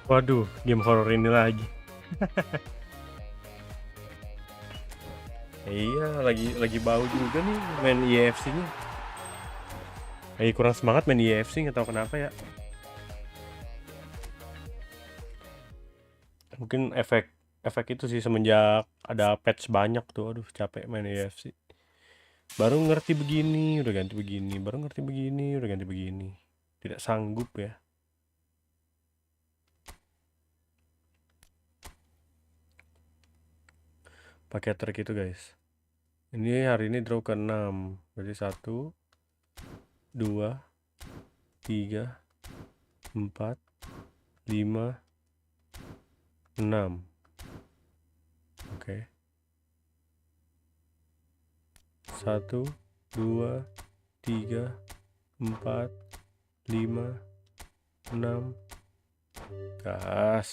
Waduh, game horror ini lagi. Iya, lagi bau juga nih main IFC-nya. Lagi kurang semangat main IFC, nggak tahu kenapa ya. Mungkin efek itu sih semenjak ada patch banyak tuh. Aduh, capek main IFC. Baru ngerti begini, udah ganti begini. Baru ngerti begini, udah ganti begini. Tidak sanggup ya. Pakai trik itu guys. Ini hari ini draw ke 6. Berarti 1, 2, 3, 4, 5, 6. Oke. 1, 2, 3, 4, 5, 6. Gas.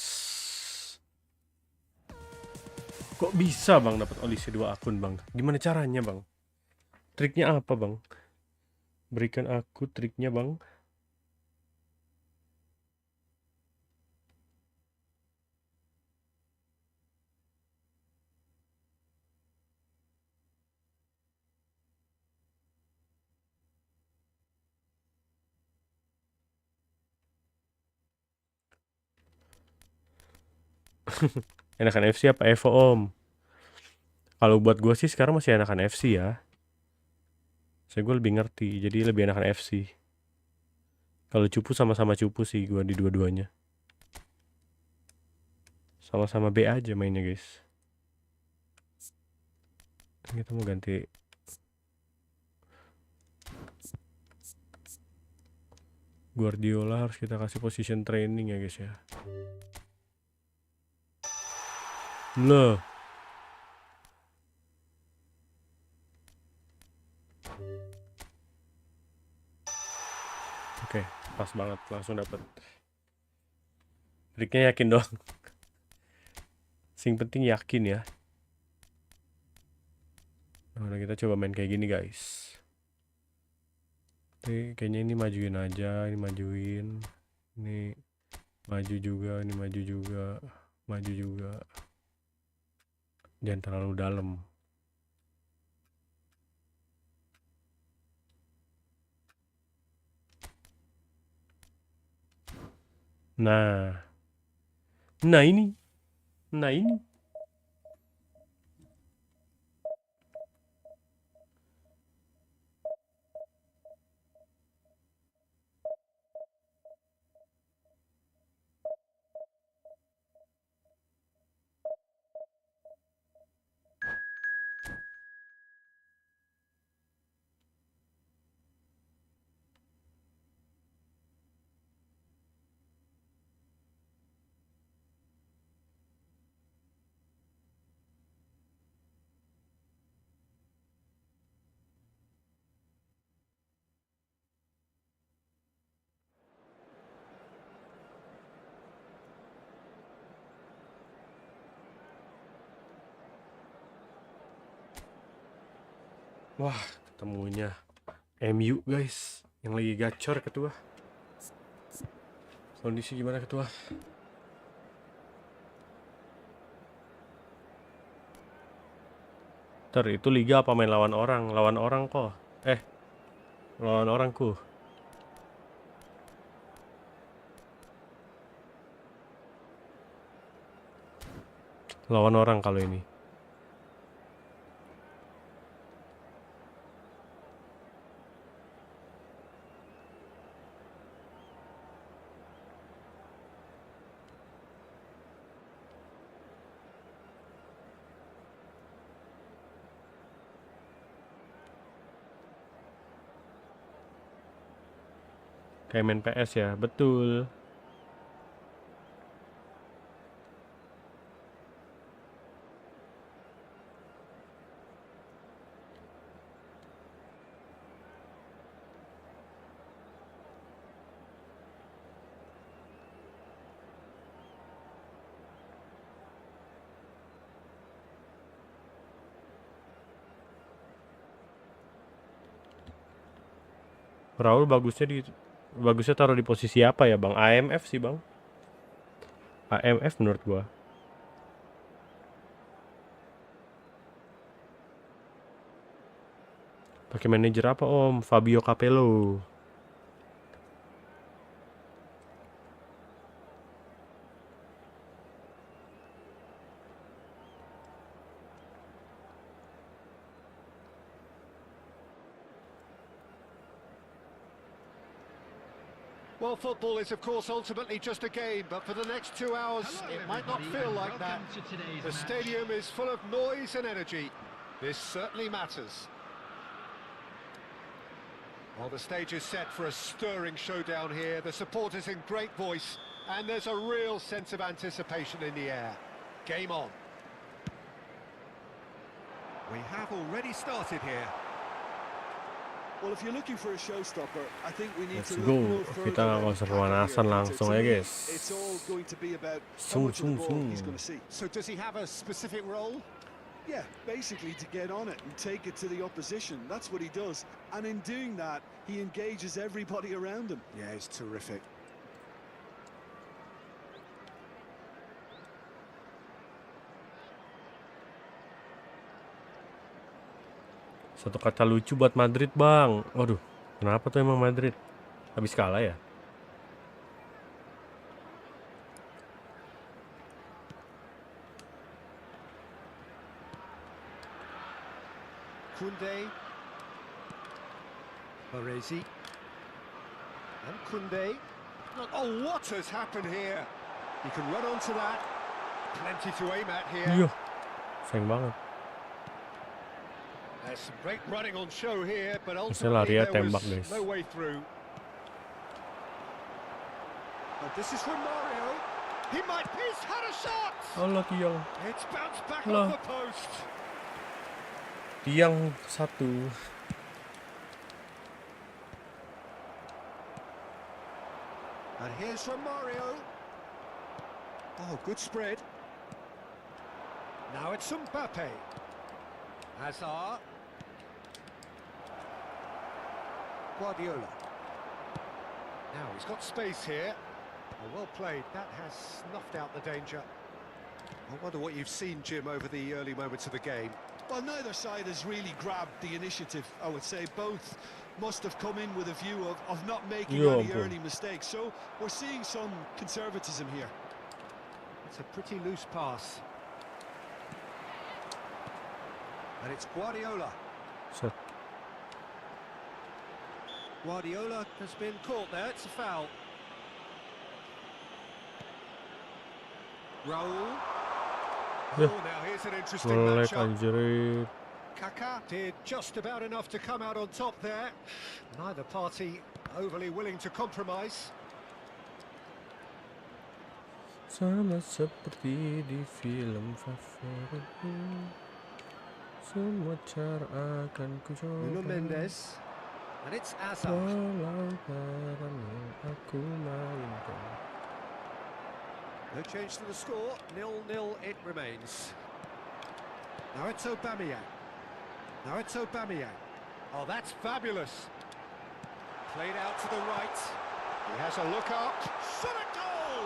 Kok bisa bang dapat olisi 2 akun bang? Gimana caranya bang? Triknya apa bang? Berikan aku triknya bang. Enakan FC apa Evo om? Kalau buat gue sih sekarang masih enakan FC ya. Saya gue lebih ngerti, jadi lebih enakan FC. Kalau cupu sama-sama cupu sih gue di dua-duanya. Sama-sama B aja mainnya guys. Kita mau ganti. Guardiola harus kita kasih position training ya guys ya. Loh. Oke, pas banget langsung dapet. Triknya yakin dong. Sing penting yakin ya. Nah, kita coba main kayak gini guys. Tapi kayaknya ini majuin aja, ini majuin. Ini maju juga, ini maju juga, maju juga. Jangan terlalu dalam. Nah. Nah ini. Nah ini. Wah, ketemunya MU guys. Yang lagi gacor ketua. Kondisi gimana ketua? Itu liga apa main lawan orang? Lawan orang kok. Lawan orangku. Lawan orang kalau ini. Kayak main PS ya, betul. Raul bagusnya taruh di posisi apa ya bang? AMF sih bang. AMF menurut gua. Pakai manajer apa Om? Fabio Capello. Well, football is, of course, ultimately just a game, but for the next 2 hours, it might not feel like that. The stadium is full of noise and energy. This certainly matters. Well, the stage is set for a stirring showdown here. The supporters in great voice, and there's a real sense of anticipation in the air. Game on. We have already started here. Well, if you're looking for a showstopper, I think we need Let's to go. look no Kita nggak usah pemanasan langsung ya guys. It's all going to be about how much of the ball he's going to see. So does he have a specific role? Yeah, basically to get on it and take it to the opposition. That's what he does. And in doing that, he engages everybody around him. Yeah, he's terrific. Satu kata lucu buat Madrid bang. Waduh, kenapa tuh emang Madrid? Habis kalah ya? Kunde. Baresi. And Kunde. Oh, what has happened here? He can run onto that. Plenty to aim at here. Iya, sayang banget. There's some great running on show here, but lari ultimately ya, there tembak, was guys. no way through. But this is from Mario. He might. He's had a shot. Allah tiang. It's bounced back Allah. off the post. Tiang satu. And here's from Mario. Oh, good spread. Now it's Mbappe. Hazard. Guardiola. Now he's got space here. Oh, well played. That has snuffed out the danger. I wonder what you've seen, Jim, over the early moments of the game. Well, neither side has really grabbed the initiative, I would say. Both must have come in with a view of not making any early mistakes. So we're seeing some conservatism here. It's a pretty loose pass. And it's Guardiola. Set. Guardiola has been caught there. It's a foul. Raul. Yeah. Oh, now here's an interesting Melek matchup. anjir. Kaka did just about enough to come out on top there. Neither party overly willing to compromise. Sama seperti di film favoritku. Semua cara akan ku coba. Nuno Mendes. And it's Hazard. Walau barang yang aku mainkan. No change to the score. 0-0 it remains. Now it's Aubameyang. Now it's Aubameyang. Oh, that's fabulous. Played out to the right. He has a look up. Shot a goal!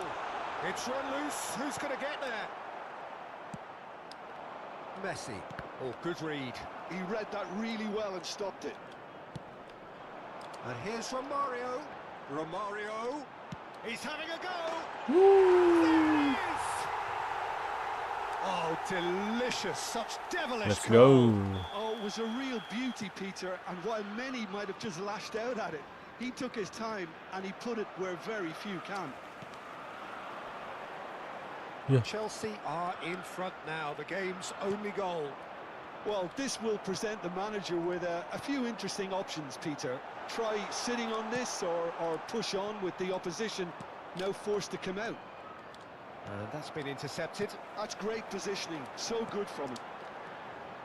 It's run loose. Who's going to get there? Messi. Oh, good read. He read that really well and stopped it. And here's Romario. Romario. He's having a go. Woo! There it is! Oh, delicious. Such devilish Let's goal. go. Oh, it was a real beauty, Peter. And while many might have just lashed out at it, he took his time and he put it where very few can. Yeah. Chelsea are in front now. The game's only goal. Well, this will present the manager with a few interesting options, Peter. Try sitting on this or push on with the opposition now forced to come out. And that's been intercepted. That's great positioning. So good from him.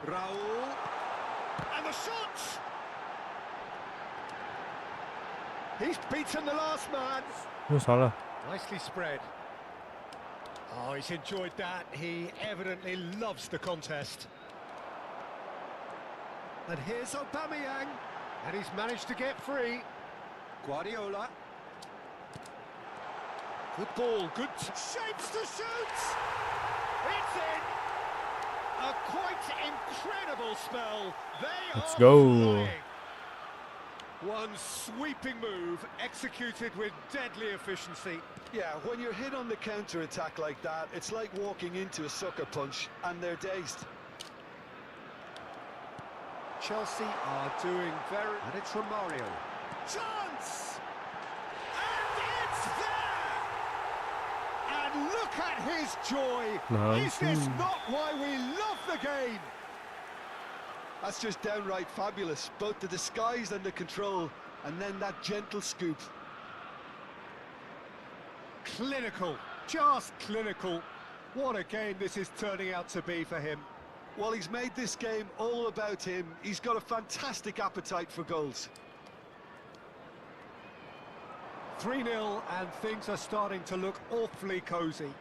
Raul. And the shot! He's beaten the last man. Oh, salah. Nicely spread. Oh, he's enjoyed that. He evidently loves the contest. And here's Aubameyang. And he's managed to get free. Guardiola. Good ball, good shapes to shoot! It's in! A quite incredible spell. They Let's are go. flying. One sweeping move, executed with deadly efficiency. Yeah, when you're hit on the counter-attack like that, it's like walking into a sucker punch, and they're dazed. Chelsea are doing very... And it's from Mario. Chance! And it's there! And look at his joy! Is this not why we love the game? That's just downright fabulous, both the disguise and the control, and then that gentle scoop. Clinical, just clinical. What a game this is turning out to be for him. Well, he's made this game all about him. He's got a fantastic appetite for goals. 3-0 and things are starting to look awfully cosy.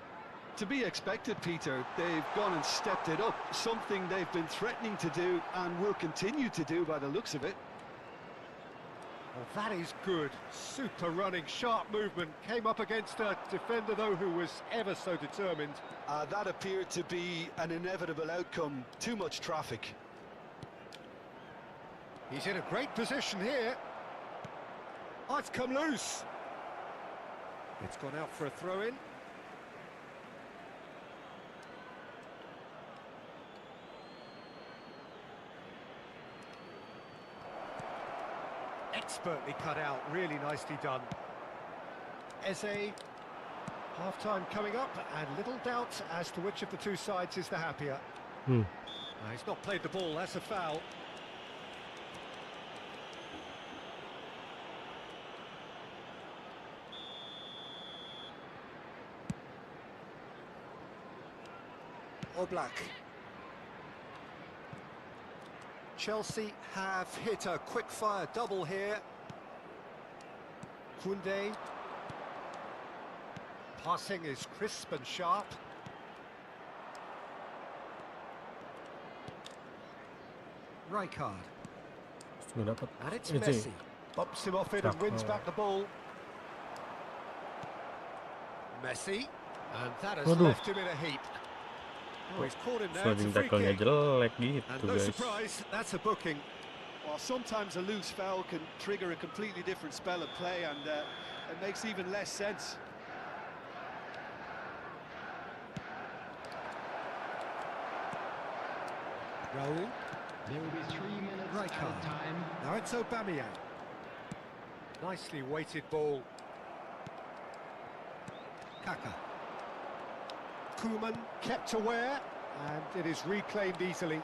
To be expected, Peter. They've gone and stepped it up, something they've been threatening to do and will continue to do by the looks of it. Well, that is good. Super running, sharp movement. Came up against a defender, though, who was ever so determined. That appeared to be an inevitable outcome. Too much traffic. He's in a great position here. Oh, it's come loose. It's gone out for a throw-in. Expertly cut out, really nicely done. Eze, half-time coming up, and little doubt as to which of the two sides is the happier. He's not played the ball, that's a foul. Oblak. Chelsea have hit a quick-fire double here. Koundé. Passing is crisp and sharp. Rijkaard. And it's Messi. Bumps him off it and wins back the ball. Messi. And that has left him in a heap. Oh, he's caught him now. It's a free kick. Jelek gitu, And no guys. surprise, that's a booking. Well, sometimes a loose foul can trigger a completely different spell of play, and it makes even less sense. Raul. There will be 3 minutes Rijkaard. of time. Now it's Aubameyang. Nicely weighted ball. Kaka. Koeman kept aware, and it is reclaimed easily.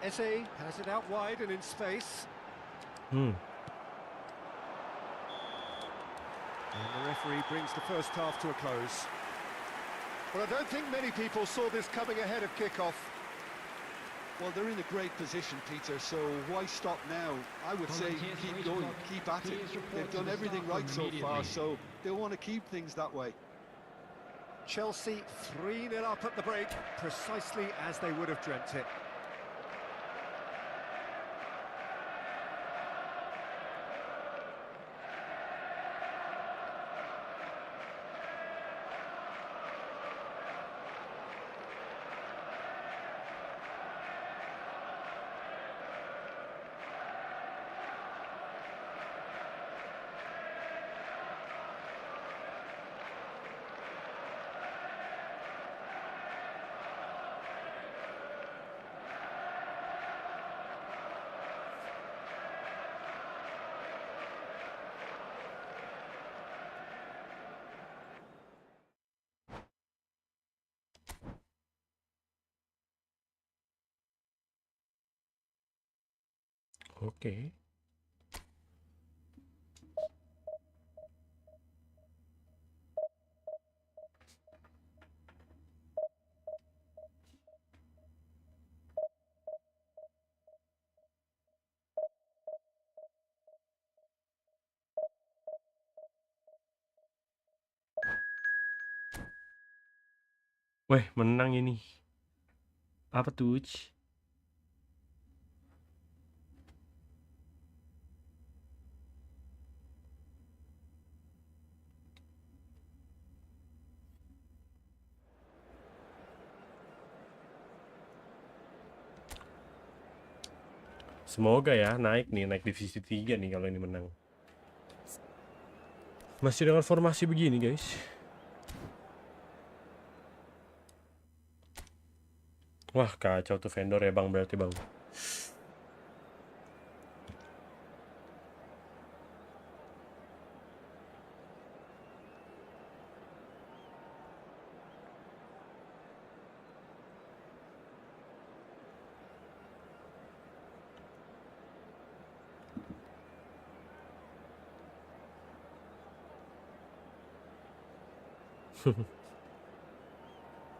Eze has it out wide and in space. And the referee brings the first half to a close. Well, I don't think many people saw this coming ahead of kickoff. Well, they're in a great position, Peter, so why stop now? I would say keep going, keep at it. They've done everything right so far, so they'll want to keep things that way. Chelsea 3-0 up at the break, precisely as they would have dreamt it. Oke. Weh, menang ini. Apa tuh? Semoga ya naik divisi 3 nih kalau ini menang. Masih dengan formasi begini guys. Wah kacau tuh vendor ya bang, berarti bang.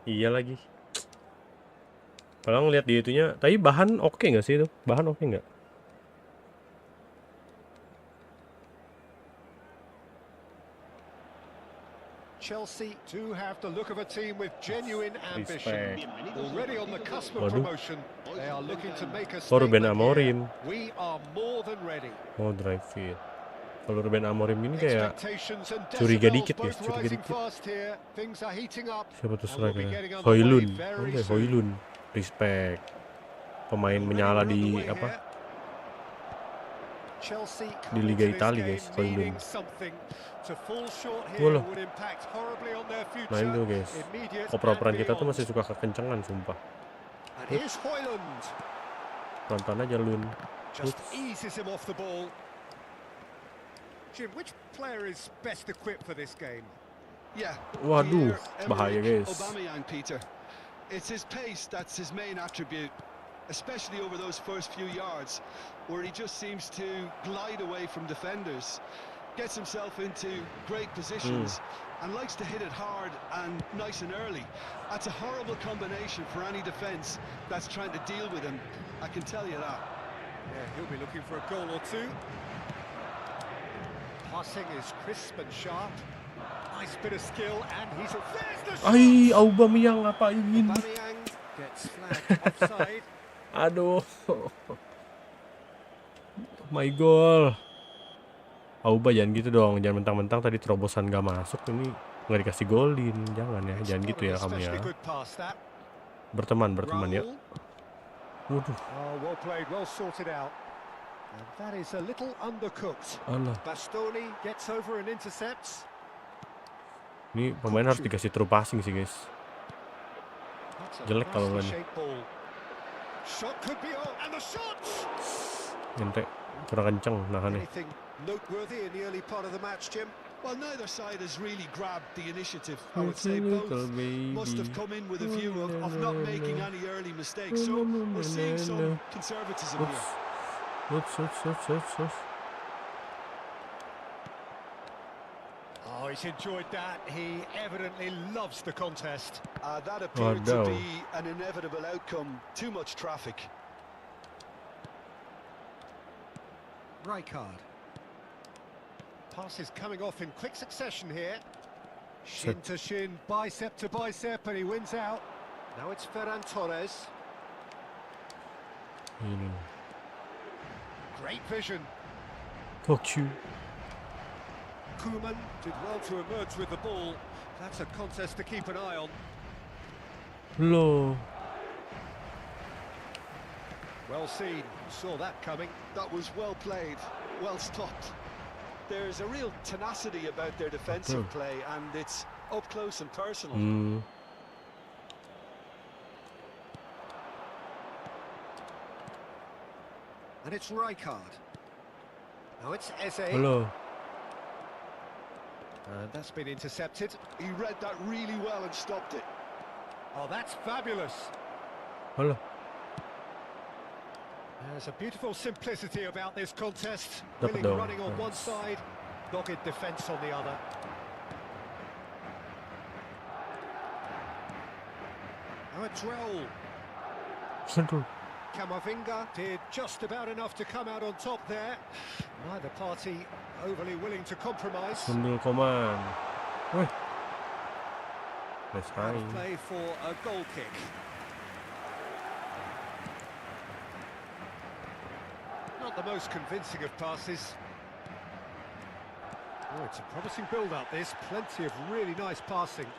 Iya lagi. Kalau ngeliat di itunya, tapi bahan oke nggak sih itu? Bahan oke nggak? Chelsea do have the look of a team with genuine ambition. Respect. Already on the cusp of Waduh. promotion, they are looking to make a Ruben statement Amorim. here. We are more than ready. Oh drive fit. Kalau Ruben Amorim ini kayak Expectations and curiga decibels dikit guys, both curiga rising dikit. fast here. Things are heating up. Siapa tuh And we'll be strikernya? getting underway Hoylun. very Oke, soon. Hoylun. Respect. Pemain Already menyala we're di underway apa? here. Chelsea Di Liga Italia guys, Hoylun. Walah. Nah itu guys, oper-operan kita tuh masih suka kekencengan sumpah. Pelan-pelan aja Lun. Just eases him off the ball. Jim, which player is best equipped for this game? Yeah. Waduh, bahaya guys. Aubameyang, Peter. It's his pace that's his main attribute, especially over those first few yards, where he just seems to glide away from defenders, gets himself into great positions, and likes to hit it hard and nice and early. That's a horrible combination for any defence that's trying to deal with him, I can tell you that. Yeah, he'll be looking for a goal or two. Passing is crisp and sharp. Nice bit of skill, and there's the shot. Ay, Aubameyang ngapain? Aubameyang gets flagged offside. Aduh. My goal. Auba jangan gitu dong, jangan mentang-mentang tadi terobosan gak masuk ini nggak dikasih golin, jangan ya, jangan gitu ya kamu ya. Berteman ya. Waduh. Oh, well played, well sorted out. And that is a little undercooked. Alah. Bastoni gets over and intercepts. Ini pemain harus dikasih true passing sih guys. Jelek kalau kan. Shot could be on, and the shot. Ente kurang kenceng nahannya. Anything noteworthy in the early part of the match, Jim? Well, neither side has really grabbed the initiative. I would say both must have come in with a view of not making any early mistakes. So we're seeing some conservatism here. Oops. Oh, he's enjoyed that. He evidently loves the contest. That appeared to be an inevitable outcome. Too much traffic. Rijkaard. Pass is coming off in quick succession here. Shin to shin, bicep to bicep, and he wins out. Now it's Ferran Torres. Great vision. Coach you. KOMEN did well to emerge with the ball. That's a contest to keep an eye on. Low. Well seen, saw that coming. That was well played, well stopped. There's a real tenacity about their defensive play, and it's up close and personal. And it's Rijkaard. Now it's Eze. Hello. That's been intercepted. He read that really well and stopped it. Oh, that's fabulous. Hello. There's a beautiful simplicity about this contest. Dapat Willing dong. running on one side, dogged defence on the other. Now it's Raul. Central. Camavinga did just about enough to come out on top there. Neither party overly willing to compromise. Sundul Koman. Wih. Nice Out of try. play for a goal kick. Not the most convincing of passes. Oh, it's a promising build-up. This plenty of really nice passing.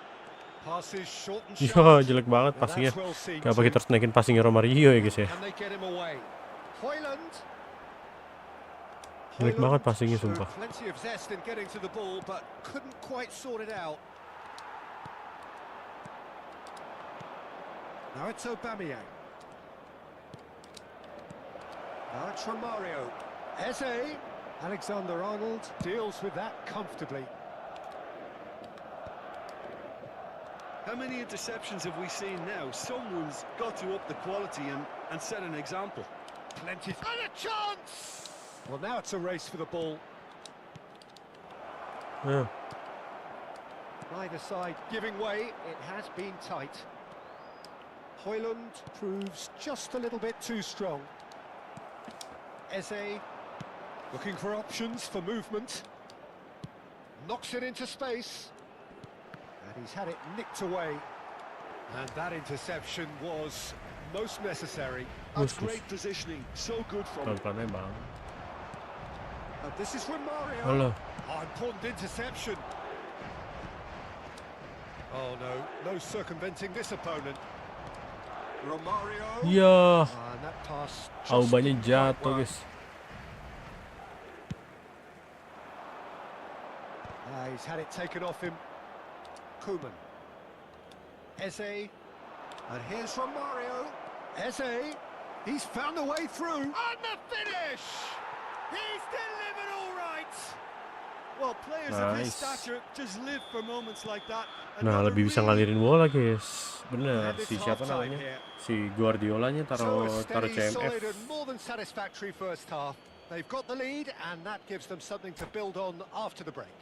Passes short and Ya sharp. jelek banget Well, passingnya. that's well seen Kenapa too. kita harus naikin passingnya Romario ya guys ya? Can they get him away? Hoyland. Jelek banget passingnya showed sumpah. plenty of zest in getting to the ball, but couldn't quite sort it out. Now it's Aubameyang. Now it's Romario. Eze. Alexander-Arnold deals with that comfortably. How many interceptions have we seen now? Someone's got to up the quality and set an example. Plenty. And a chance! Well, now it's a race for the ball. Yeah. Neither side giving way. It has been tight. Hoyland proves just a little bit too strong. Eze looking for options for movement. Knocks it into space. And he's had it nicked away. And that interception was most necessary. That's great positioning. So good from him. Pelan-pelan bang. And this is Romario. Halo. Oh, important interception. Oh no, no circumventing this opponent. Romario. Iya. And that pass. Aubanya jatuh, guys. He's had it taken off him. KOMEN. Eze. And here's Romario. Eze. He's found a way through. And the finish! He's delivered all right. Well, players of his Nice. stature just live for moments like that. Nah, Another lebih bisa really ngalirin bola, guys. Bener, And it's si siapa half-time namanya? here. Si Guardiolanya So a taruh steady, solid CMF. and more than satisfactory first half. They've got the lead and that gives them something to build on after the break.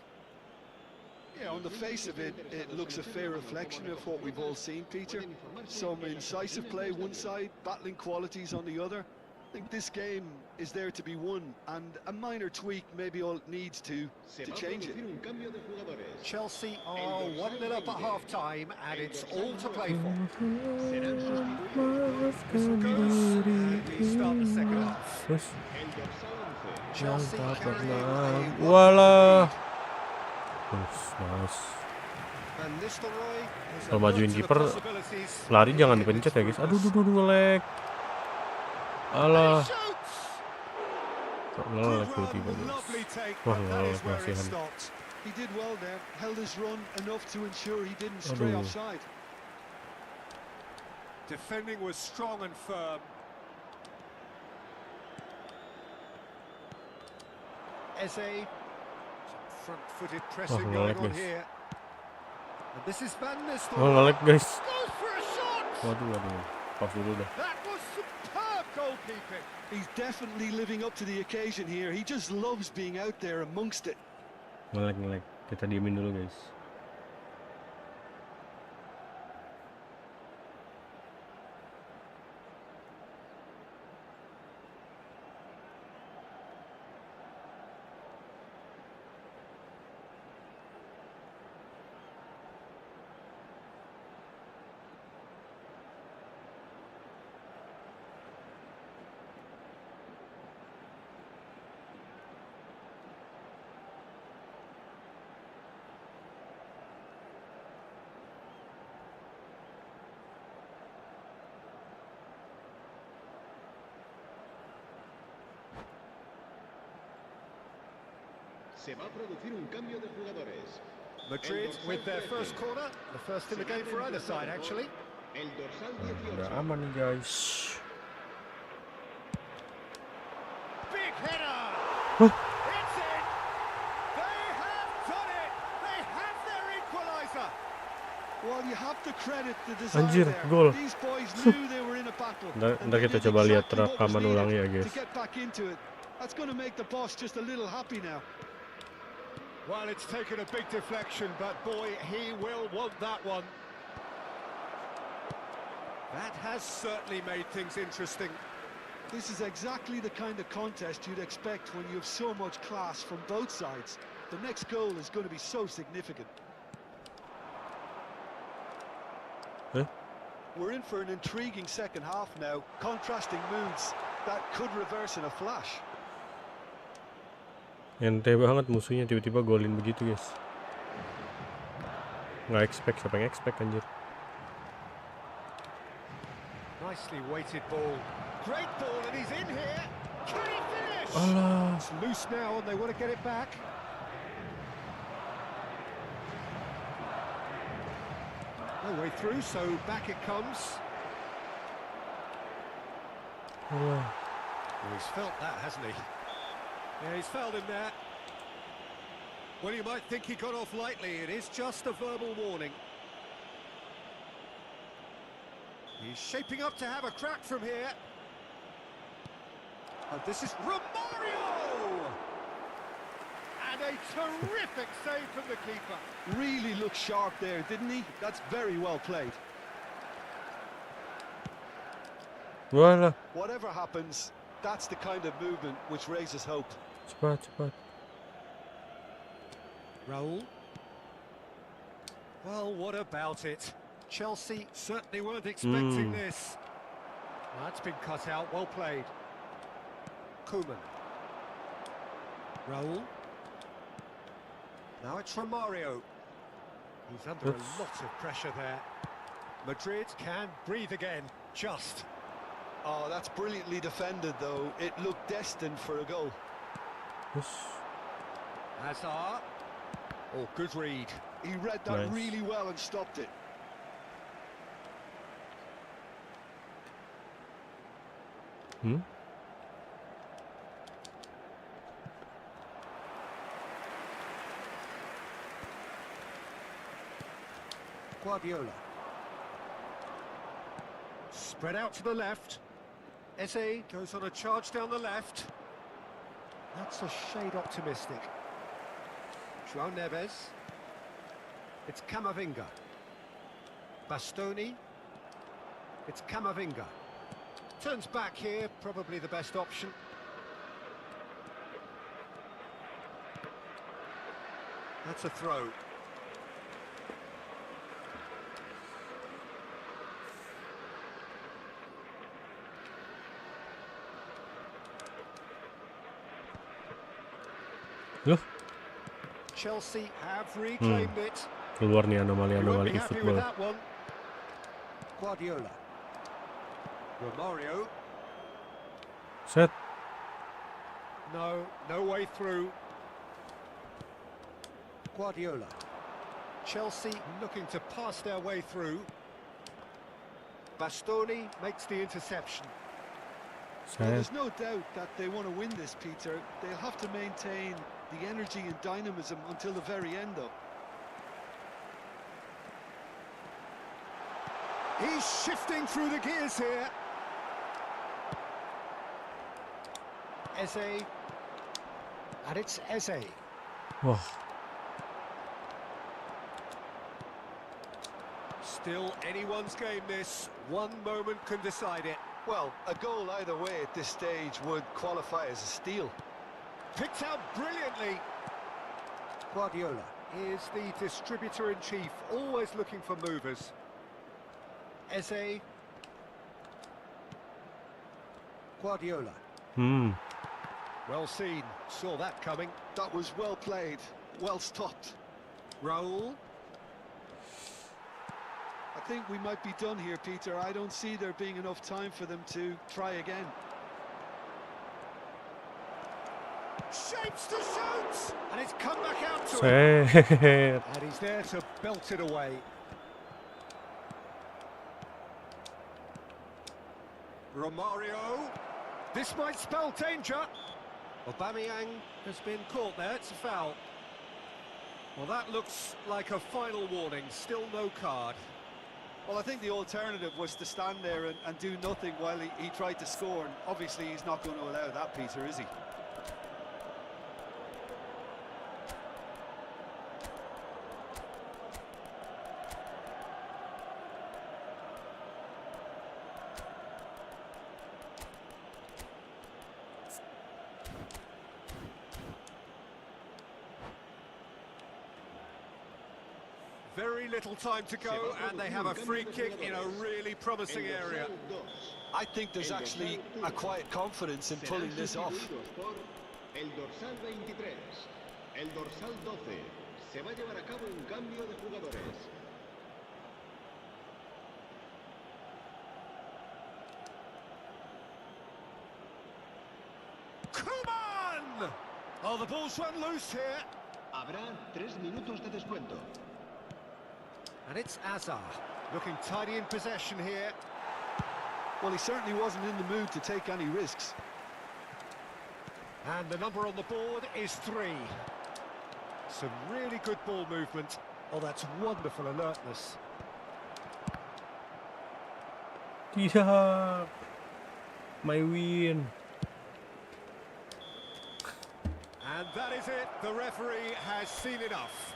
Yeah, on the face of it, it looks a fair reflection of what we've all seen, Peter. Some incisive play one side, battling qualities on the other. I think this game is there to be won, and a minor tweak maybe all it needs to change it. Chelsea are 1-0 up at half-time and it's all to play for. Whistle goes and we start the second half. Terus, Chelsea carrying a walah. Terus, nice. And Nistelrooy has Kalau alerted majuin to the kiper, possibilities. lari jangan dipencet ya, guys. Aduh, nge-lag. Alah. Shoots! Kok Good nge-lag run, tiba-tiba, guys. lovely take, Wah, but that is nge-lag where it kasihan. stopped. He did well there, held his run enough to ensure he didn't stray Aduh. offside. Defending was strong and firm. Eze, some front-footed pressing nge-lag, going on guys. here. And this is Van Oh, Nistelrooy. nge-lag, guys. Goes for a shot! Waduh. Pas dulu dah. That was superb goalkeeping. He's definitely living up to the occasion here. He just loves being out there amongst it. Nge-lag. Kita diemin dulu, guys. Se va a producir un cambio de jugadores. Madrid with their first corner, the first in the game for either side, actually. El dorsal Udah 18. aman nih, guys. Big header! Huh? It's in! They have done it! They have their equaliser! Well, you have to credit the design Anjir, there. gol. These boys knew they were in a battle. Ntar and they kita did coba lihat exactly what was rekaman needed ulangnya ya, to guys. get back into it. That's going to make the boss just a little happy now. Well, it's taken a big deflection, but boy, he will want that one. That has certainly made things interesting. This is exactly the kind of contest you'd expect when you have so much class from both sides. The next goal is going to be so significant. We're in for an intriguing second half now, contrasting moods that could reverse in a flash. Ente banget musuhnya tiba-tiba golin begitu, guys. Nggak expect, siapa yang expect anjir. Nicely weighted ball, great ball, and he's in here. Can he finish? Alah. It's loose now, and they want to get it back. No way through, so back it comes. Alah. Well, he's felt that, hasn't he? Yeah, he's fouled him there. Well, you might think he got off lightly. It is just a verbal warning. He's shaping up to have a crack from here. And this is Romario! And a terrific save from the keeper. Really looked sharp there, didn't he? That's very well played. Walah. Whatever happens, that's the kind of movement which raises hope. Cepat, cepat. Raul. Well, what about it? Chelsea certainly weren't expecting this. That's been cut out, well played. KOMEN. Raul. Now it's Romario. He's under a lot of pressure there. Madrid can breathe again, just. Oh, that's brilliantly defended, though. It looked destined for a goal. Yes. Hazard. Oh, good read. He read that Nice. really well and stopped it. Hmm? Guardiola. Spread out to the left. Eze goes on a charge down the left. That's a shade optimistic. João Neves. It's Camavinga. Bastoni. It's Camavinga. Turns back here, probably the best option. That's a throw. Loh, Chelsea have reclaimed it. keluar nih You won't anomali-anomali be happy with eFootball. that one. Guardiola. Romario. Set. No way through. Guardiola. Chelsea looking to pass their way through. Bastoni makes the interception. Well, Set. there's no doubt that they want to win this, Peter. They'll have to maintain the energy and dynamism until the very end, though. He's shifting through the gears here. Eze. And it's Eze. Wah, Still anyone's game this. One moment can decide it. Well, a goal either way at this stage would qualify as a steal. Picked out brilliantly. Guardiola is the distributor-in-chief, always looking for movers. Eze. Guardiola. Well seen, saw that coming. That was well played, well stopped. Raul. I think we might be done here, Peter. I don't see there being enough time for them to try again. Shapes to shoot! And it's come back out to him. set. And he's there to belt it away. Romario. This might spell danger. Aubameyang has been caught there. It's a foul. Well, that looks like a final warning. Still no card. Well, I think the alternative was to stand there and do nothing while he tried to score. And obviously, he's not going to allow that, Peter, is he? Very little time to go, and they have a free kick in a really promising area. I think there's actually a quiet confidence in pulling this off. El dorsal 23, el dorsal 12. Se va a llevar a cabo un cambio de jugadores. KOMEN! Oh, the ball's run loose here. Habrá 3 minutos de descuento. And it's Azar, looking tidy in possession here. Well, he certainly wasn't in the mood to take any risks. And the number on the board is 3. Some really good ball movement. Oh, that's wonderful alertness. Tidak. My win. And that is it. The referee has seen enough.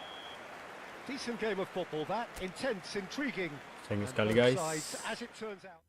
Decent game of football, that. Intense, intriguing. Sayang And sekali, both guys. sides, as it turns out.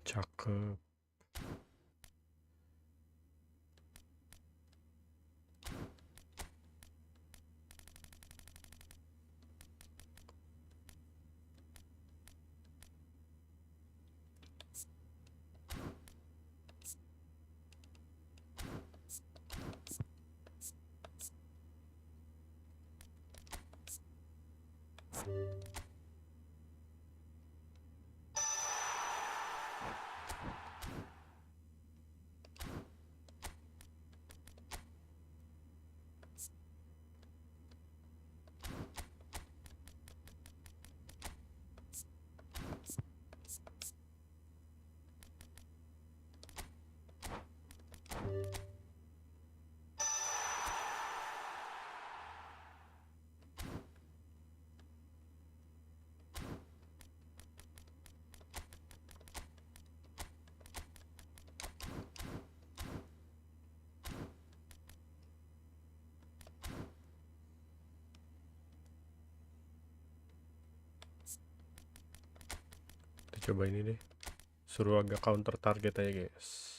Cakep. Kita coba ini deh. Suruh agak counter target aja, guys.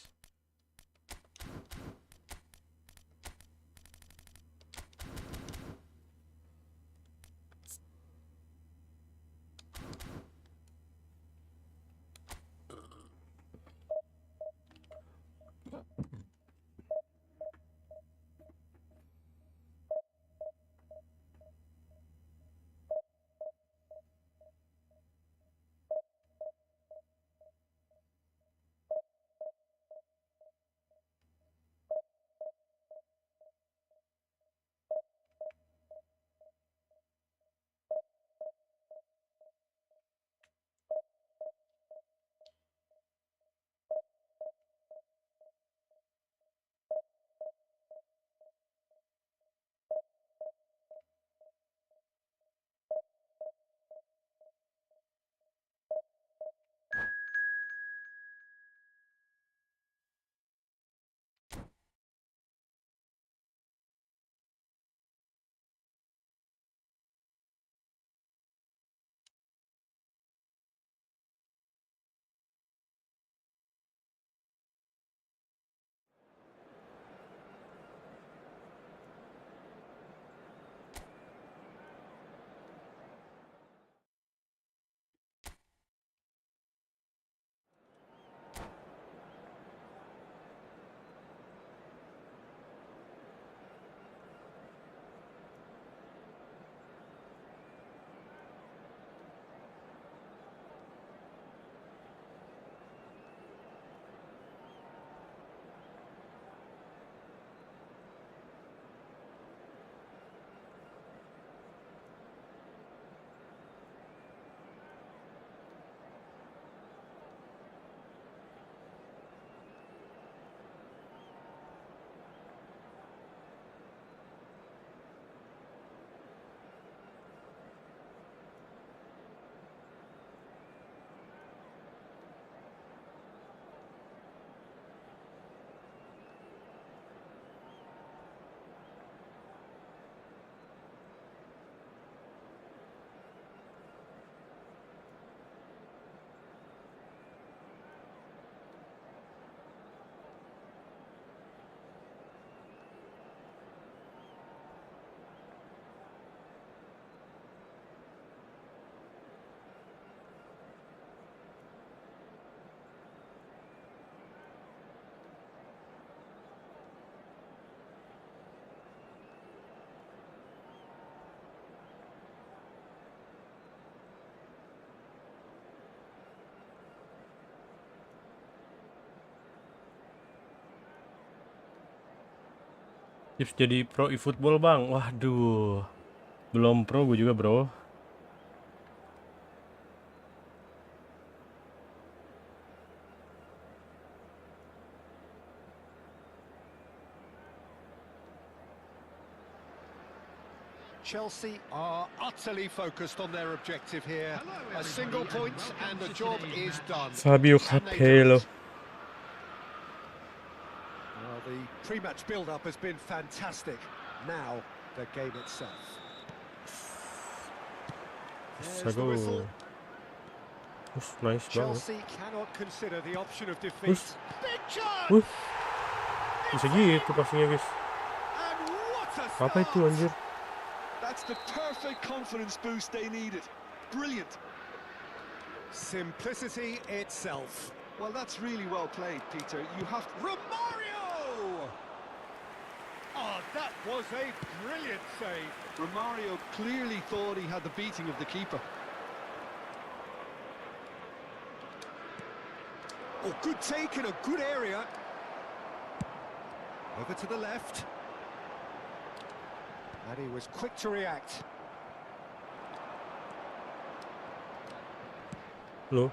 Tips jadi pro eFootball bang. Waduh, belum pro gue juga bro. Chelsea are utterly focused on their objective here. A single point and the job is done. Fabio And they do Capello. it. Well, the pre-match build-up has been fantastic. Now, the game itself. There's the whistle. Nice banget. Chelsea cannot consider the option of defeat. Big chance! Bisa gitu pastinya guys. And what a Apa itu start! anjir? That's the perfect confidence boost they needed. Brilliant. Simplicity itself. Well, that's really well played, Peter. You have to... Romario! Oh, that was a brilliant save. Romario clearly thought he had the beating of the keeper. Oh, good take in a good area. Over to the left. And he was quick to react. Loh.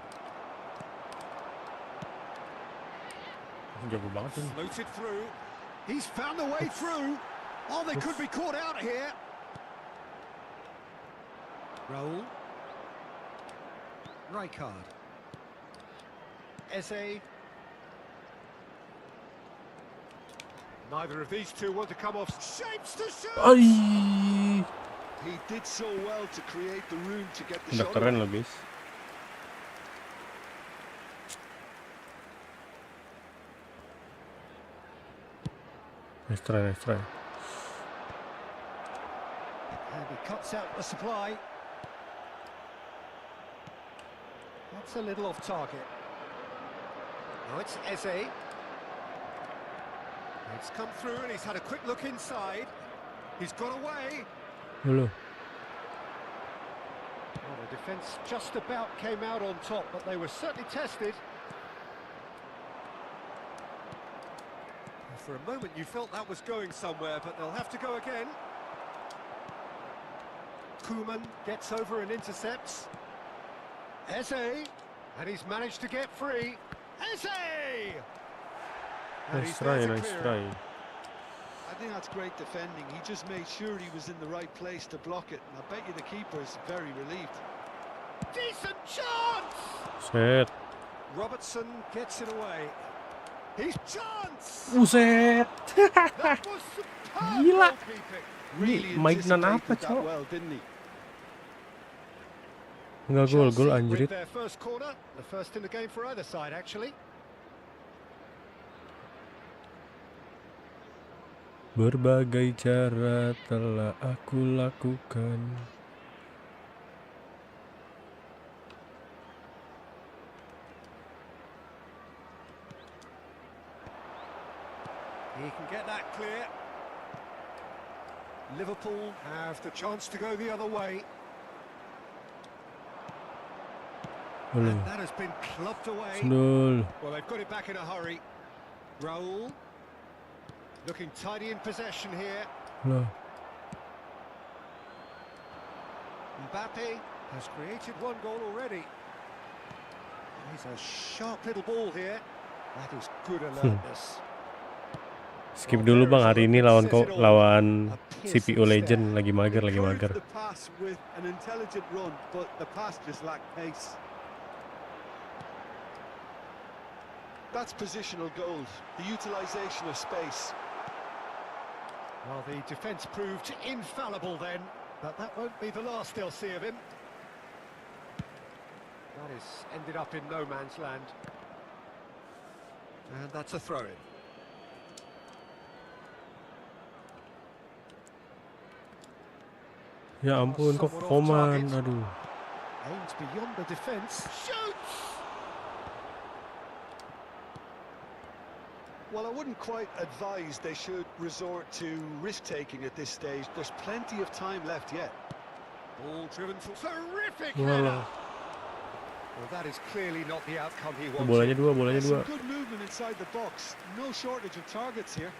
Jago banget ini. Floated through. He's found the way through. Oh, they could be caught out here. Raul. Rijkaard. Eze. Neither of these two want to come off. Shapes to shoot. Ay. He did so well to create the room to get the Udah shot keren away. loh guys. Nice try, nice try. And he cuts out the supply. That's a little off target. Now it's Eze. It's come through and he's had a quick look inside. He's got away. Halo. Well, the defence just about came out on top, but they were certainly tested. For a moment you felt that was going somewhere, but they'll have to go again. KOMEN gets over and intercepts. Eze, and he's managed to get free. Eze! And Nice he's try, there to nice clear try. it. I think that's great defending. He just made sure he was in the right place to block it. And I bet you the keeper is very relieved. Decent chance! Set. Robertson gets it away. His chance! Buset. That was superb Gila. goalkeeping. Really Mainan apa, anticipated that Cok? well, didn't he? Enggak gol Chelsea anjir. with their first corner, the first in the game for either side actually. Berbagai cara telah aku lakukan. He can get that clear. Liverpool have the chance to go the other way. Halo. And that has been clubbed away. Sendul. Well, they've got it back in a hurry. Raul. Looking tidy in possession here. Halo. Mbappe has created one goal already. He's a sharp little ball here. That is good alertness. Skip dulu bang, hari ini lawan CPU Legend lagi mager. Improved the pass with an intelligent run, but the pass just lacked pace. That's positional gold, the utilisation of space. Well, the defence proved infallible then, but that won't be the last they'll see of him. That has ended up in no man's land. And that's a throw-in. Ya ampun, kok Koman, aduh. Aims beyond the defence. Shoots! Well, I wouldn't quite advise they should resort to risk-taking at this stage. There's plenty of time left yet. Ball driven for terrific Walah. header. Well, that is clearly not the outcome he wanted. Bolanya dua, bolanya There's dua. some good movement inside the box. No shortage of targets here.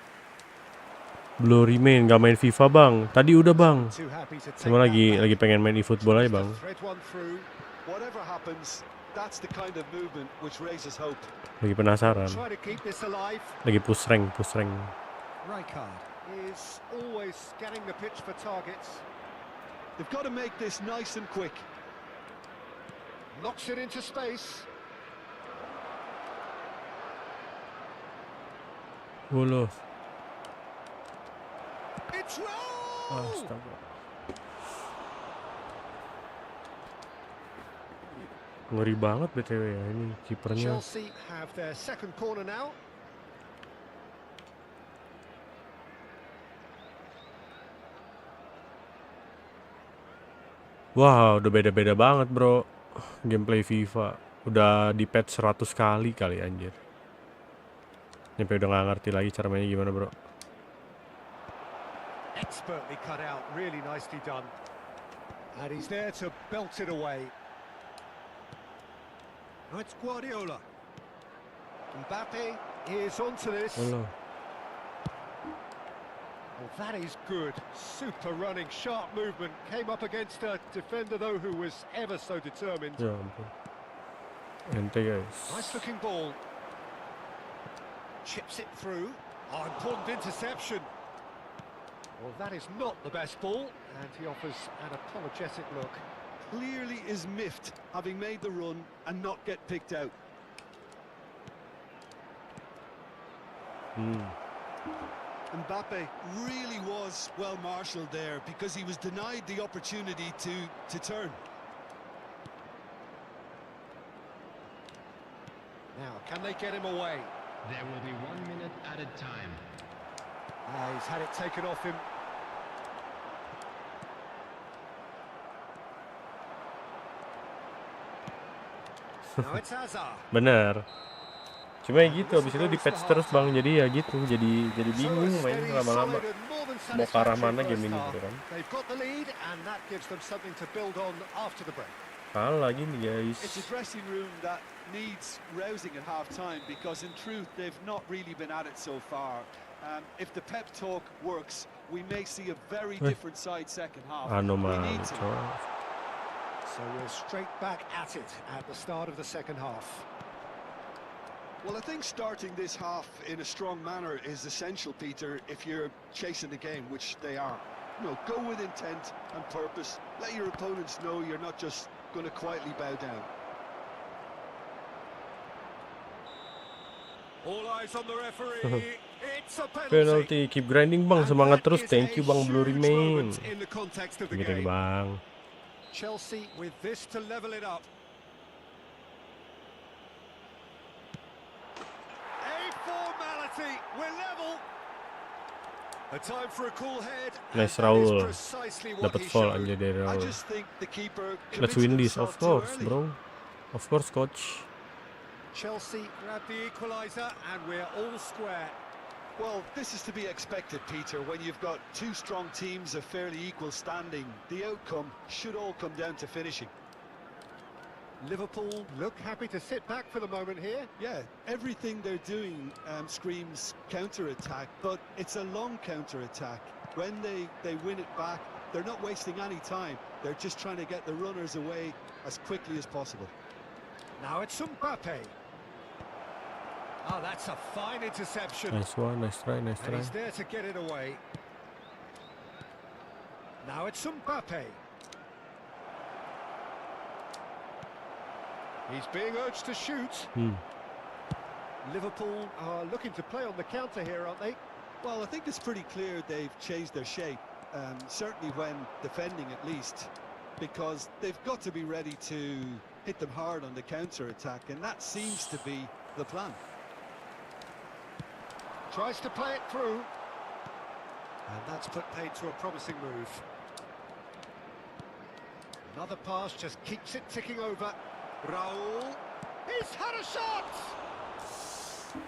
Blue remain gak main FIFA bang. Tadi udah bang. Too happy to take Cuma that lagi back. pengen main eFootball aja Tries to bang. thread one through. Whatever happens, that's the kind of movement which raises hope. Lagi penasaran. Try to keep this alive. Lagi push rank. Rijkaard is always scanning the pitch for targets. They've got to make this nice and quick. Knocks it into space. Woloh. It's roll! Astaga. Ngeri banget BTW ya ini kipernya. Chelsea have their second corner now. Wah, udah beda-beda banget, bro. Gameplay FIFA. Udah di patch 100 kali anjir. Nyampe udah gak ngerti lagi cara mainnya gimana, bro. Expertly cut out, really nicely done. And he's there to belt it away. Now it's Guardiola. Mbappe is onto this. Halo. Well, that is good. Super running, sharp movement. Came up against a defender, though, who was ever so determined. Ya ampun. Ente guys. Nice looking ball. Chips it through. Oh, important interception. Well, that is not the best ball, and he offers an apologetic look. Clearly is miffed, having made the run and not get picked out. Mbappe really was well marshalled there because he was denied the opportunity to turn. Now, can they get him away? There will be 1 minute added time. He's had it taken off him. Now it's Hazard. Bener. Cuma ya gitu, abis itu di patch terus bang, jadi ya gitu, jadi bingung main lama-lama. Mau ke arah mana game ini gitu kan. They've got the lead and that gives them something to build on after the break. Kalah gini guys. It's a dressing room that needs rousing at half-time because in truth they've not really been at it so far. If the pep talk works, we may see a very different side second half. Anomali, coy. So we're straight back at it at the start of the second half. Well, I think starting this half in a strong manner is essential, Peter, if you're chasing the game, which they are. You know, go with intent and purpose. Let your opponents know you're not just going to quietly bow down. All eyes on the referee. It's a Penalty, keep grinding bang, semangat terus. Thank you bang Blue Remain. Gini bang. Chelsea with this to level it up. A formality, we're level. A time for a cool head. Nice Raul. Dapat foul aja dari I Raul. just think the keeper Let's win this, of course, bro. Of course, coach. Chelsea grab the equaliser and we're all square. Well, this is to be expected, Peter, when you've got two strong teams of fairly equal standing. The outcome should all come down to finishing. Liverpool look happy to sit back for the moment here. Yeah, everything they're doing screams counter-attack, but it's a long counter-attack. When they win it back, they're not wasting any time. They're just trying to get the runners away as quickly as possible. Now it's Mbappe. Oh, that's a fine interception. Nice one, nice try, nice And try. he's there to get it away. Now it's Mbappe. He's being urged to shoot. Liverpool are looking to play on the counter here, aren't they? Well, I think it's pretty clear they've changed their shape, certainly when defending at least, because they've got to be ready to hit them hard on the counter-attack, and that seems to be the plan. Tries to play it through. And that's put paid to a promising move. Another pass just keeps it ticking over. Raul. He's had a shot!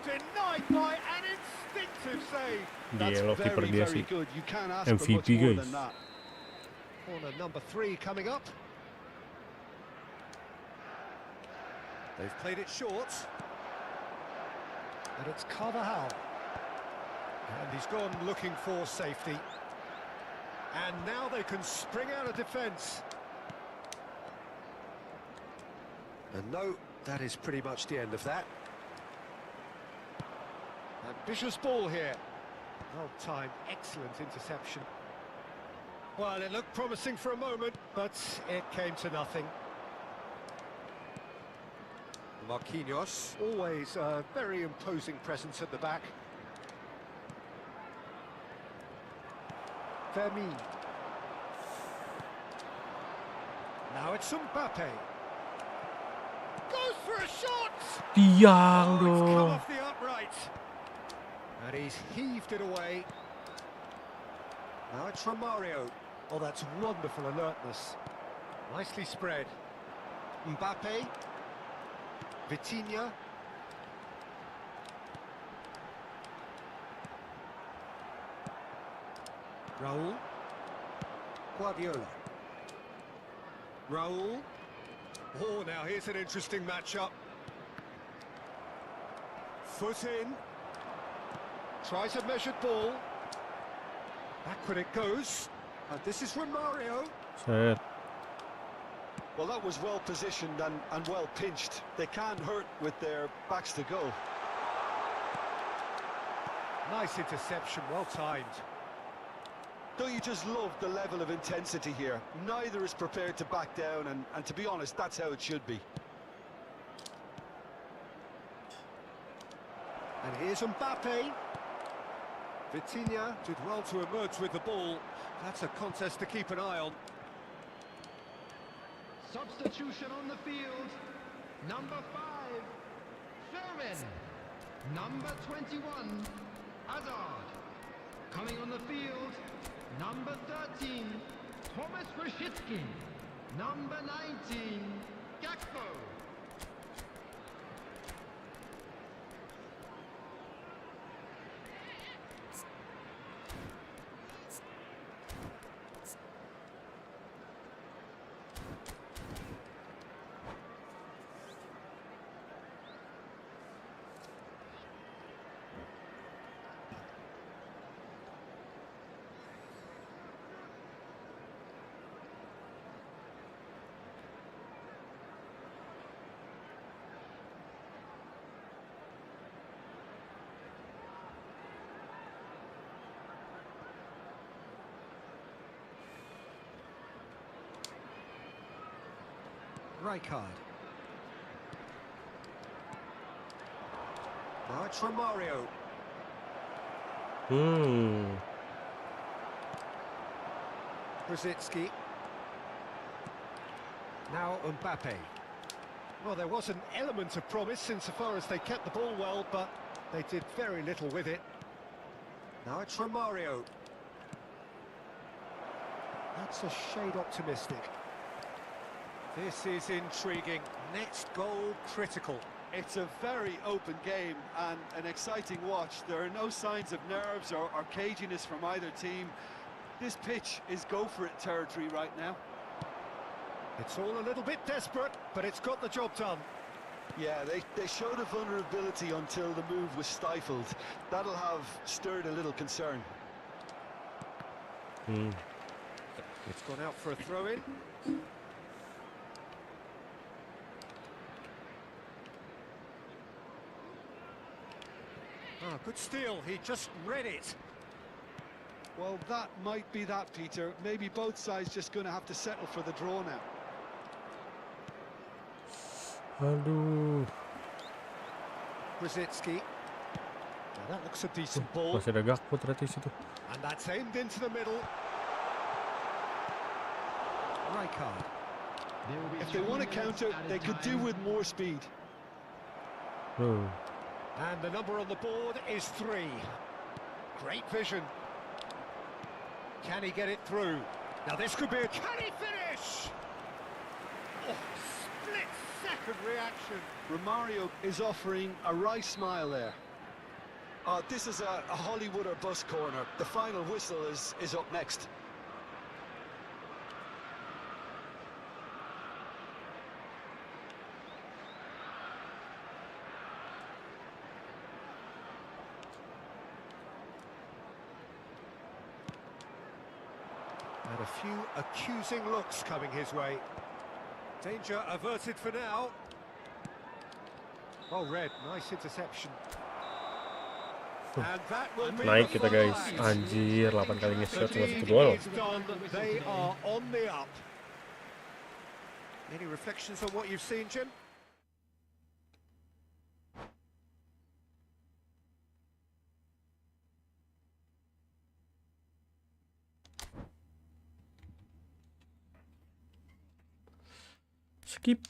Denied by an instinctive save. That's Gila, keeper very, dia very sih. good. You can't ask for much MVP more guys. than that. Corner number 3 coming up. They've played it short. And it's Carvajal. And he's gone looking for safety. And now they can spring out of defence. And no, that is pretty much the end of that. Ambitious ball here. Well timed, excellent interception. Well, it looked promising for a moment, but it came to nothing. Marquinhos, always a very imposing presence at the back. Vermin. Now it's Mbappe. Goes for a shot! Tiang It's come dong. off the upright. And he's heaved it away. Now it's Romario. Oh, that's wonderful alertness. Nicely spread. Mbappe. Vitinha. Raul. Guardiola. Raul. Oh, now here's an interesting matchup. Foot in. Tries a measured ball. Backward it goes. And this is Romario. Set. Well, that was well positioned and well pinched. They can't hurt with their backs to goal. Nice interception, well timed. Don't you just love the level of intensity here? Neither is prepared to back down, and to be honest, that's how it should be. And here's Mbappe. Vitinha did well to emerge with the ball. That's a contest to keep an eye on. Substitution on the field. Number 5, Thurman. Number 21, Hazard. Coming on the field, number 13, Thomas Rashitsky. Number 19, Gakpo. Rijkaard. Now it's Romario. Brzezinski. Now Mbappe. Well, there was an element of promise insofar as they kept the ball well, but they did very little with it. Now it's Romario. That's a shade optimistic. This is intriguing. Next goal critical. It's a very open game and an exciting watch. There are no signs of nerves or caginess from either team. This pitch is go-for-it territory right now. It's all a little bit desperate, but it's got the job done. Yeah, they showed a vulnerability until the move was stifled. That'll have stirred a little concern. It's gone out for a throw-in. Ah, good steal. He just read it. Well, that might be that, Peter. Maybe both sides just going to have to settle for the draw now. Aduh. Brzezinski. Now that looks a decent ball. Masih ada Gakpo ternyata di situ. And that's aimed into the middle. Rijkaard. If they want to counter, they could do with more speed. And the number on the board is 3. Great vision. Can he get it through? Now this could be a... Can he finish? Oh, split-second reaction. Romario is offering a wry smile there. This is a Hollywood or bust corner. The final whistle is up next. A few accusing looks coming his way. Danger averted for now. Well read, nice interception. And that will be Naik the kita guys. flag. Anjir, 8 kali nge-shot cuma 1 The gol. deed is done. They are on the up. Any reflections on what you've seen, Jim? Skip.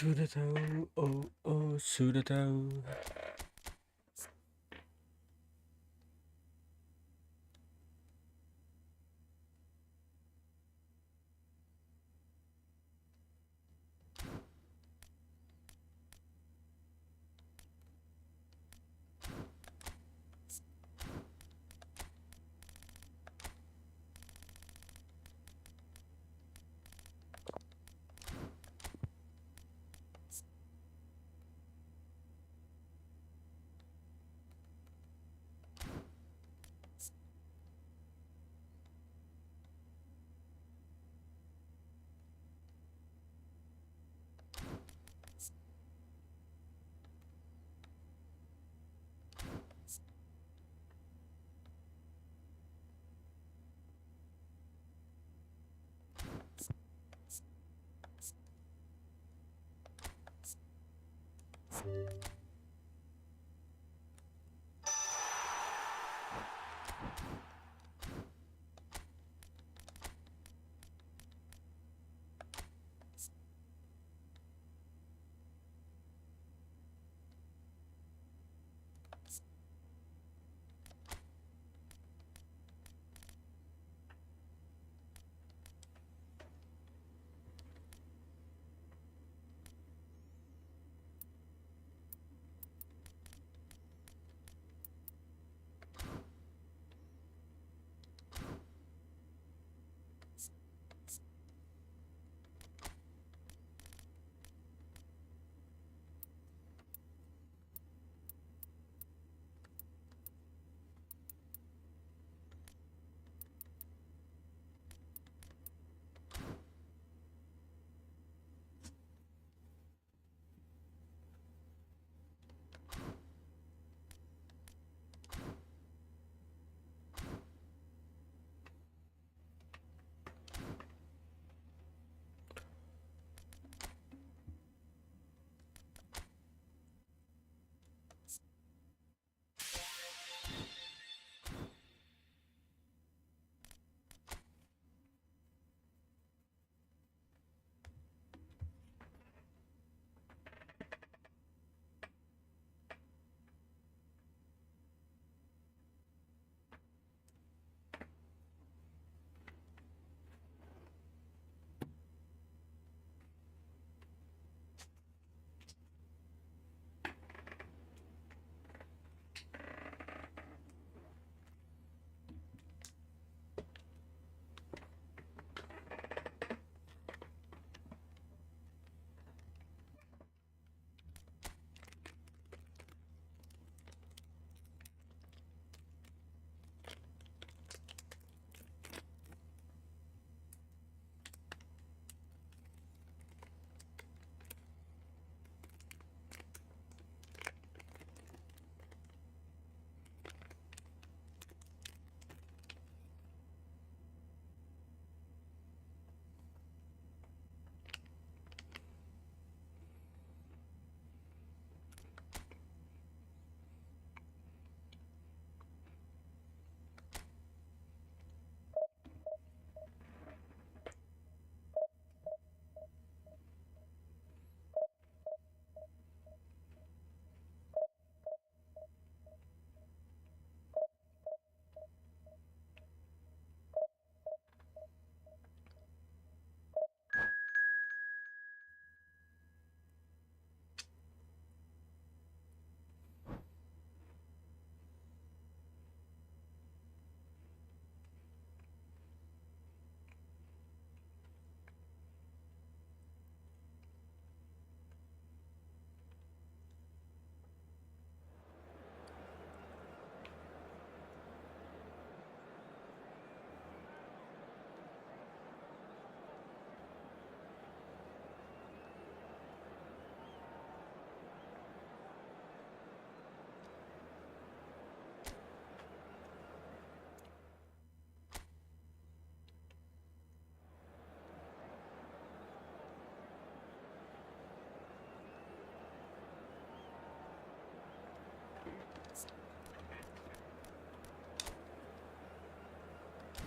Sudah tahu, oh sudah tahu.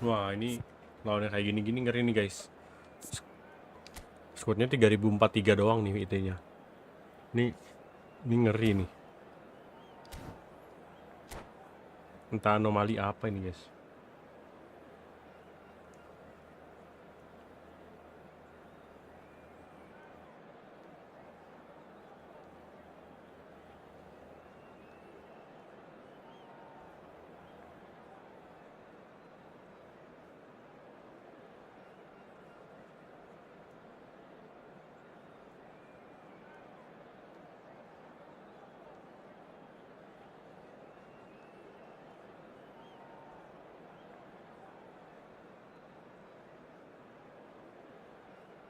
Wah, ini lawannya kayak gini-gini ngeri nih guys. Squadnya 3043 doang nih IT-nya. Ini ngeri nih. Entah anomali apa ini guys.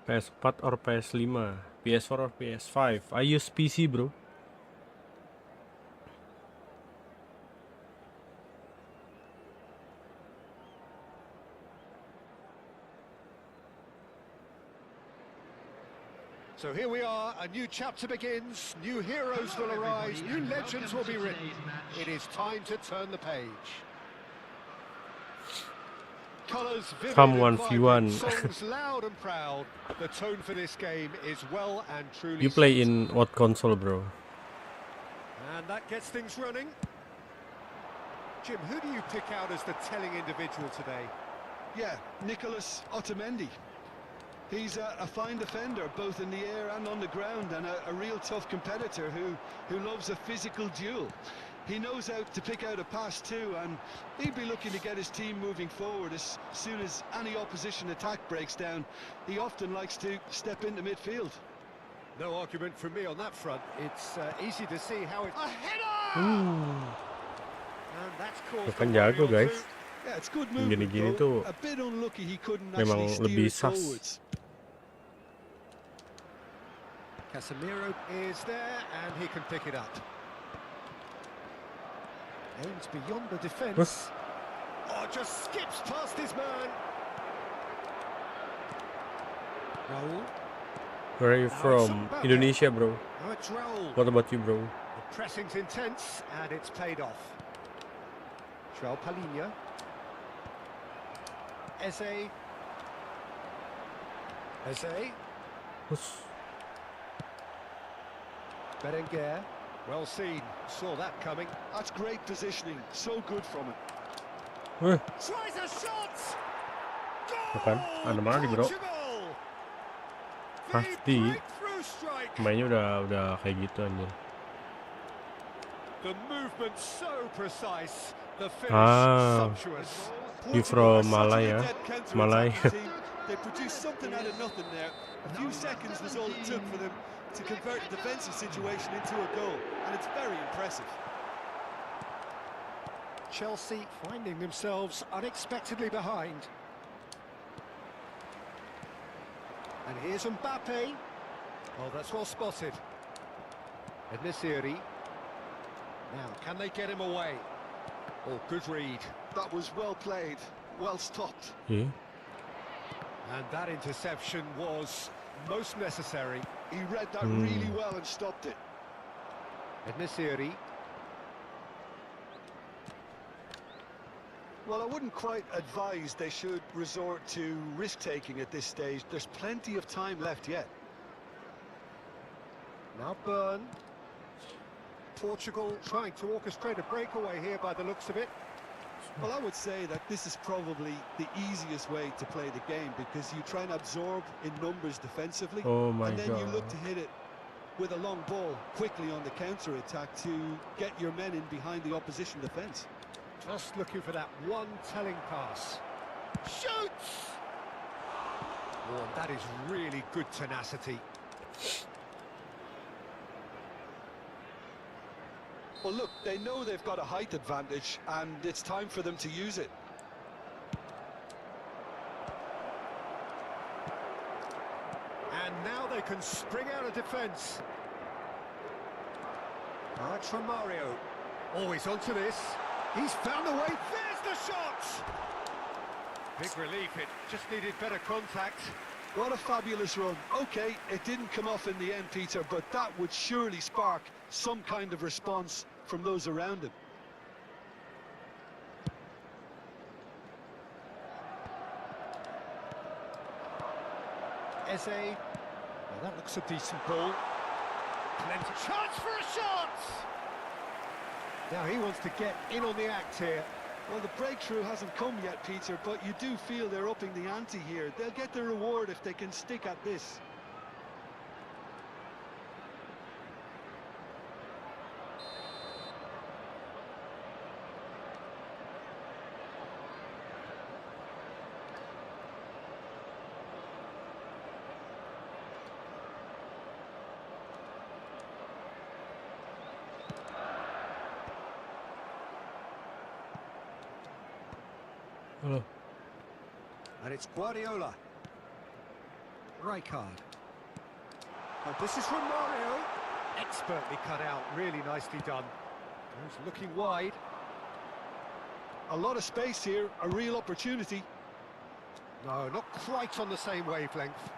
PS4 or PS5, PS4 or PS5. I use PC, bro. So here we are, a new chapter begins, new heroes will arise, new legends will be written. It is time to turn the page. Colours vivid Come and 1v1. vibrant, songs loud and proud. The tone for this game is well and truly You play set. in what console, bro? And that gets things running. Jim, who do you pick out as the telling individual today? Yeah, Nicholas Otamendi. He's a fine defender, both in the air and on the ground, and a real tough competitor who loves a physical duel. He knows how to pick out a pass too, and he'd be looking to get his team moving forward as soon as any opposition attack breaks down. He often likes to step into midfield. No argument from me on that front. It's easy to see how it... A header! Hmm. And that's caused Bukan a worry jago, or guys. two. Yeah, it's good movement, Gini-gini though. tuh A bit unlucky he couldn't memang actually steer lebih it sas. forwards. Casemiro is there, and he can pick it up. Aims beyond the defence. Oh, just skips past his man. Raul. Where are you from? Indonesia, bro. Now it's Raul. What about you, bro? The pressing's intense, and it's paid off. João Palhinha. Eze. Berenguer. Well seen. Saw that coming. That's great positioning. So good from him. Tries a shot! Bukan, anomali, bro. Portugal! Pasti. The breakthrough strike! Mainnya udah kayak gitu anjir. The movement so precise. The finish sumptuous. You from Malay, ya? Malay. They produced something out of nothing there. A few seconds was all it took for them to convert a defensive situation into a goal, and it's very impressive. Chelsea finding themselves unexpectedly behind. And here's Mbappe. Oh, that's well spotted. Enesiri. Now, can they get him away? Oh, good read. That was well played, well stopped. Yeah. And that interception was most necessary. He read that really well and stopped it. Enesiri. Well, I wouldn't quite advise they should resort to risk-taking at this stage. There's plenty of time left yet. Now Burn. Portugal trying to orchestrate a breakaway here by the looks of it. Well, I would say that this is probably the easiest way to play the game, because you try and absorb in numbers defensively, Oh my and then you look god. to hit it with a long ball quickly on the counter-attack to get your men in behind the opposition defence. Just looking for that one telling pass. Shoots! Oh, that is really good tenacity. Well, look, they know they've got a height advantage, and it's time for them to use it. And now they can spring out of defence. Now it's from Mario. Oh, he's onto this. He's found a way. There's the shot! Big relief. It just needed better contact. What a fabulous run. Okay, it didn't come off in the end, Peter, but that would surely spark some kind of response from those around him. Eze. Well, that looks a decent ball. Plenty chance for a shot! Now he wants to get in on the act here. Well, the breakthrough hasn't come yet, Peter, but you do feel they're upping the ante here. They'll get their reward if they can stick at this. Halo. And it's Guardiola. Rijkaard. Oh, this is from Mario. Expertly cut out, really nicely done. He's looking wide. A lot of space here, a real opportunity. No, not quite on the same wavelength.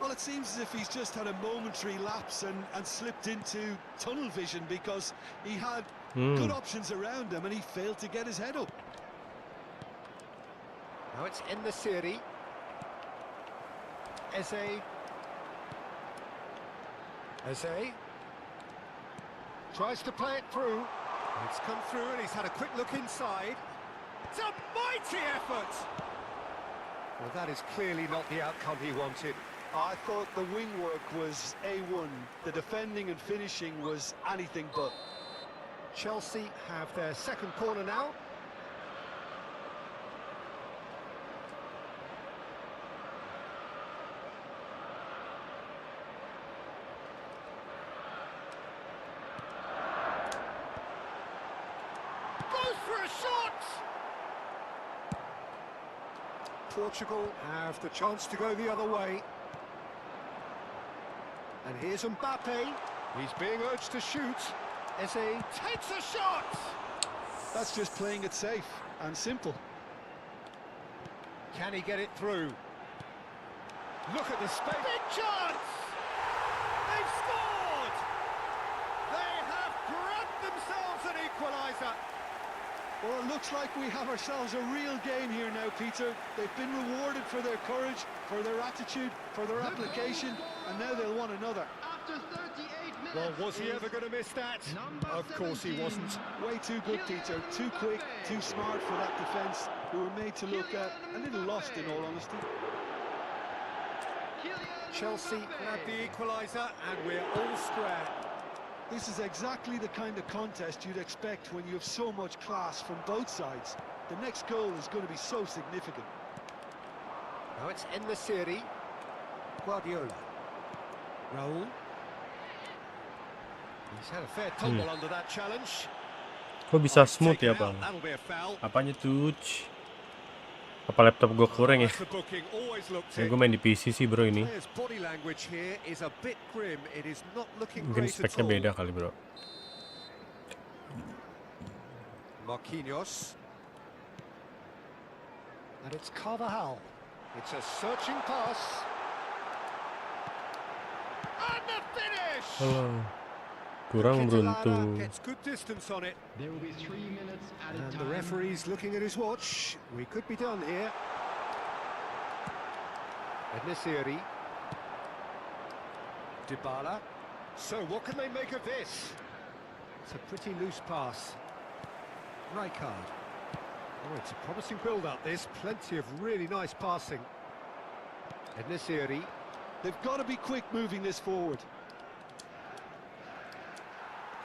Well, it seems as if he's just had a momentary lapse and slipped into tunnel vision because he had good options around him and he failed to get his head up. Now it's in the series. Eze. Eze. Tries to play it through. It's come through and he's had a quick look inside. It's a mighty effort! Well, that is clearly not the outcome he wanted. I thought the wing work was A1. The defending and finishing was anything but. Chelsea have their second corner now. Goes for a shot! Portugal have the chance to go the other way. And here's Mbappe. He's being urged to shoot. Eze takes a shot! That's just playing it safe and simple. Can he get it through? Look at the space. Big chance! They've scored! They have grabbed themselves an equaliser. Well, it looks like we have ourselves a real game here now, Peter. They've been rewarded for their courage, for their attitude, for their application, and now they'll want another. After 38 minutes. Well, was he ever going to miss that? Of course he wasn't. Way too good, Peter. Too quick, too smart for that defence, who were made to look a little lost, in all honesty. Chelsea grab the equaliser, and we're all square. This is exactly the kind of contest you'd expect when you have so much class from both sides. The next goal is going to be so significant. Now it's in the series. Guardiola. Raul. He's had a fair tumble under that challenge. Kok bisa smooth ya, Bang? That'll be a foul. Apanya tuh? Apa laptop gue kurang ya? That's the booking, always looked Ya it. gue main di PC sih, bro, ini. Players' body language here is a bit grim. It is not looking Mungkin great at speknya all. beda kali, bro. Marquinhos. And it's Carvajal. It's a searching pass. And the finish! Halo. Kurang beruntung. Gets good distance on it. There will be 3 minutes added And time. the referee's looking at his watch. We could be done here. Ednesiri. Dybala. So what can they make of this? It's a pretty loose pass. Rijkaard. Oh, it's a promising build-up, this. Plenty of really nice passing. Ednesiri. They've got to be quick moving this forward.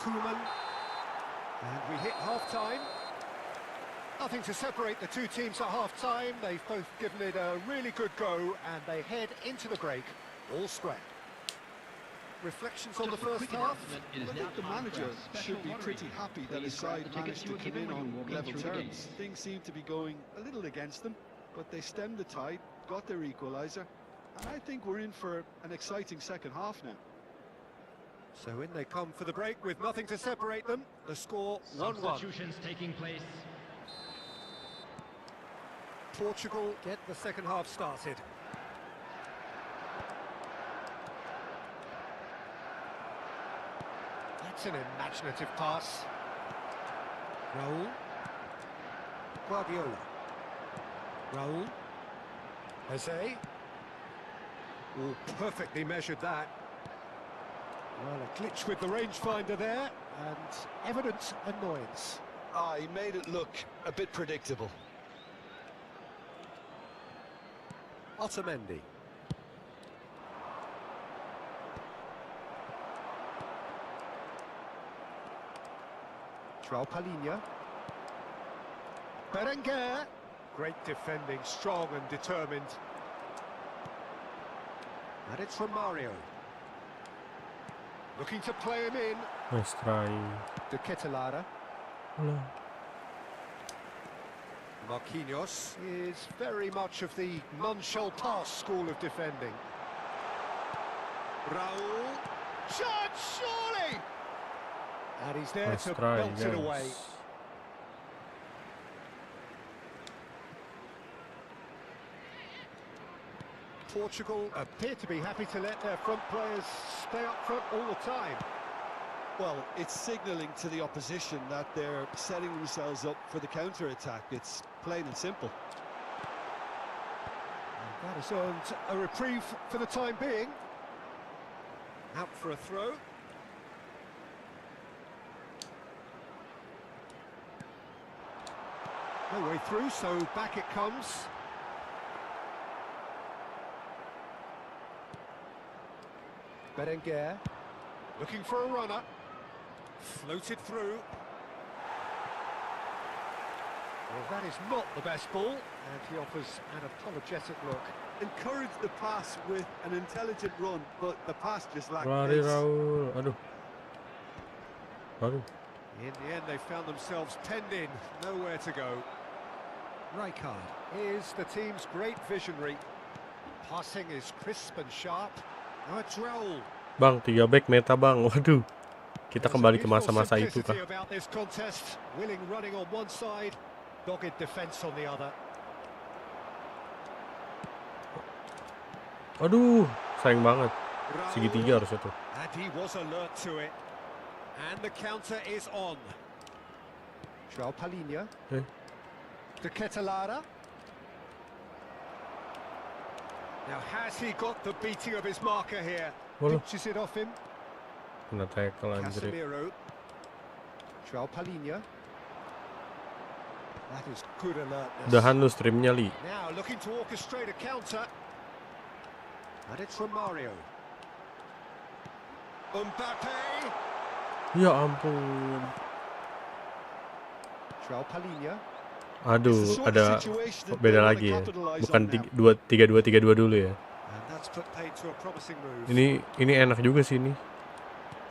KOMEN. And we hit half-time. Nothing to separate the two teams at half-time. They've both given it a really good go, and they head into the break, all square. Reflections on the first half? I think the manager should be pretty happy that his side managed to come in on level terms. Things seem to be going a little against them, but they stemmed the tide, got their equaliser, and I think we're in for an exciting second half now. So in they come for the break with nothing to separate them. The score 1-1. Substitutions taking place. Portugal get the second half started. That's an imaginative pass. Raul. Guardiola. Raul. Eze. Oh, perfectly measured that. Well, a glitch with the rangefinder there, and evident annoyance. Ah, he made it look a bit predictable. Otamendi. Palhinha. Berenguer. Great defending, strong and determined. And it's from Mario. Looking to play him in. Nice try. De Ketelara. Alah. Marquinhos is very much of the none-shall-pass school of defending. Raul. Shot, surely! And he's there Nice to try, belt it away. guys. Portugal appear to be happy to let their front players stay up front all the time. Well, it's signalling to the opposition that they're setting themselves up for the counter-attack. It's plain and simple. And that has earned a reprieve for the time being. Out for a throw. No way through, so back it comes. Berenguer, looking for a runner. Floated through. Well, that is not the best ball, and he offers an apologetic look. Encourage the pass with an intelligent run, but the pass just lacked Lari pace. Raul. Aduh. Aduh. In the end, they found themselves penned in, nowhere to go. Rijkaard is the team's great visionary. Passing is crisp and sharp. Now it's Raul. Bang, 3 back meta bang. Waduh. Kita There's kembali a ke useful masa-masa itu simplicity kah? about this contest. Willing running on one side, dogged defence on the other. Aduh, sayang banget. Raul. Segitiga harusnya tuh. And he was alert to it. And the counter is on. Palhinha. Eh. De Ketelara. Now has he got the beating of his marker here? Waduh. Pinches it off him. Kena tackle anjir. Casemiro. Palhinha. That is good alertness. Udahan lu streamnya, Li. Now looking to orchestrate a counter. And it's from Mario. Mbappe. Ya ampun. Palhinha. Aduh, ada beda lagi ya. Bukan 3-2-3-2 dulu ya. And that's put paid to a promising move. Ini enak juga sih ini.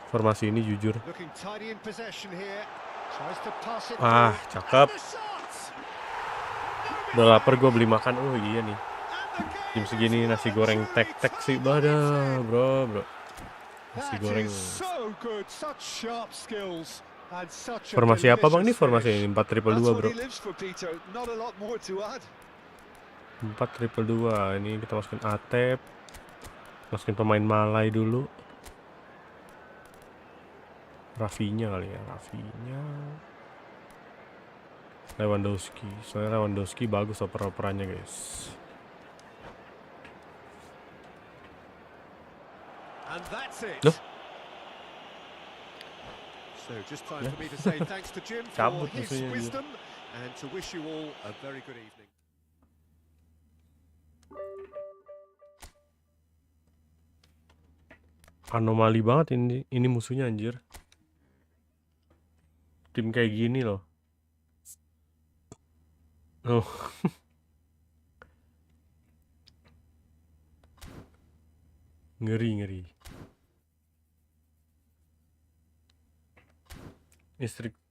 Formasi ini jujur. Looking tidy in possession here. Tries to pass it Ah, through. cakep. And the shot! Udah lapar gue beli makan. Oh iya nih. Jam segini nasi goreng tek-tek sih bada, bro. Nasi That goreng. is so good. Such sharp skills and such a Formasi apa bang? Ini delicious formasi finish. ini 4-2-2 That's bro. what he lives for, Peter. Not a lot more to add. 4-2-2. Ini kita masukin Atep. Masukin pemain Malai dulu. Rafinya kali ya, Rafinya. Lewandowski. Soalnya Lewandowski bagus oper-operannya guys. And that's it. Loh. So just time for me to say thanks to Jim for Cabut his musuhnya, anjir. wisdom and to wish you all a very good evening. Anomali banget ini musuhnya anjir. Tim kayak gini loh. Oh. Ngeri.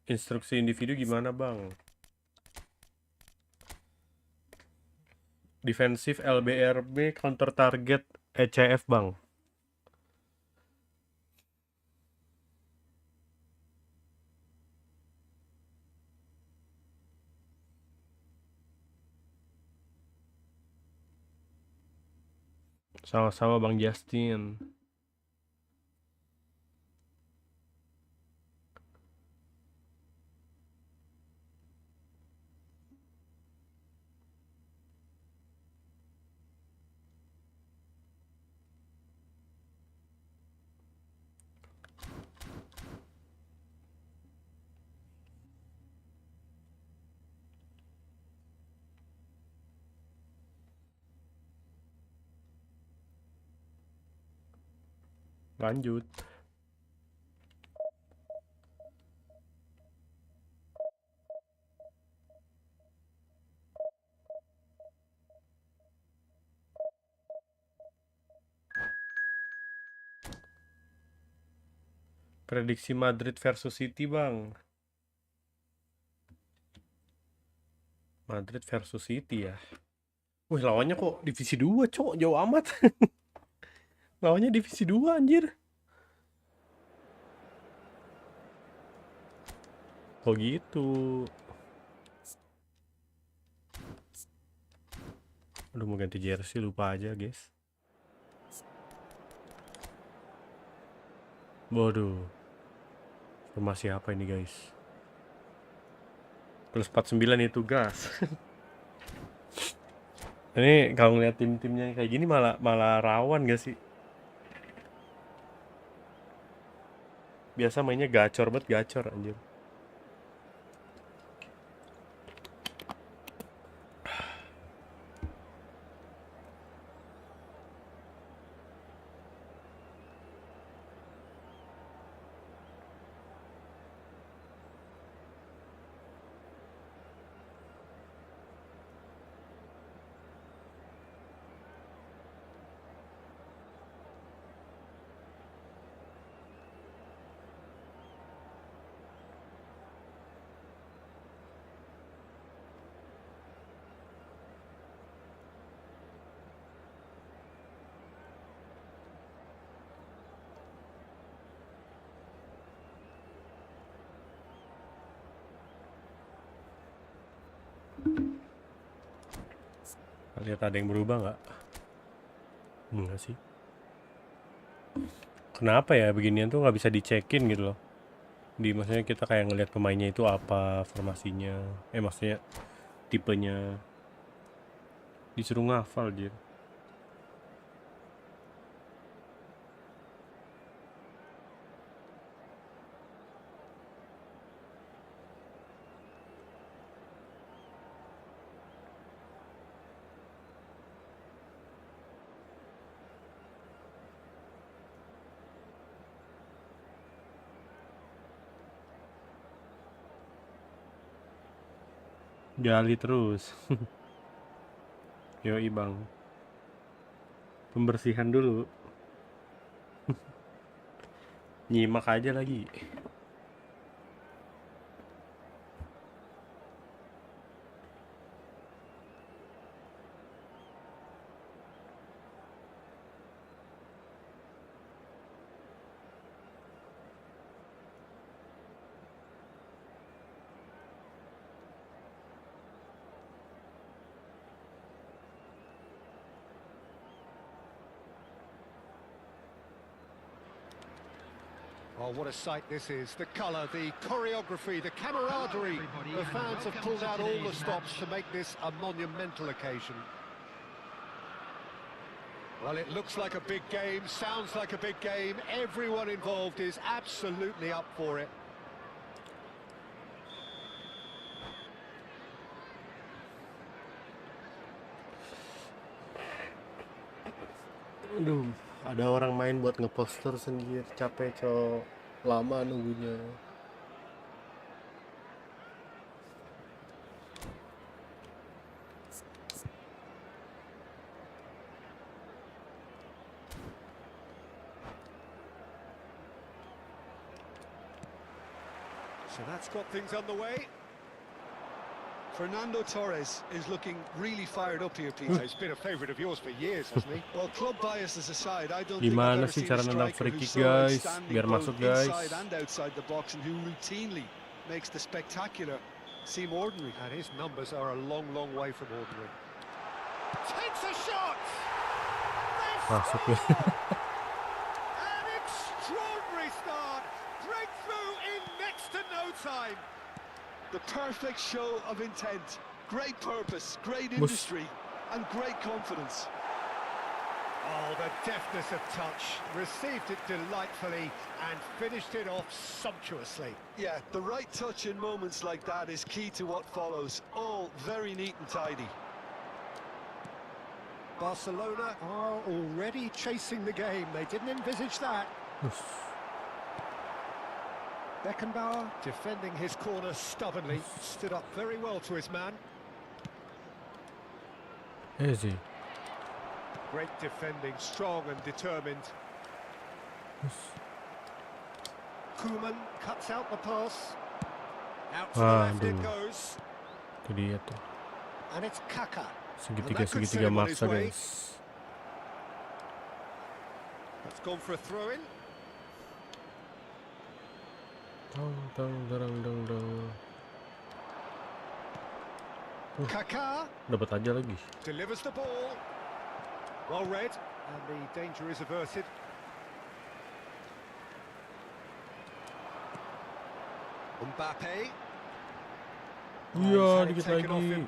Instruksi individu gimana bang? Defensif LBRB counter target ECF bang. Sama-sama Bang Justin. Lanjut. Prediksi Madrid versus City, Bang. Madrid versus City ya. Wih, lawannya kok divisi 2, cok. Jauh amat. Lawannya divisi 2, anjir. Kok gitu? Aduh, mau ganti jersey, lupa aja, guys. Waduh. Formasi apa ini, guys? Plus 49 itu gas. Ini kalau ngeliat tim-timnya kayak gini malah rawan gak sih? Biasa mainnya gacor banget, gacor anjir. Lihat ada yang berubah nggak? Enggak sih. Kenapa ya beginian tuh nggak bisa dicekin gitu loh? Maksudnya kita kayak ngelihat pemainnya itu apa formasinya, maksudnya tipenya, disuruh ngafal dia. Gali terus. Yoi bang. Pembersihan dulu. Nyimak aja lagi. Oh, what a sight this is. The colour, the choreography, the camaraderie. The fans have pulled out all the stops to make this a monumental occasion. Well, it looks like a big game, sounds like a big game. Everyone involved is absolutely up for it. Aduh, ada orang main buat ngeposter sendiri, capek cowok, lama nunggunya. So that's got things underway. Fernando Torres is looking really fired up here, Peter. He's been a favourite of yours for years, hasn't he? Well, club biases aside, I don't think I've Gimana ever sih seen cara a nendang striker free who's kick, so guys? outstanding Biar both masuk, guys. inside and outside the box, and who routinely makes the spectacular seem ordinary. And his numbers are a long, long way from ordinary. Takes a shot! Masuk ya. An extraordinary start! Breakthrough in next to no time! The perfect show of intent. Great purpose, great industry, and great confidence. Oh, the deftness of touch. Received it delightfully and finished it off sumptuously. Yeah, the right touch in moments like that is key to what follows. All very neat and tidy. Barcelona are already chasing the game. They didn't envisage that. Beckenbauer defending his corner stubbornly, stood up very well to his man. Easy. Great defending, strong and determined. KOMEN cuts out the pass. Out to the left it goes. Itu dia tuh. And it's Kaka. Segitiga maksa, guys. That's gone for a throw-in. Kaka Dapat aja lagi. delivers the ball. Well read, and the danger is averted. Mbappe. Iya, dikit lagi.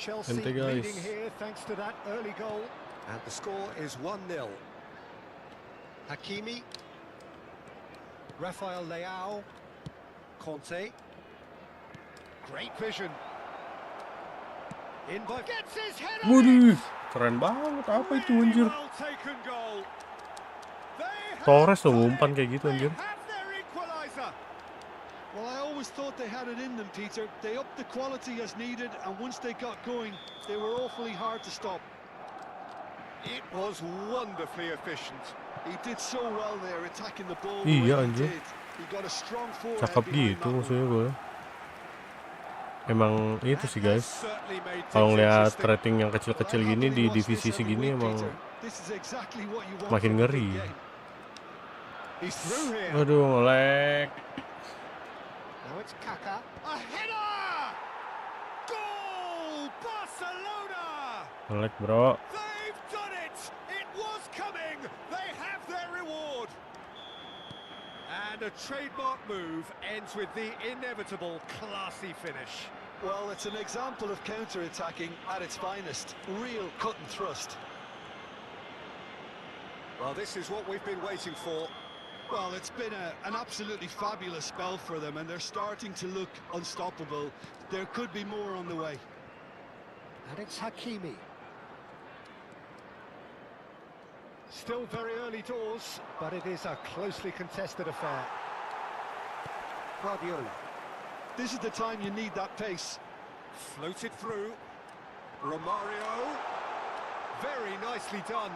Chelsea Ente, guys. leading here thanks to that early goal. And the score is 1-0. Hakimi. Rafael Leao. Conte. Great vision. In by gets his head on Waduh, it. keren banget. Apa itu anjir? Well taken goal. Torres tuh umpan kayak gitu anjir. Have their equalizer. Well, I always thought they had it in them, Peter. They upped the quality as needed, and once they got going, they were awfully hard to stop. It was wonderfully efficient. He did so well there, attacking the ball. Iya, the way anjir. he did. He got a strong forehand Cakep behind gitu that one. maksudnya gue. Emang itu sih guys. Certainly made Kalau things ngeliat interesting. rating yang kecil-kecil gini di divisi segini emang This is exactly what you want makin from a ngeri. big game. He's through here. Aduh, nge-lag. Now it's Kaka. A header! Goal! Barcelona! Nge-lag, bro. They've done it! It was coming! They have their reward! And a trademark move ends with the inevitable classy finish. Well, it's an example of counter-attacking at its finest. Real cut and thrust. Well, this is what we've been waiting for. Well, it's been an absolutely fabulous spell for them, and they're starting to look unstoppable. There could be more on the way. And it's Hakimi. Still very early doors, but it is a closely contested affair. Guardiola. This is the time you need that pace. Floated through. Romario. Very nicely done.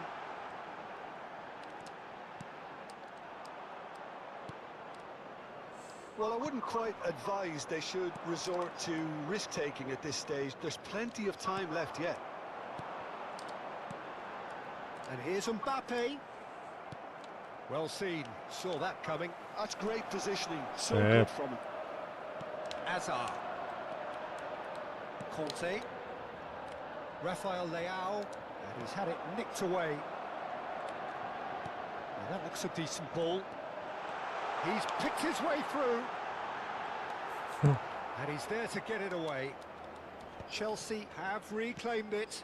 Well, I wouldn't quite advise they should resort to risk-taking at this stage. There's plenty of time left yet. And here's Mbappe. Well seen. Saw that coming. That's great positioning. So Yeah. good from him. Azar. Conte. Rafael Leao. And he's had it nicked away. Now that looks a decent ball. He's picked his way through. And he's there to get it away. Chelsea have reclaimed it.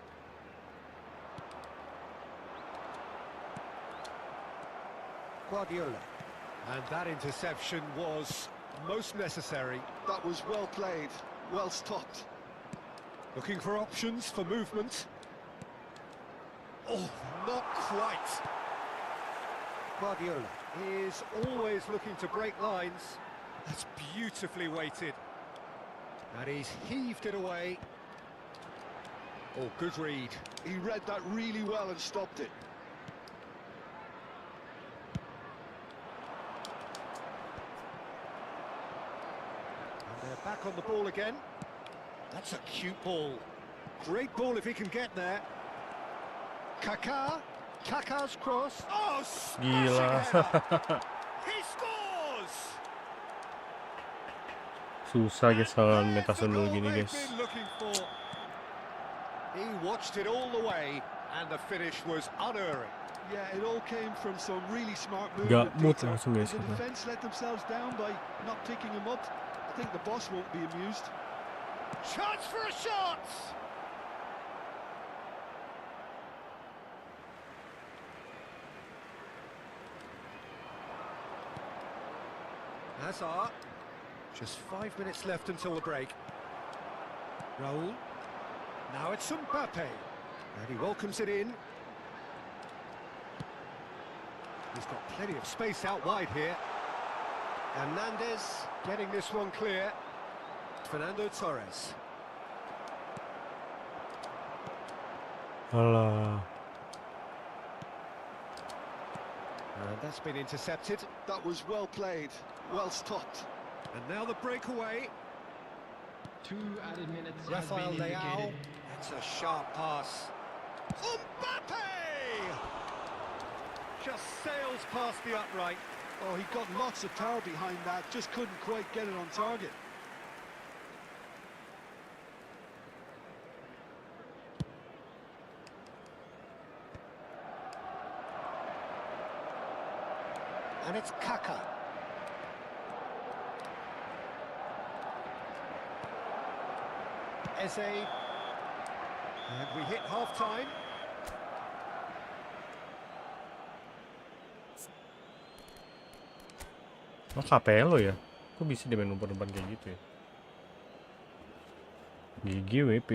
Guardiola. And that interception was most necessary. That was well played, well stopped. Looking for options for movement. Oh, not quite. Guardiola is always looking to break lines. That's beautifully weighted. And he's heaved it away. Oh, good read. He read that really well and stopped it. And they're back on the ball again. That's a cute ball. Great ball if he can get there. Kaka. Kaka's cross. Oh, smashing Gila. header. He scores! Susah guys kalau There's meta the sundul goal gini they've guys. been looking for. He watched it all the way, and the finish was unerring. Yeah, it all came from some really smart movement. Gak mood Peter. langsung guys. If the defence let themselves down by not picking him up, I think the boss won't be amused. Chance for a shot! Hazard. Just 5 minutes left until the break. Raul. Now it's Mbappe. And he welcomes it in. He's got plenty of space out wide here. Hernandez getting this one clear. Fernando Torres. Alah. And that's been intercepted. That was well played, well stopped. And now the breakaway. 2 added minutes has Rafael been Leao. indicated. It's a sharp pass. Mbappe! Just sails past the upright. Oh, he got lots of power behind that, just couldn't quite get it on target. And it's Kaka. Eze. And we hit half-time. Oh, KPL lo ya? Kok bisa dia main umpan-umpan kayak gitu ya? Gigi WP.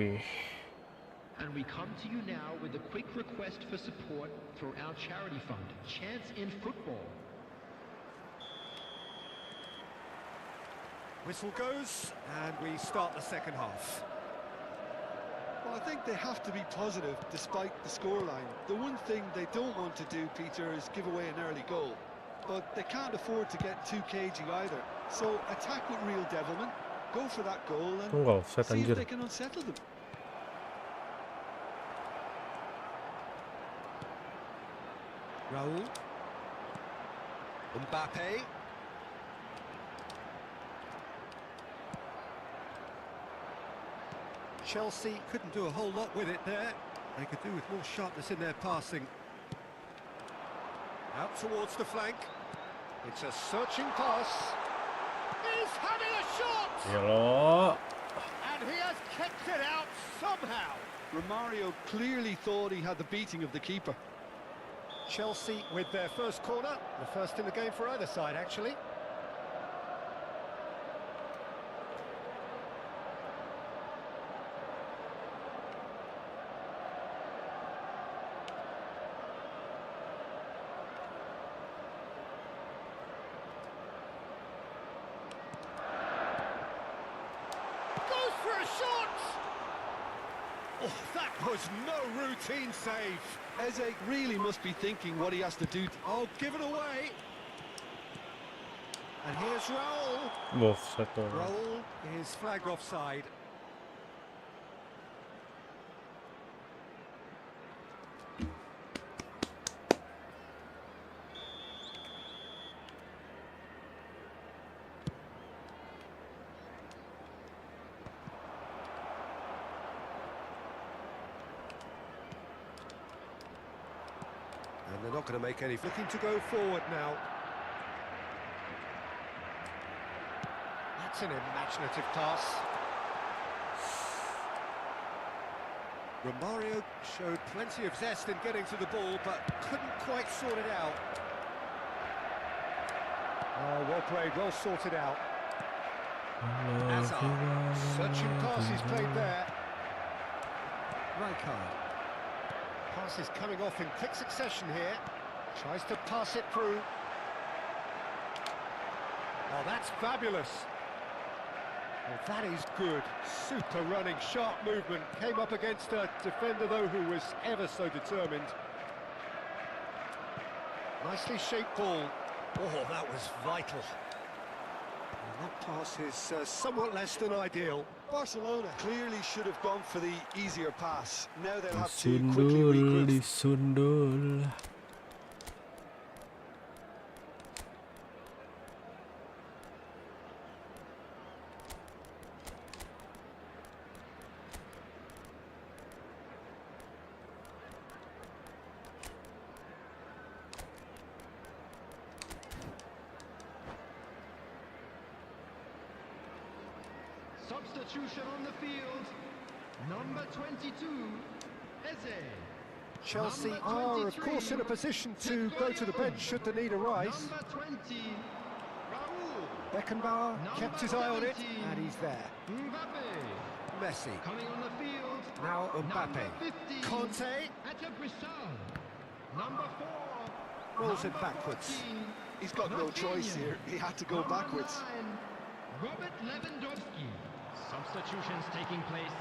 And we come to you now with a quick request for support for our charity fund, Chance in Football. Whistle goes, and we start the second half. Well, I think they have to be positive despite the scoreline. The one thing they don't want to do, Peter, is give away an early goal. But they can't afford to get too cagey either. So attack with real devilment, go for that goal and Enggak offset see if anjir. they can unsettle them. Raul. Mbappe. Chelsea couldn't do a whole lot with it there. They could do with more sharpness in their passing. Out towards the flank. It's a searching pass. He's having a shot! Ya lo. And he has kept it out somehow. Romario clearly thought he had the beating of the keeper. Chelsea with their first corner. The first in the game for either side, actually. Goes for a shot! Oh, that was no routine save. Eze really must be thinking what he has to do. Oh, give it away. And here's Raul. Offset tuh. Raul is flagged offside. And they're not going to make any. Looking to go forward now. That's an imaginative pass. Romario showed plenty of zest in getting to the ball, but couldn't quite sort it out. Oh, well played, well sorted out. Hazard, searching pass he's played there. Rijkaard. Pass is coming off in quick succession here. Tries to pass it through. Oh, that's fabulous. Well, that is good. Super running, sharp movement. Came up against a defender, though, who was ever so determined. Nicely shaped ball. Oh, that was vital. And that pass is somewhat less than ideal. Barcelona clearly should have gone for the easier pass. Now they'll have to quickly Disundul, regroup. disundul. Substitution on the field. Number 22, Eze. Chelsea Number are, of 23, course, in a position to go to the bench should the need arise. Number 20, Raul. Beckenbauer kept his eye on it, 17, and he's there. Mbappe. Messi. Coming on the field. Now Mbappe. Number 15, Conte. Ete Brisson. Number 4, Rolls it backwards. He's got no choice here. He had to go backwards. Robert Lewandowski. Substitutions taking place.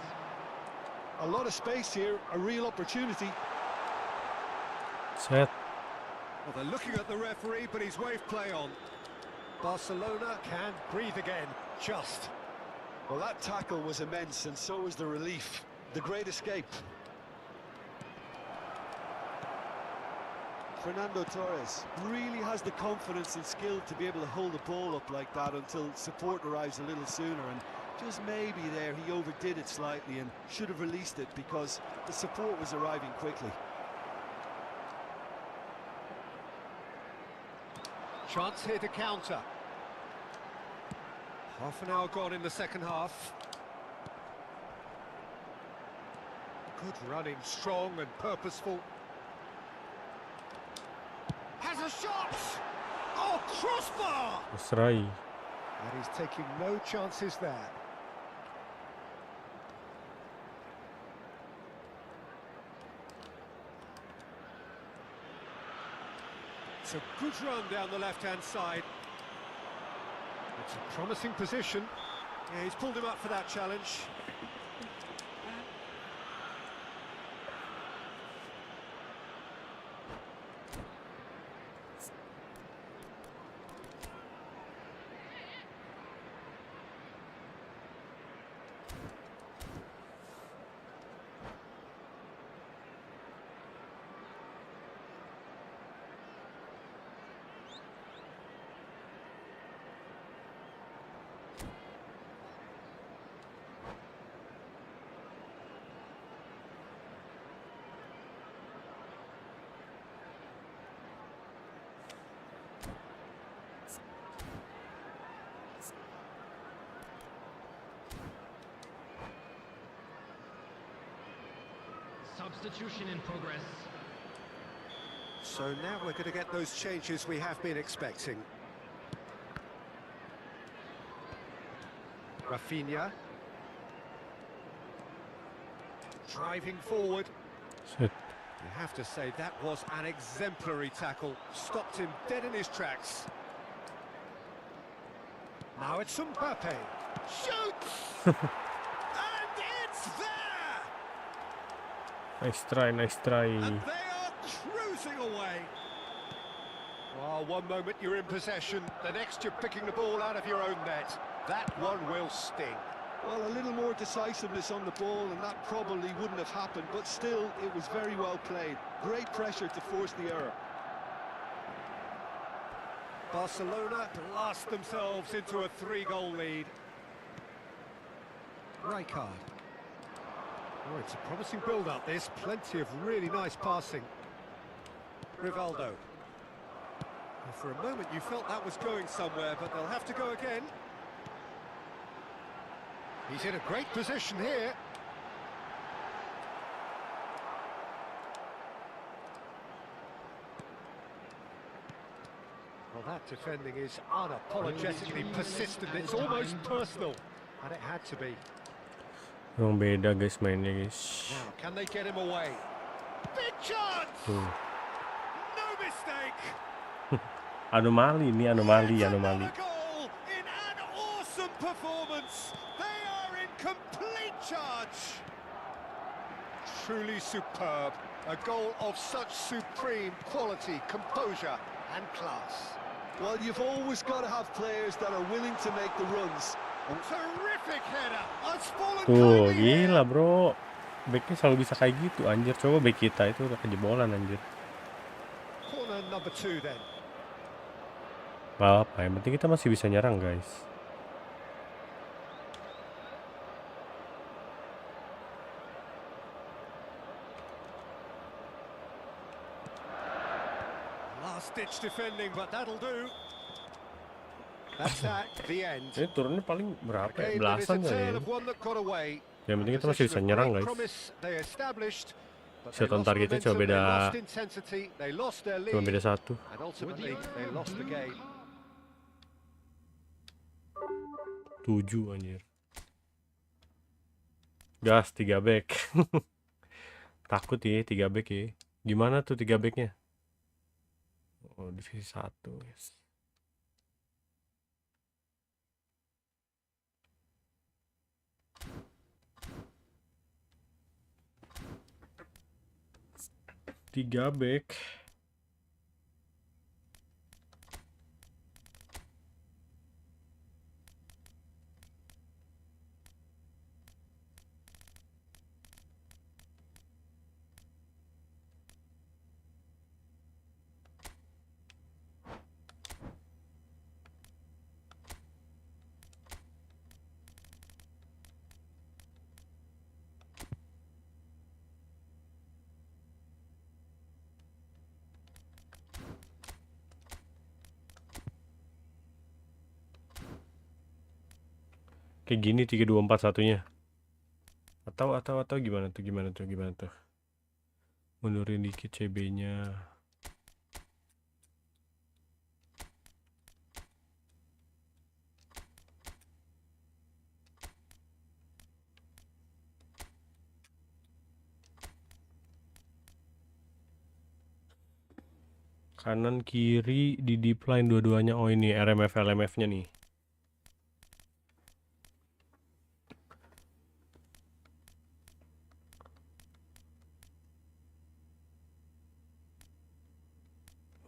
A lot of space here, a real opportunity. Set. Well, they're looking at the referee, but he's waved play on. Barcelona can breathe again, just. Well, that tackle was immense, and so was the relief. The great escape. Fernando Torres really has the confidence and skill to be able to hold the ball up like that until support arrives a little sooner, and just maybe there he overdid it slightly and should have released it because the support was arriving quickly. Chance here to counter. Half an hour gone in the second half. Good running, strong and purposeful. Has a shot! Oh, crossbar! That's right. And he's taking no chances there. It's a good run down the left-hand side. It's a promising position. Yeah, he's pulled him up for that challenge. Substitution in progress. So now we're going to get those changes we have been expecting. Rafinha. Driving forward. Set. You have to say that was an exemplary tackle. Stopped him dead in his tracks. Now it's Mbappe. Shoots! And it's there! Nice try, nice try. And they are cruising away. Well, one moment you're in possession, the next you're picking the ball out of your own net. That one will sting. Well, a little more decisiveness on the ball and that probably wouldn't have happened, but still, it was very well played. Great pressure to force the error. Barcelona blast themselves into a 3-goal lead. Rijkaard. Oh, it's a promising build-up, this. Plenty of really nice passing. Rivaldo. Well, for a moment you felt that was going somewhere, but they'll have to go again. He's in a great position here. Well, that defending is unapologetically persistent. It's almost personal. And it had to be. Emang beda guys mainnya guys. Now, can they get him away? Big chance! No mistake! Anomali ini, anomali, It's anomali. another goal in an awesome performance. They are in complete charge. Truly superb. A goal of such supreme quality, composure and class. Well, you've always got to have players that are willing to make the runs. Terrific header. Unspoiled Tuh, kindly here. gila bro. Backnya selalu bisa kayak gitu, anjir. Coba back kita itu udah kejebolan, anjir. Corner number 2 then. Gak apa, yang penting kita masih bisa nyerang guys. Last-ditch defending, but that'll do. That's at the end. Ini turunnya paling berapa ya? Again, there is a Belasan kali ya. tale of one that got away. Yang penting kita masih bisa Position of nyerang great guys. promise they established, but they Shot on lost targetnya cuma momentum, they beda, lost intensity, they lost their cuma lead, beda 1. and ultimately they lost the game. 7 anjir. Gas 3 back. Takut ya 3 back ya. Gimana tuh 3 backnya? Oh, divisi 1, yes. Tiga back. Kayak gini 3-2-4-1-nya. Atau gimana tuh? Mundurin dikit CB-nya. Kanan kiri di deep line dua-duanya. Oh, ini RMF LMF-nya nih.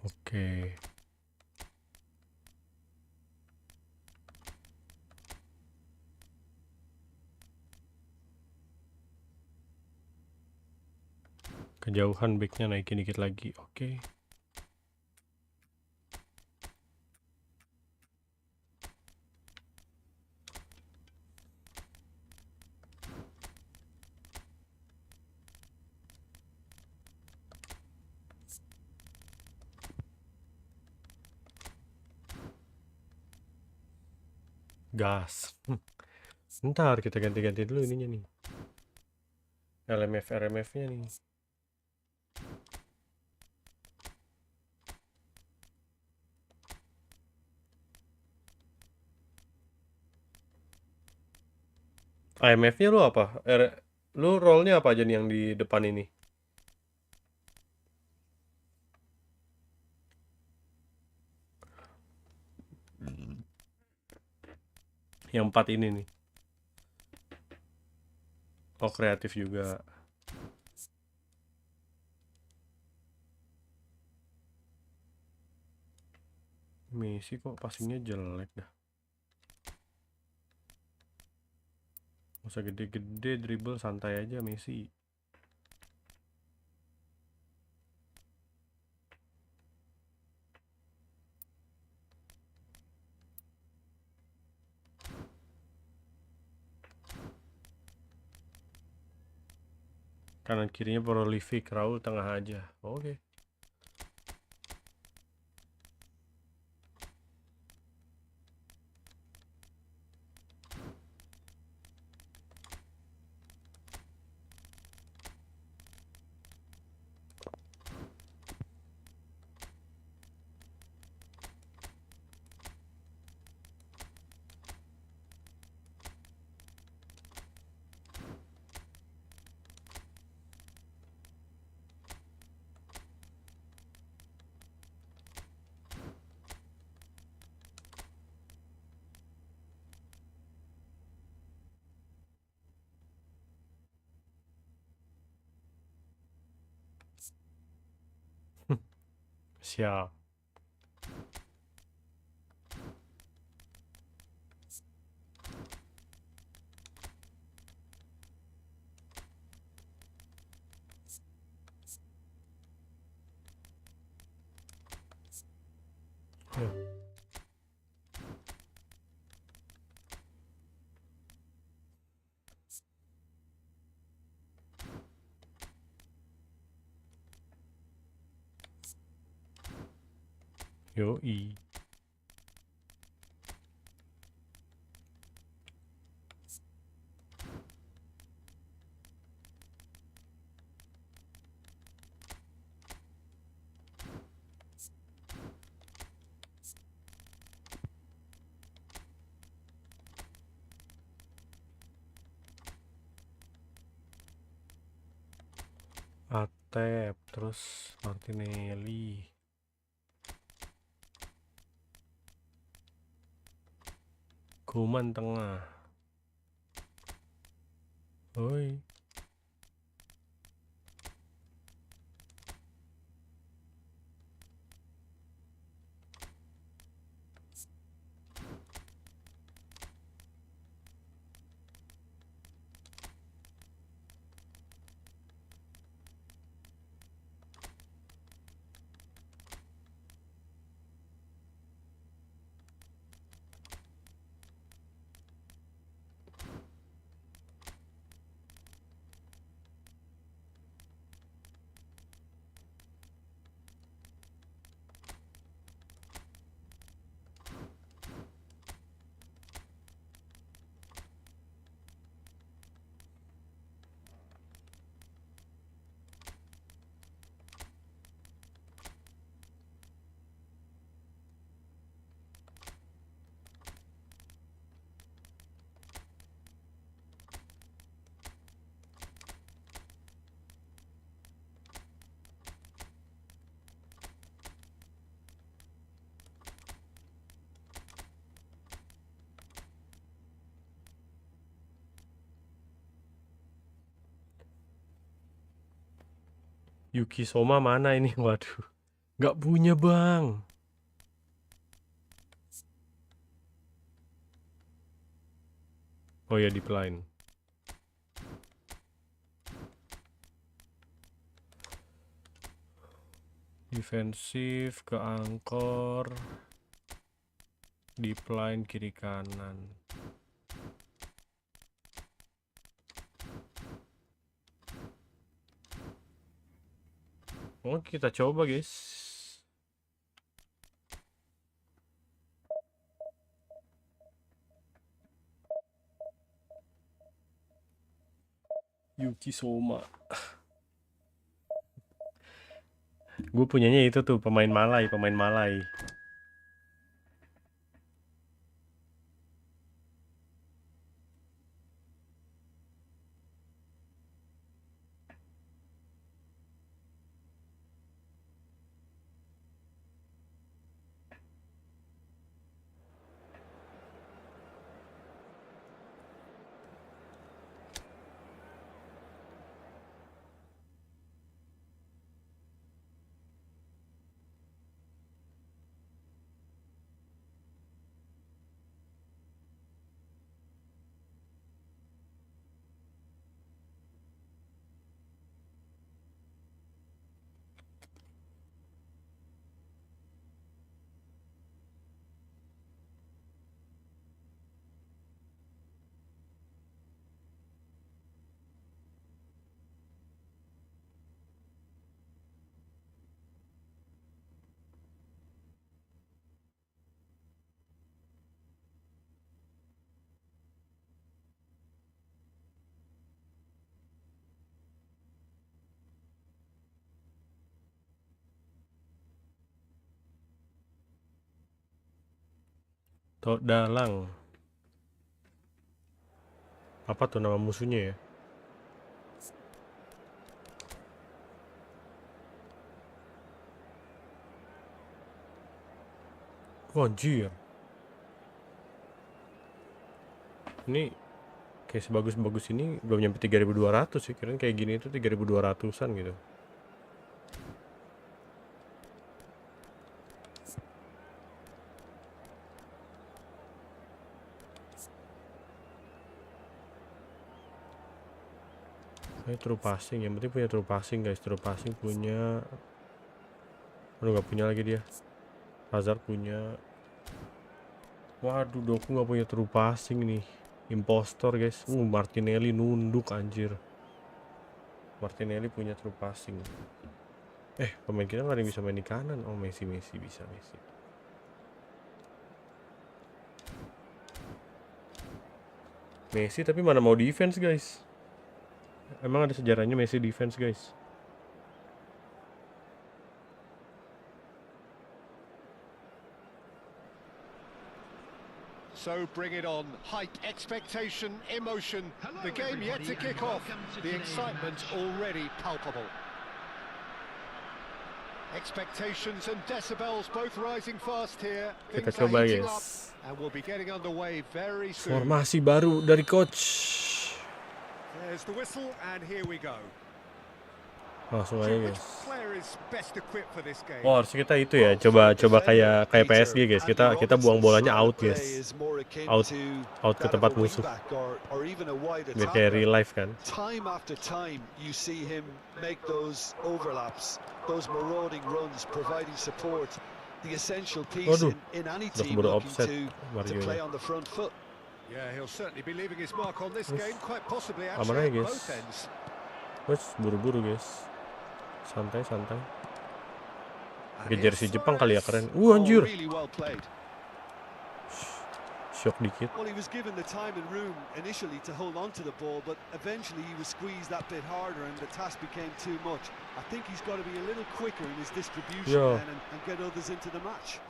Oke. Kejauhan backnya naikin dikit lagi. Oke. Gas. Ntar kita ganti-ganti dulu ininya nih. LMF RMF-nya nih. IMF-nya lu apa? Lu role-nya apa aja nih yang di depan ini? Yang 4 ini nih. Oh, kreatif juga. Messi kok passingnya jelek dah. Gak usah gede-gede, dribble santai aja Messi. Kanan kirinya prolific, Raul tengah aja. Oke. Siap. Yoi. Atep, terus Martinelli. Komen tengah. Oi. Yuki Soma mana ini? Waduh. Nggak punya, Bang. Oh ya, deep line. Defensif ke angkor. Deep line kiri kanan. Oh, kita coba, guys. Yuki Soma. Gue punyanya itu tuh, pemain Malai. Tok Dalang. Apa tuh nama musuhnya ya? Oh, anjir. Ini kayak sebagus-bagus ini belum nyampe 3.200 sih. Kirain kayak gini itu 3.200-an gitu. True passing, yang penting punya true passing, guys. True passing punya. Aduh, nggak punya lagi dia. Hazard punya. Waduh, Doku nggak punya true passing nih. Impostor, guys. Martinelli nunduk, anjir. Martinelli punya true passing. Pemain kita nggak ada yang bisa main di kanan. Oh, Messi bisa, Messi. Messi tapi mana mau defense, guys. Emang ada sejarahnya Messi defense, guys. So bring it on. Hype, expectation, emotion. The game yet to kick off. The excitement already palpable. Expectations and decibels both rising fast here. Kita Things are coba heating up, guys. and we'll be getting underway very soon. Formasi baru dari coach. There's the whistle, and here we go. Langsung aja Which guys. player is best equipped for this game? Oh harusnya kita itu ya, coba kayak PSG guys. Kita buang bolanya out guys. Out ke tempat musuh. Biar kayak real life kan. Time after time you see him make those overlaps, those marauding runs, providing support, the essential piece in any team looking to play on the front foot. Yeah, he'll certainly be leaving his mark on this game, quite possibly Aman actually aja at guys. both ends. Wes buru-buru guys. Santai. And Pakai here's jersey Jepang kali ya, keren. Suarez. Anjir. Really well played. Shock dikit. Well, he was given the time and room initially to hold on to the ball, but eventually he was squeezed that bit harder and the task became too much. I think he's got to be a little quicker in his distribution then and get others into the match.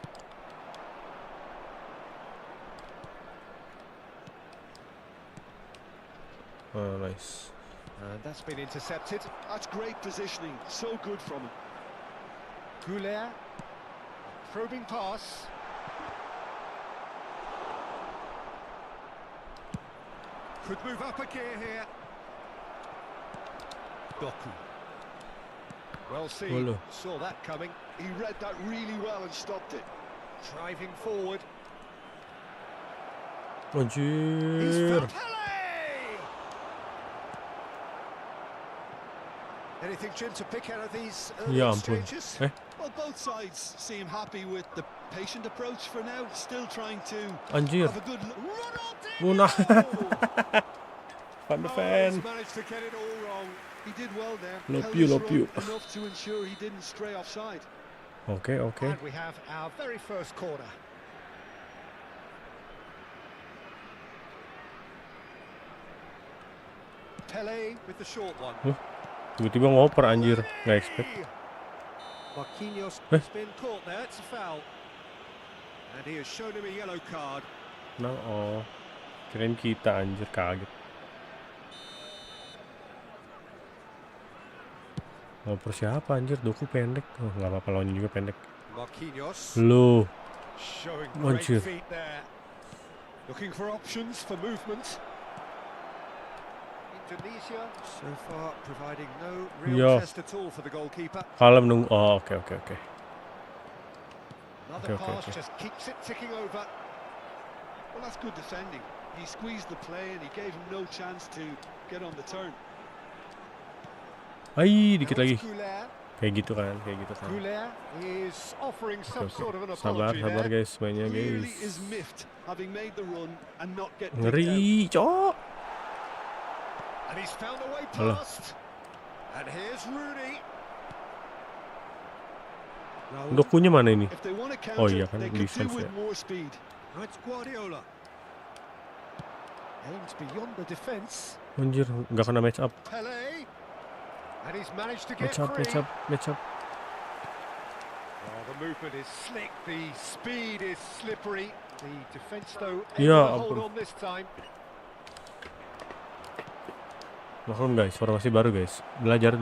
Oh, nice. And that's been intercepted. That's great positioning, so good from him. Goulet, probing pass. Could move up a gear here. Doku. Well seen, saw that coming. He read that really well and stopped it. Driving forward. Anjir. Anything, Jim, to pick out of these Ya ampun. exchanges? Well, both sides seem happy with the patient approach for now, still trying to Anjir. have a good look. Munah. Van de Ven. He's managed to get it all wrong. He did well there. Love Held you, his love you. run enough to ensure he didn't stray offside. Oke. And we have our very first corner. Pele with the short one. Tiba-tiba ngoper anjir, nggak expect. Marquinhos has been caught there, it's a foul. And he has shown him a yellow card. Nah, kirain kita anjir, kaget. Ngoper siapa anjir, Doku pendek. Oh, nggak apa-apa, lawannya juga pendek. Marquinhos Loh, showing great anjir. feet there. Looking for options for movement. Indonesia so far providing no real test at all for the goalkeeper. Kalem nunggu. Oh, oke. Another pass just keeps it ticking over. Well, that's good defending. He squeezed the play and he gave him no chance to get on the turn. Dikit lagi. Kayak gitu kan. Goulet is offering some sort of an apology Sabar there. guys, mainnya Really guys. is miffed having made the run and not get Ngeri, cok. And he's found a way past. And here's Rooney. Dokunya mana ini? If they want to counter, Oh iya kan, they could do defense with ya. more speed. Now it's Guardiola. Aims beyond the defence. Anjir, nggak kena match up. Pele. And he's managed to get Match up. Oh, the movement is slick, the speed is slippery. The defence, though, Ya able to hold ampun. on this time. Maklum guys, formasi baru guys. Belajar.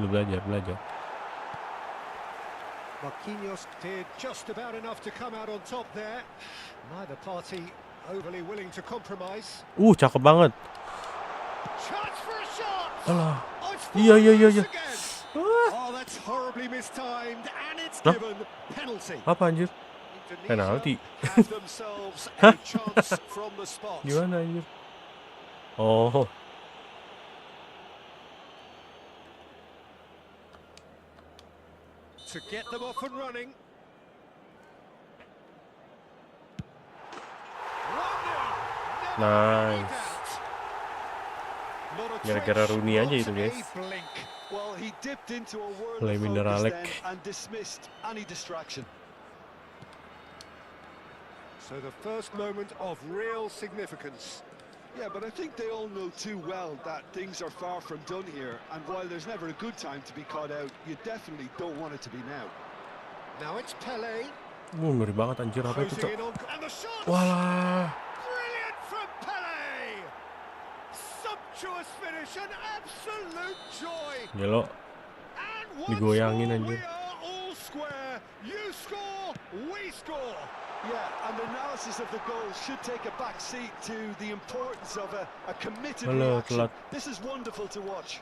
Marquinhos did just about enough to come out on top there. Neither party overly willing to compromise. Cakep banget. Chance for a shot. Alah. Oh, it's Iya. again. Oh, that's horribly mistimed, and it's given penalty. Apa anjir? Indonesia Penalti. have themselves a chance from the spot. Gimana anjir? Oh. To get them off and running. Nice. Gara-gara Rooney aja itu guys. Well, he dipped into a world Mulai of focus mineralek. then and dismissed any distraction. So the first moment of real significance. Yeah, but I think they all know too well that things are far from done here, and while there's never a good time to be caught out, you definitely don't want it to be now. Now it's Pele. Ngeri banget anjir, apa itu, Closing Cok? in on, and the shot. Walah. Brilliant from Pele. Sumptuous finish, an absolute joy. Gelo. And once Digoyangin more anjir. we are all square. analysis of the goal should take a back seat to the importance of a committed Halo, reaction. telat. This is wonderful to watch.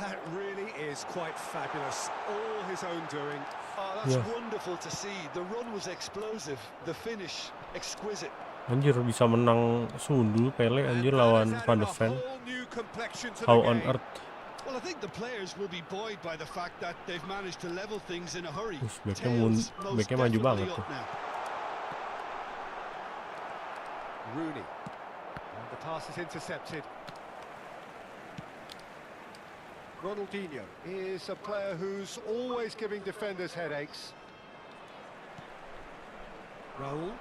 That really is quite fabulous. All his own doing. Oh, that's Yeah. wonderful to see. The run was explosive, the finish exquisite. Anjir bisa menang sundul Pele anjir And that lawan has Van added de a Ven. whole new complexion to How the on game. earth? Well, I think the players will be buoyed by the fact that they've managed to level things in a hurry. Terus backnya Tails most backnya maju banget definitely tuh. up now. Rooney. And the pass is intercepted. Ronaldinho is a player who's always giving defenders headaches. Raul.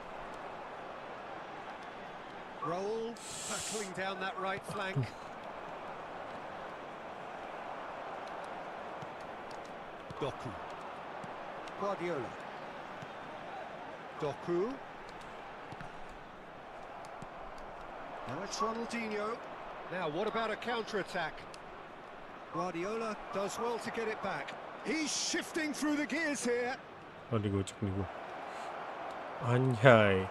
Raul battling down that right flank. Doku. Guardiola. Doku. Now it's Ronaldinho. Now what about a counter-attack? Guardiola does well to get it back. He's shifting through the gears here. Oh digocek nih gua. Anjay.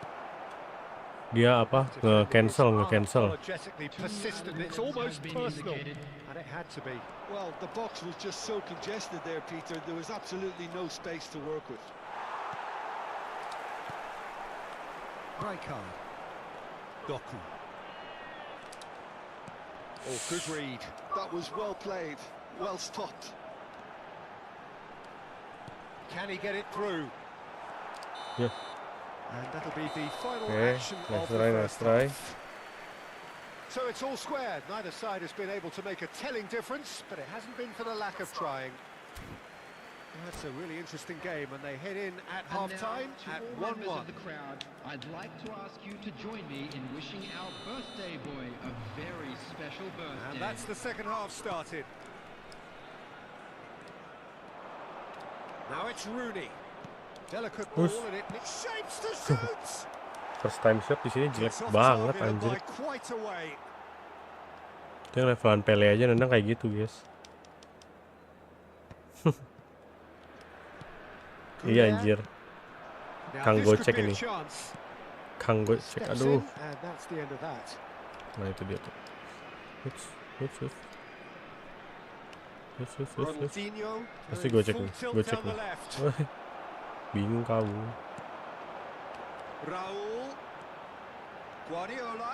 Dia apa? Nge-cancel. Apologetically persistent. It's almost personal. And it had to be. Well, the box was just so congested there, Peter. There was absolutely no space to work with. Rijkaard. Doku. Oh, good read. That was well played, well stopped. Can he get it through? Yeah. And that'll be the final Okay, action nice of the try, first nice try. half. So it's all squared. Neither side has been able to make a telling difference, but it hasn't been for the lack of trying. That's a really interesting game, and they head in at And half-time now, at to all members 1-1. of the crowd, I'd like to ask you to join me in wishing our birthday boy a very special birthday. And that's the second half started. Now it's Rooney. Delicate ball, Us. and it shapes to shoot. First time shot di sini jelek It's off banget target and anjir. by quite a way. Itu yang levelan Pele aja nendang kayak gitu, guys. Iya anjir. Now Kang this could Gocek be a ini. chance. Kang Gocek, Steps aduh. in, and that's the end of that. Nah itu dia tuh. Hups. Ronaldinho Pasti going Gocek full nih, tilt Gocek down the nih. left. Bingung kamu. Raul. Guardiola.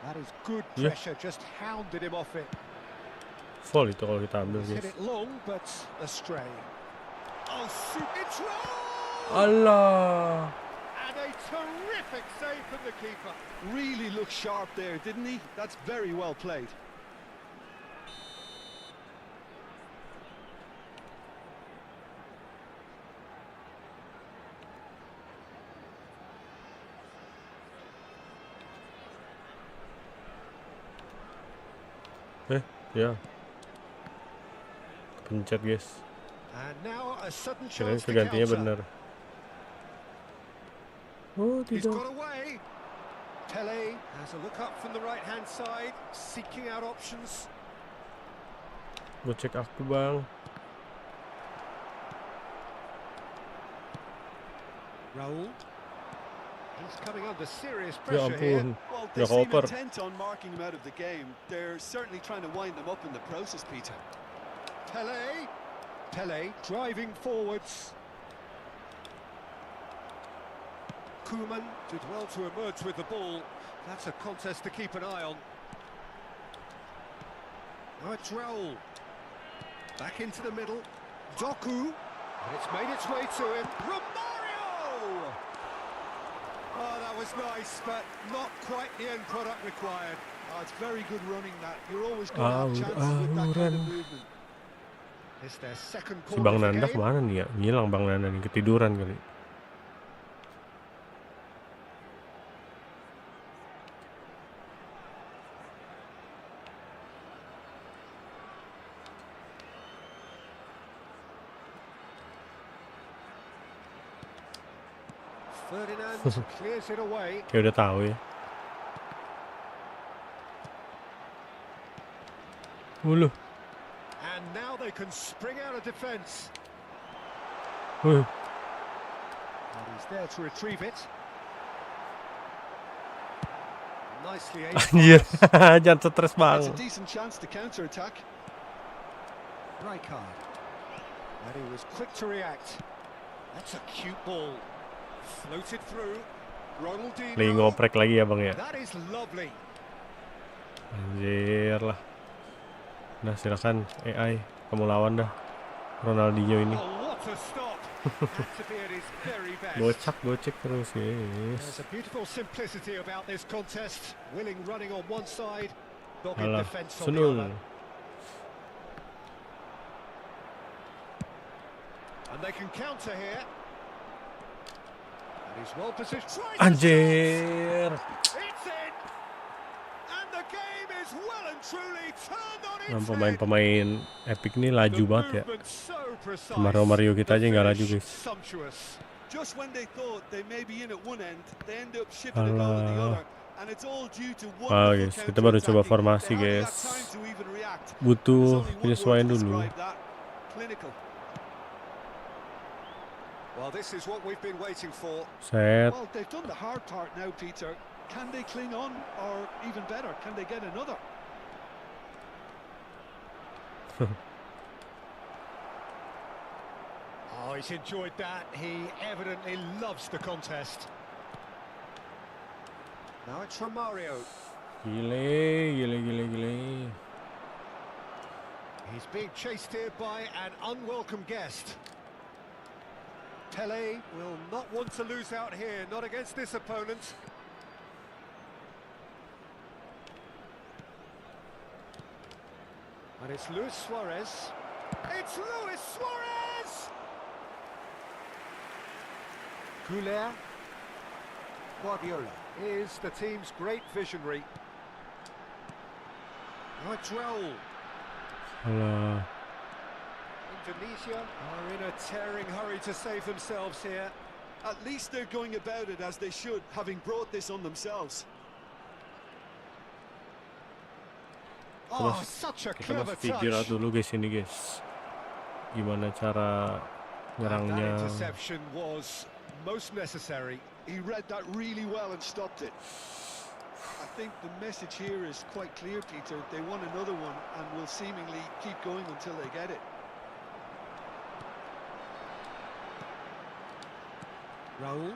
That is good Yeah. pressure, just hounded him off it. Full itu kalau kita ambil, He's hit guys. it long, but astray. Oh, shoot, it's Raul! Allah. And a terrific save from the keeper. Really looked sharp there, didn't he? That's very well played. Ya. Pencet, guys. And now a sudden Kirain chance to kegantinya counter. bener. Oh, He's tidak. got away. Pele has a look up from the right-hand side, seeking out options. Gocek aku, Bang. Raul. He's coming under serious Ya pressure here. ampun. Well, Ya they seem koper. intent on marking him out of the game. They're certainly trying to wind them up in the process, Peter. Pele. Pele driving forwards. KOMEN did well to emerge with the ball. That's a contest to keep an eye on. Now it's Raul. Back into the middle. Doku. And it's made its way to him. Romario! Oh, that was nice, but not quite the end product required. Oh, it's very good running that. You're always going to have chances with that kind of movement. It's their second Si corner Bang of the Nanda game. kemana nih ya? Ngilang Bang Nanda nih, ketiduran kali. Ferdinand clears it away. Kayak udah tahu ya. Uluh. And now they can spring out of defence. And he's there to retrieve it. Nicely aimed Anjir, pass. jangan stres It's a bang. decent chance to counter-attack. Rijkaard. And he was quick to react. That's a cute ball. Floated through. Lagi Ronaldinho. ngoprek lagi ya bang ya. That is lovely. Anjir lah. Nah silakan AI, kamu lawan dah Ronaldinho ini. Oh, what a stop. Had to be at his very best. Gocek terus There's yes. a beautiful simplicity about this contest. Willing running on one side, dogged Alah, defence on the Sunul. other. And they can counter here. And he's well positioned. Tries to Anjir. shot. It's in. And the game is well and truly turned on its Nah, head. pemain-pemain Epic nih laju The banget ya. movement so precise. Mario kita aja The nggak laju finish guys. Sumptuous. Just when they thought they may be in at one end, they end up shipping a goal at the Alah. other. And it's all due to Ah, wonderful guys, kita baru coba counter-attacking. formasi, They hardly guys. had time to even react. Butuh There's only one penyesuaian word to dulu. describe that. Clinical. Well, this is what we've been waiting for. Set. Well, they've done the hard part now, Peter. Can they cling on, or even better, can they get another? Oh, he's enjoyed that. He evidently loves the contest. Now it's from Mario. Gile. He's being chased here by an unwelcome guest. Pele will not want to lose out here, not against this opponent. And it's Luis Suarez. It's Luis Suarez! Goulet. Guardiola is the team's great visionary. Now it's Raul. Alah. Indonesia are in a tearing hurry to save themselves here. At least they're going about it as they should, having brought this on themselves. Oh, such a Kita clever masih video touch. dulu guys ini guys. Gimana cara That nyerangnya. interception was most necessary. He read that really well and stopped it. I think the message here is quite clear, Peter. They want another one and will seemingly keep going until they get it. Raul.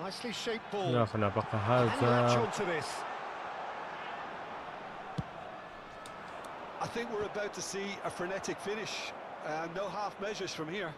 Nicely shaped ball. Ya kenapa ke And latch Hazard? onto this. I think we're about to see a frenetic finish. No half measures from here.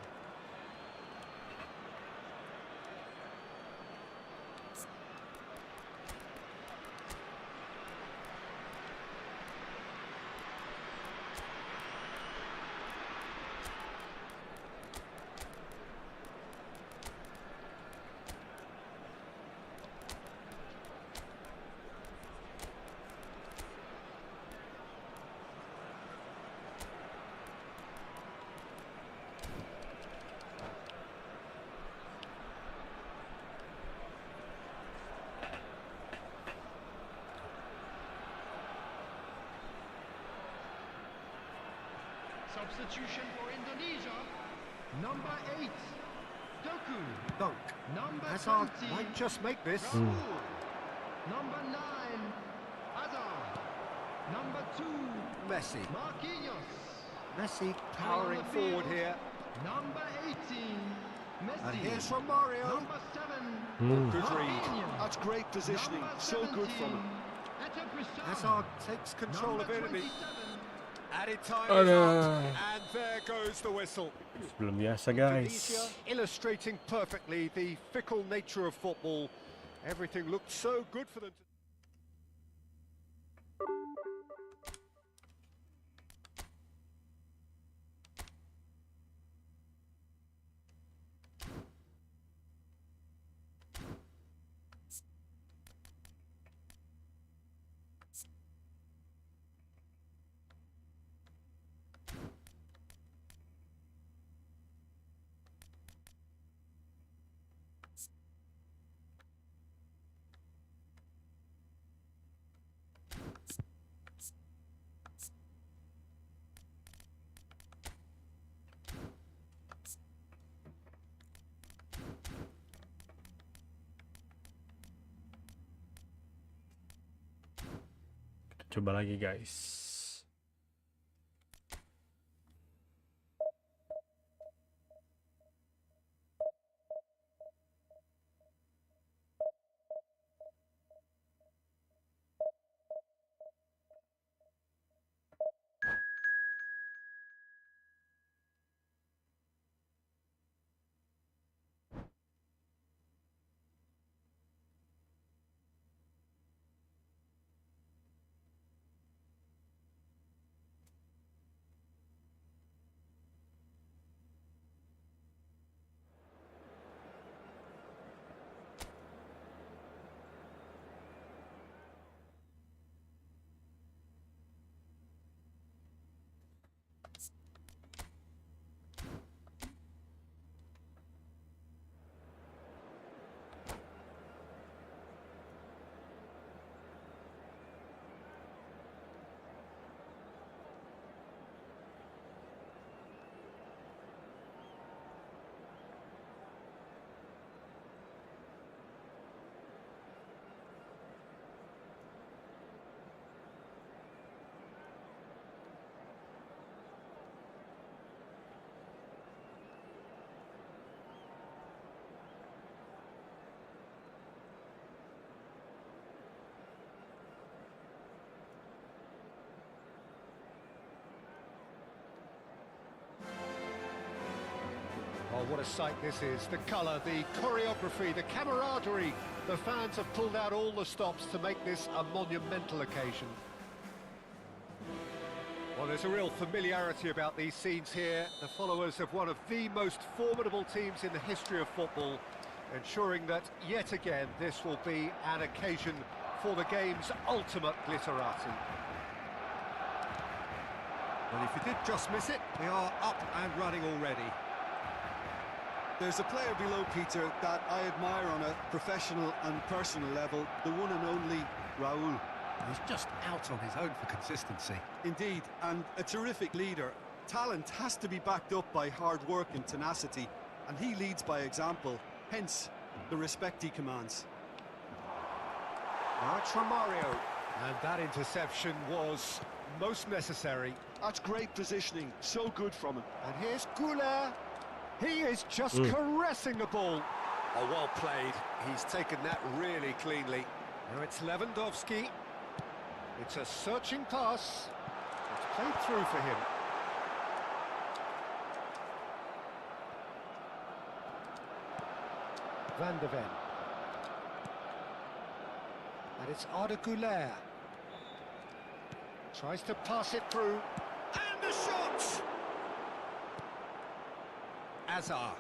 Substitution for Indonesia. Number 8, Doku. Dunk. Number Hazard 20, might just make this. Raul. Number 9, Hazard. Number 2, Messi. Marquinhos. Messi powering forward here. Number 18, Messi. And here's from Mario. Number 7, Good read. Marquinhos. That's great positioning. Number So good from him. 17, Eto'o-Bissau. Hazard takes control Number of enemy. 27, Added time is Aduh. up. And there goes the whistle. Belum biasa Indonesia guys. illustrating perfectly the fickle nature of football. Everything looked so good for them. Coba lagi guys. Oh, what a sight this is. The colour, the choreography, the camaraderie. The fans have pulled out all the stops to make this a monumental occasion. Well, there's a real familiarity about these scenes here. The followers of one of the most formidable teams in the history of football, ensuring that, yet again, this will be an occasion for the game's ultimate glitterati. Well, if you did just miss it, we are up and running already. There's a player below, Peter, that I admire on a professional and personal level, the one and only Raul. He's just out on his own for consistency. Indeed, and a terrific leader. Talent has to be backed up by hard work and tenacity, and he leads by example, hence the respect he commands. Now it's from Mario, and that interception was most necessary. That's great positioning, so good from him. And here's Goulet. He is just caressing the ball. Oh, well played. He's taken that really cleanly. Now it's Lewandowski. It's a searching pass. It's played through for him. Van de Ven. And it's Arda Güler. Tries to pass it through. And the shot! Azar.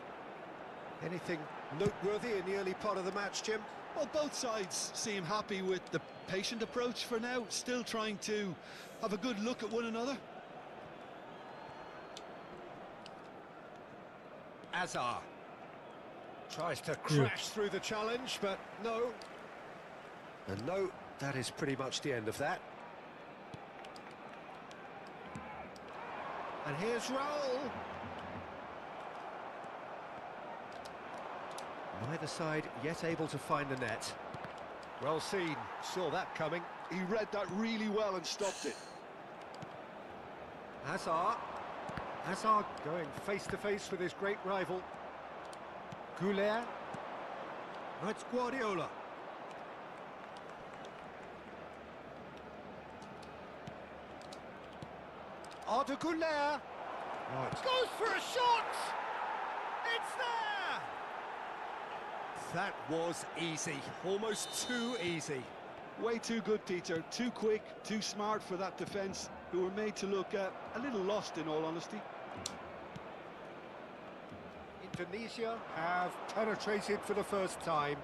Anything noteworthy in the early part of the match, Jim? Well, both sides seem happy with the patient approach for now, still trying to have a good look at one another. Azar. Tries to crash through the challenge, but no. And no, that is pretty much the end of that. And here's Raul. Neither side yet able to find the net. Well seen, saw that coming. He read that really well and stopped it. Hazard. Hazard going face to face with his great rival. Goulet. That's Guardiola. Arda Güler. Right. Goes for a shot! It's there! That was easy, almost too easy. Way too good, Peter. Too quick, too smart for that defence, who were made to look a little lost, in all honesty. Indonesia have penetrated for the first time.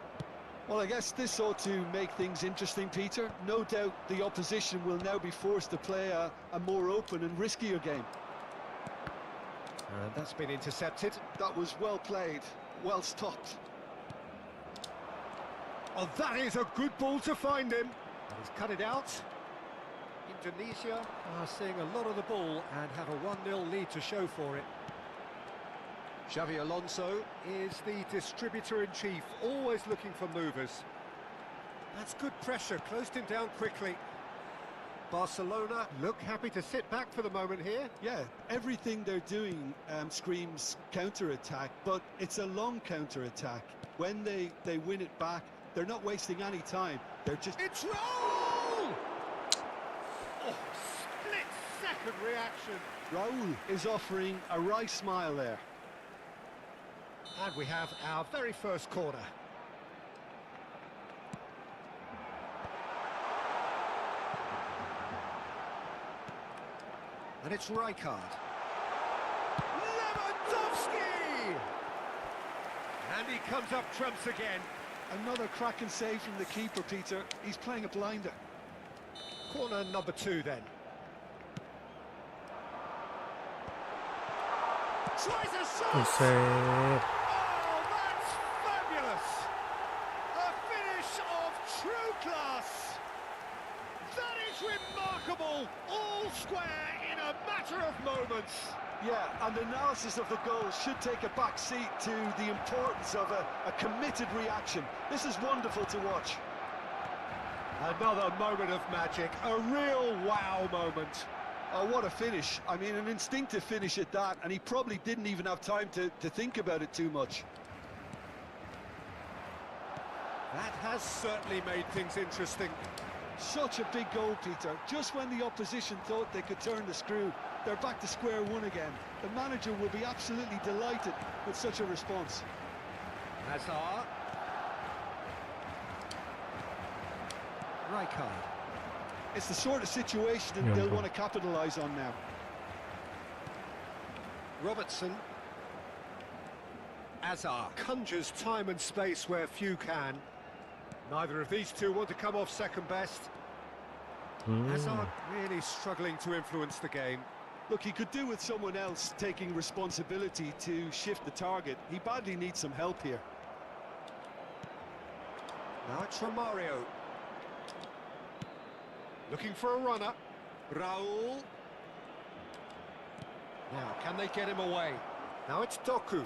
Well, I guess this ought to make things interesting, Peter. No doubt the opposition will now be forced to play a more open and riskier game. And that's been intercepted. That was well played, well stopped. Oh, that is a good ball to find him. And he's cut it out. Indonesia are seeing a lot of the ball and have a 1-0 lead to show for it. Xavi Alonso is the distributor-in-chief, always looking for movers. That's good pressure, closed him down quickly. Barcelona look happy to sit back for the moment here. Yeah, everything they're doing screams counter-attack, but it's a long counter-attack. When they win it back, they're not wasting any time. They're just... It's Raul! Oh, split-second reaction. Raul is offering a wry smile there. And we have our very first corner. And it's Rijkaard. Lewandowski! And he comes up trumps again. Another cracking save from the keeper, Peter. He's playing a blinder. Corner number 2 then. Tries a shot! Buset. Oh, that's fabulous! A finish of true class! That is remarkable! All square in a matter of moments. Yeah, and analysis of the goal should take a back seat to the importance of a committed reaction. This is wonderful to watch. Another moment of magic, a real wow moment. Oh, what a finish. I mean, an instinctive finish at that, and he probably didn't even have time to think about it too much. That has certainly made things interesting. Such a big goal, Peter. Just when the opposition thought they could turn the screw, they're back to square one again. The manager will be absolutely delighted with such a response. Hazard. Rijkaard. It's the sort of situation that they'll want to capitalise on now. Robertson. Hazard conjures time and space where few can. Neither of these two want to come off second best. Hazard really struggling to influence the game. Look, he could do with someone else taking responsibility to shift the target. He badly needs some help here. Now it's Romario. Looking for a runner. Raul. Now, can they get him away? Now it's Doku.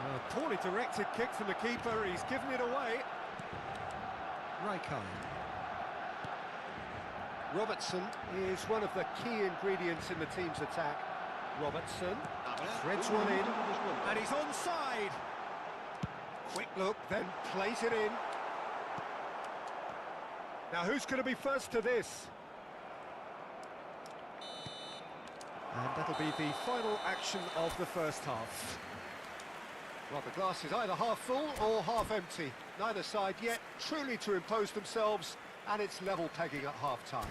A poorly directed kick from the keeper. He's given it away. Rijkaard. Robertson is one of the key ingredients in the team's attack. Robertson threads one in, and he's onside. Quick look, then plays it in. Now who's going to be first to this? And that'll be the final action of the first half. Well, the glass is either half full or half empty. Neither side yet truly to impose themselves, and it's level pegging at half-time.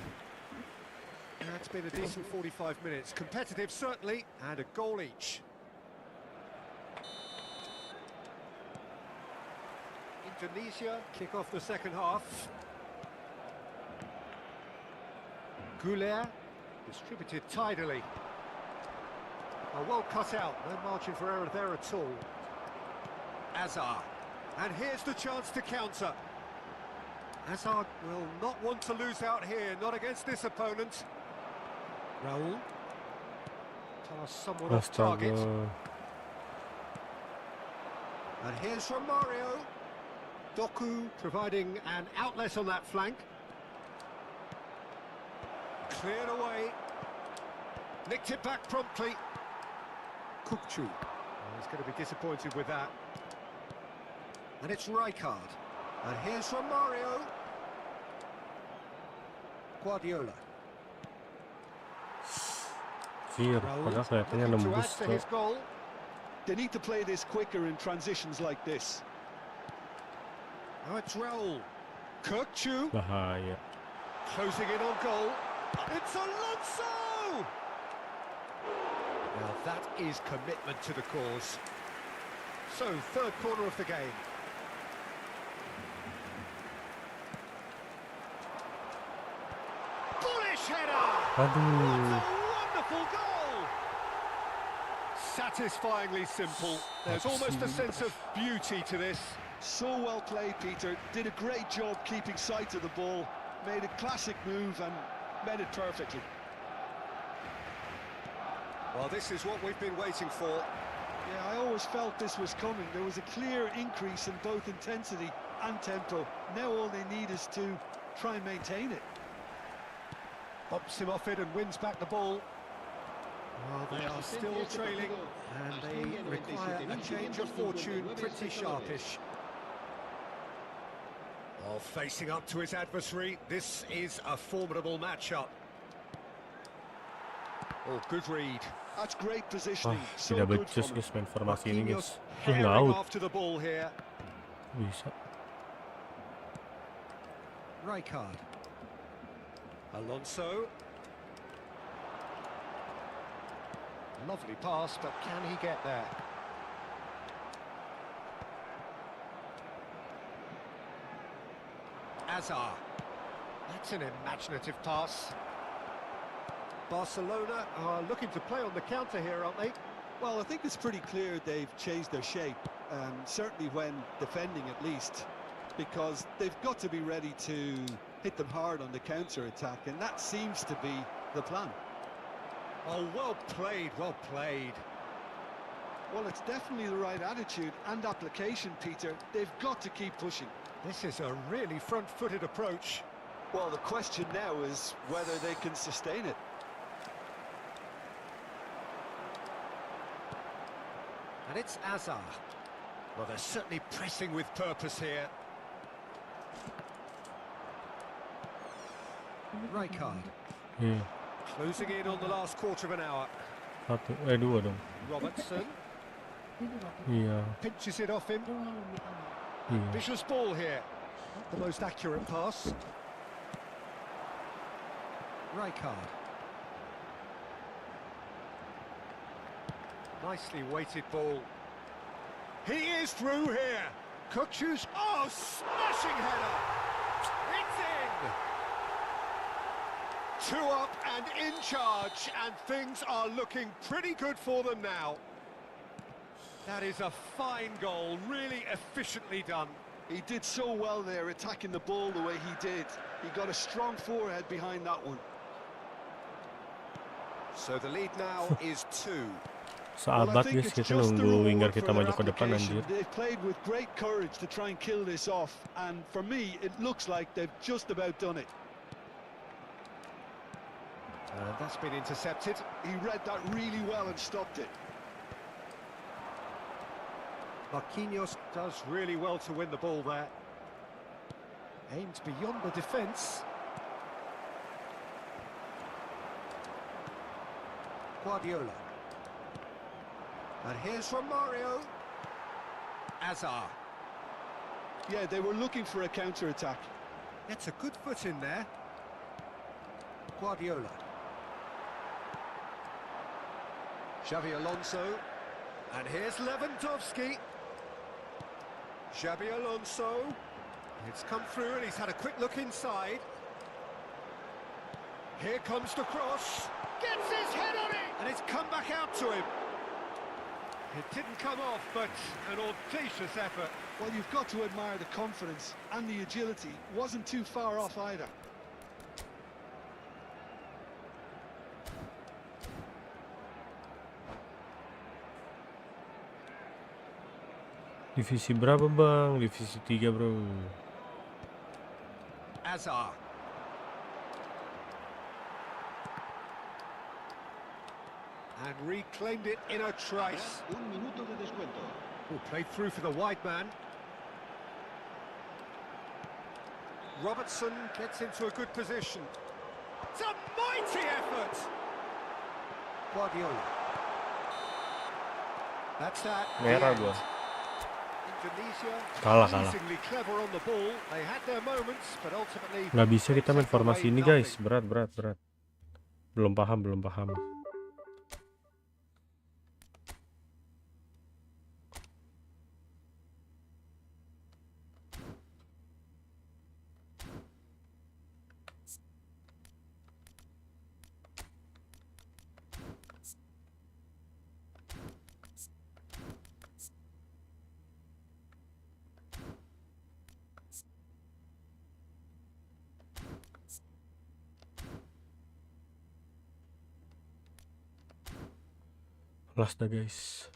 It's been a decent 45 minutes. Competitive, certainly, and a goal each. Indonesia kick off the second half. Goulet distributed tidily. Well cut out, no margin for error there at all. Hazard, and here's the chance to counter. Hazard will not want to lose out here, not against this opponent. Raul. Someone off target. And here's Romario. Doku providing an outlet on that flank. Cleared away. Nicked it back promptly. Kukçu. He's going to be disappointed with that. And it's Rijkaard. And here's Romario. Guardiola. Padahal kelihatannya nembus To his tuh. goal. They need to play this quicker in transitions like this. Now it's Raul. Kukçu. Bahaya. Closing in on goal. It's Alonso! Now that is commitment to the cause. So, third corner of the game. Bullish header! What Aduh. a wonderful goal! Satisfyingly simple. There's almost a sense of beauty to this. So well played, Peter. Did a great job keeping sight of the ball. Made a classic move and made it perfectly. Well, this is what we've been waiting for. Yeah, I always felt this was coming. There was a clear increase in both intensity and tempo. Now all they need is to try and maintain it. Bumps him off it and wins back the ball. Well, they are still trailing, and they require a change of fortune pretty sharpish. Well, facing up to his adversary, this is a formidable matchup. Oh, good read. That's great positioning. So Tidak good becus from him. guys main formasi ini Marquinhos guys. herring Nggak out. after the ball here. Bisa. Rijkaard. Alonso. Lovely pass, but can he get there? Azar. That's an imaginative pass. Barcelona are looking to play on the counter here, aren't they? Well, I think it's pretty clear they've changed their shape, certainly when defending at least, because they've got to be ready to hit them hard on the counter-attack, and that seems to be the plan. Oh, well played, well played. Well, it's definitely the right attitude and application, Peter. They've got to keep pushing. This is a really front-footed approach. Well, the question now is whether they can sustain it. And it's Azar. Well, they're certainly pressing with purpose here. Rijkaard. Iya. Closing in on the last quarter of an hour. Dua dong. Robertson Iya. pinches it off him. Iya. Vicious ball here. The most accurate pass. Rijkaard. Nicely weighted ball. He is through here. Kukçu's, oh, smashing header. It's in. 2 up and in charge, and things are looking pretty good for them now. That is a fine goal, really efficiently done. He did so well there, attacking the ball the way he did. He got a strong forehead behind that one. So the lead now is 2. Well, I Sahabat think guys, it's kita just the nunggu winger reward kita for their maju ke depan application. anjir. They've played with great courage to try and kill this off, and for me, it looks like they've just about done it. And that's been intercepted. He read that really well and stopped it. Marquinhos does really well to win the ball there. Aims beyond the defence. Guardiola. And here's Romario. Azar. Yeah, they were looking for a counter-attack. Gets a good foot in there. Guardiola. Xavi Alonso. And here's Lewandowski. Xabi Alonso. It's come through and he's had a quick look inside. Here comes the cross. Gets his head on it! And it's come back out to him. It didn't come off, but an audacious effort. Well, you've got to admire the confidence and the agility. Wasn't too far off either. Divisi berapa bang? Divisi 3 bro. Azar. And reclaimed it in a trice. Un minuto de descuento. Oh, played through for the wide man. Robertson gets into a good position. It's a mighty effort! Guardiola. That's that. Merah The gua. end. Indonesia Kalah. amazingly clever on the ball. They had their moments, but ultimately Nggak bisa kita main take away formasi ini nothing. guys. Berat. Belum paham. Last dah guys.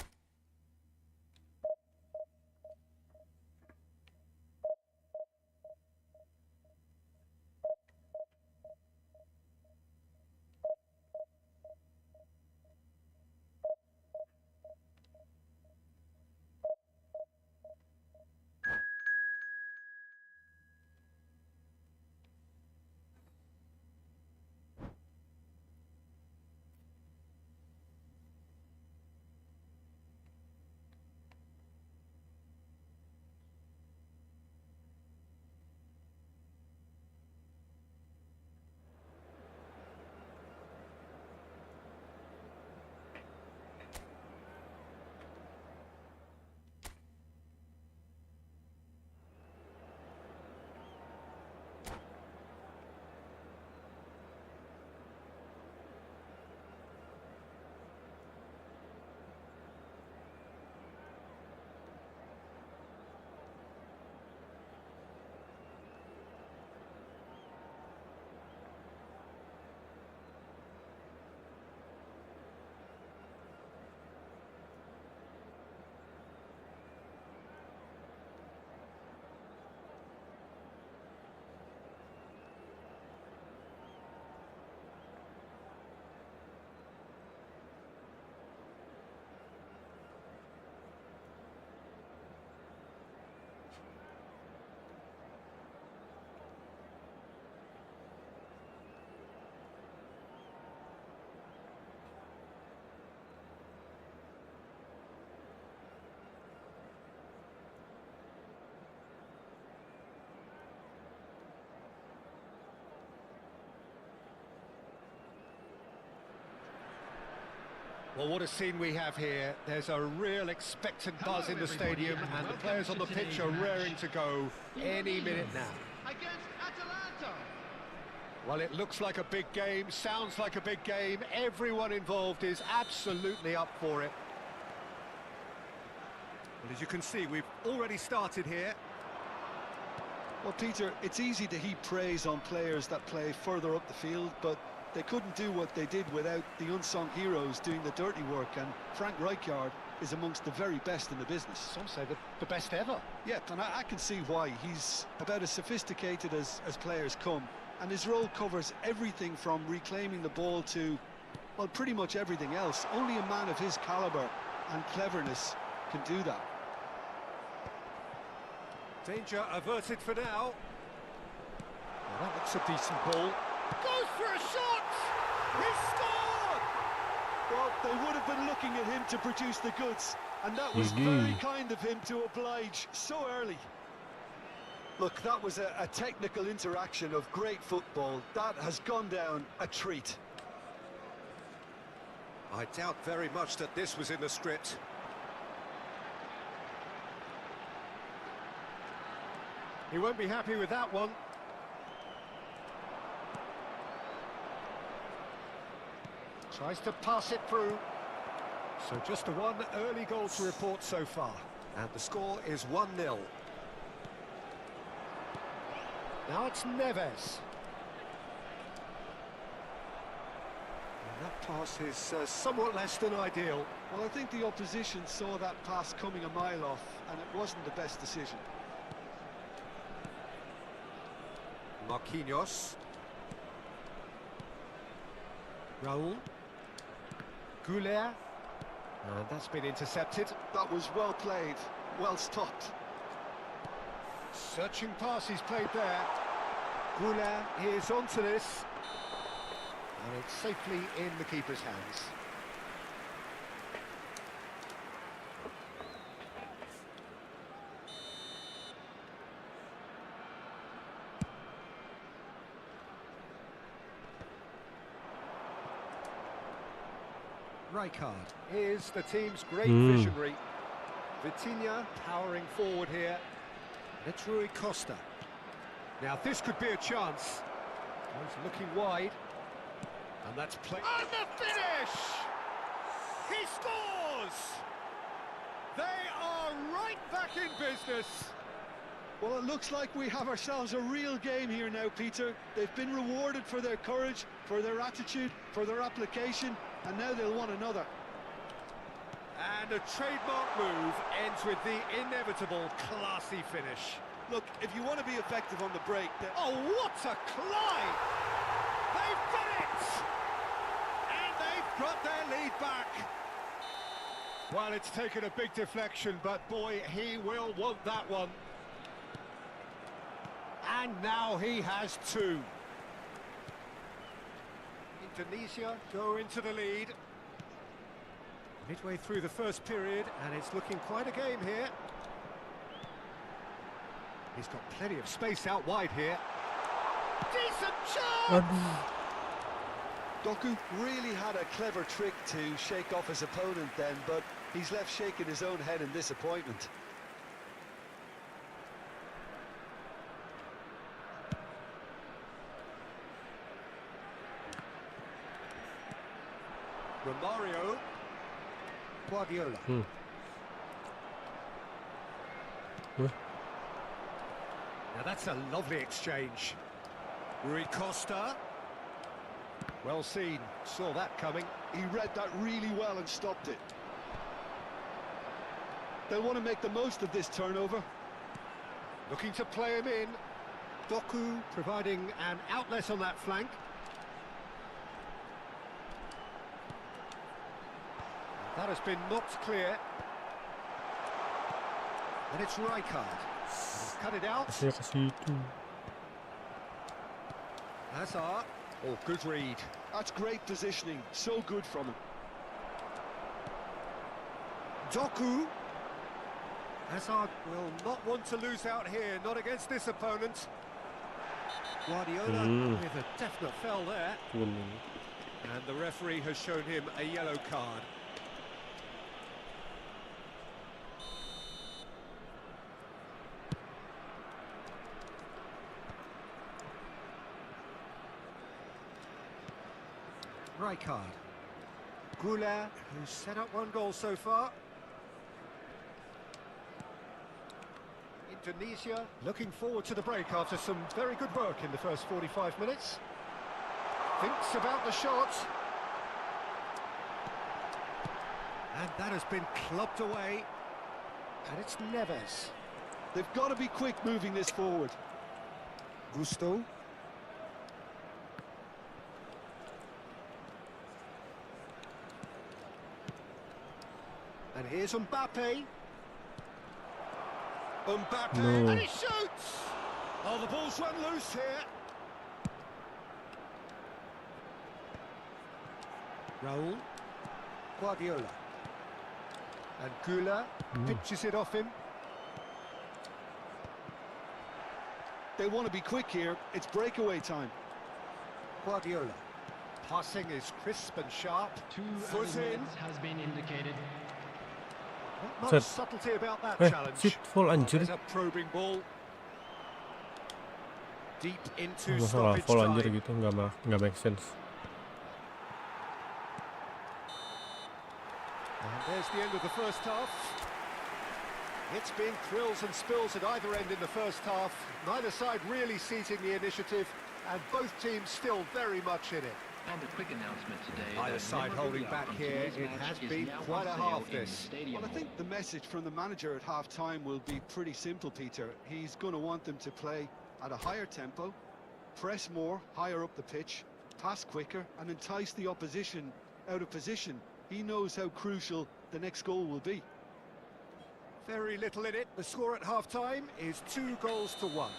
Well, what a scene we have here. There's a real expectant buzz in the stadium, and the players on the pitch are raring to go any minute now. Against Atalanta. Well, it looks like a big game, sounds like a big game. Everyone involved is absolutely up for it. Well, as you can see, we've already started here. Well, Peter, it's easy to heap praise on players that play further up the field, but they couldn't do what they did without the unsung heroes doing the dirty work, and Frank Rijkaard is amongst the very best in the business. Some say the best ever. Yeah, and I can see why. He's about as sophisticated as players come, and his role covers everything from reclaiming the ball to, well, pretty much everything else. Only a man of his calibre and cleverness can do that. Danger averted for now. Well, that looks a decent ball. Goes for a shot! He scored! Well, they would have been looking at him to produce the goods, and that was very kind of him to oblige so early. Look, that was a technical interaction of great football. That has gone down a treat. I doubt very much that this was in the script. He won't be happy with that one. Tries to pass it through. So just the one early goal to report so far. And the score is 1-0. Now it's Neves. And that pass is somewhat less than ideal. Well, I think the opposition saw that pass coming a mile off, and it wasn't the best decision. Marquinhos. Raul. Goulet. And that's been intercepted. That was well played, well stopped. Searching pass he's played there. Goulet is onto this. And it's safely in the keeper's hands. Rijkaard is the team's great visionary. Vitinha powering forward here. It's Rui Costa. Now this could be a chance. He's looking wide. And that's play. And the finish! He scores! They are right back in business. Well, it looks like we have ourselves a real game here now, Peter. They've been rewarded for their courage, for their attitude, for their application, and now they'll want another. And a trademark move ends with the inevitable classy finish. Look, if you want to be effective on the break, then... Oh, what a climb! They've done it! And they've got their lead back. Well, it's taken a big deflection, but boy, he will want that one. And now he has two. Indonesia go into the lead. Midway through the first period, and it's looking quite a game here. He's got plenty of space out wide here. Decent chance! Doku really had a clever trick to shake off his opponent then, but he's left shaking his own head in disappointment. Romario. Guardiola. Now that's a lovely exchange. Rui Costa. Well seen, saw that coming. He read that really well and stopped it. They'll want to make the most of this turnover. Looking to play him in. Doku providing an outlet on that flank. That has been knocked clear. And it's Rijkaard. He's cut it out. Hazard. Oh, good read. That's great positioning. So good from him. Doku. Hazard will not want to lose out here, not against this opponent. Guardiola with a definite foul there. And the referee has shown him a yellow card. Rijkaard. Goulart, who's set up 1 goal so far. Indonesia looking forward to the break after some very good work in the first 45 minutes. Thinks about the shot. And that has been clubbed away. And it's Neves. They've got to be quick moving this forward. Gusto. And here's Mbappe. Mbappe, No. and he shoots! Oh, the ball's run loose here. Raul. Guardiola. And Goulart pitches it off him. They want to be quick here. It's breakaway time. Guardiola. Passing is crisp and sharp. 2 Foot added in. minutes has been indicated. Not Set. much subtlety about that challenge. Shit, full anjir. There's a probing ball. Deep into Masalah stoppage full anjir time. gitu nggak make sense. And there's the end of the first half. It's been thrills and spills at either end in the first half. Neither side really seizing the initiative, and both teams still very much in it. And a quick announcement today. Either that side holding memorabilia back from here. today's It match has is been now quite a on sale half, in the this. stadium Well, I think the message from the manager at half-time will be pretty simple, Peter. He's going to want them to play at a higher tempo, press more, higher up the pitch, pass quicker, and entice the opposition out of position. He knows how crucial the next goal will be. Very little in it. The score at half-time is 2 goals to 1.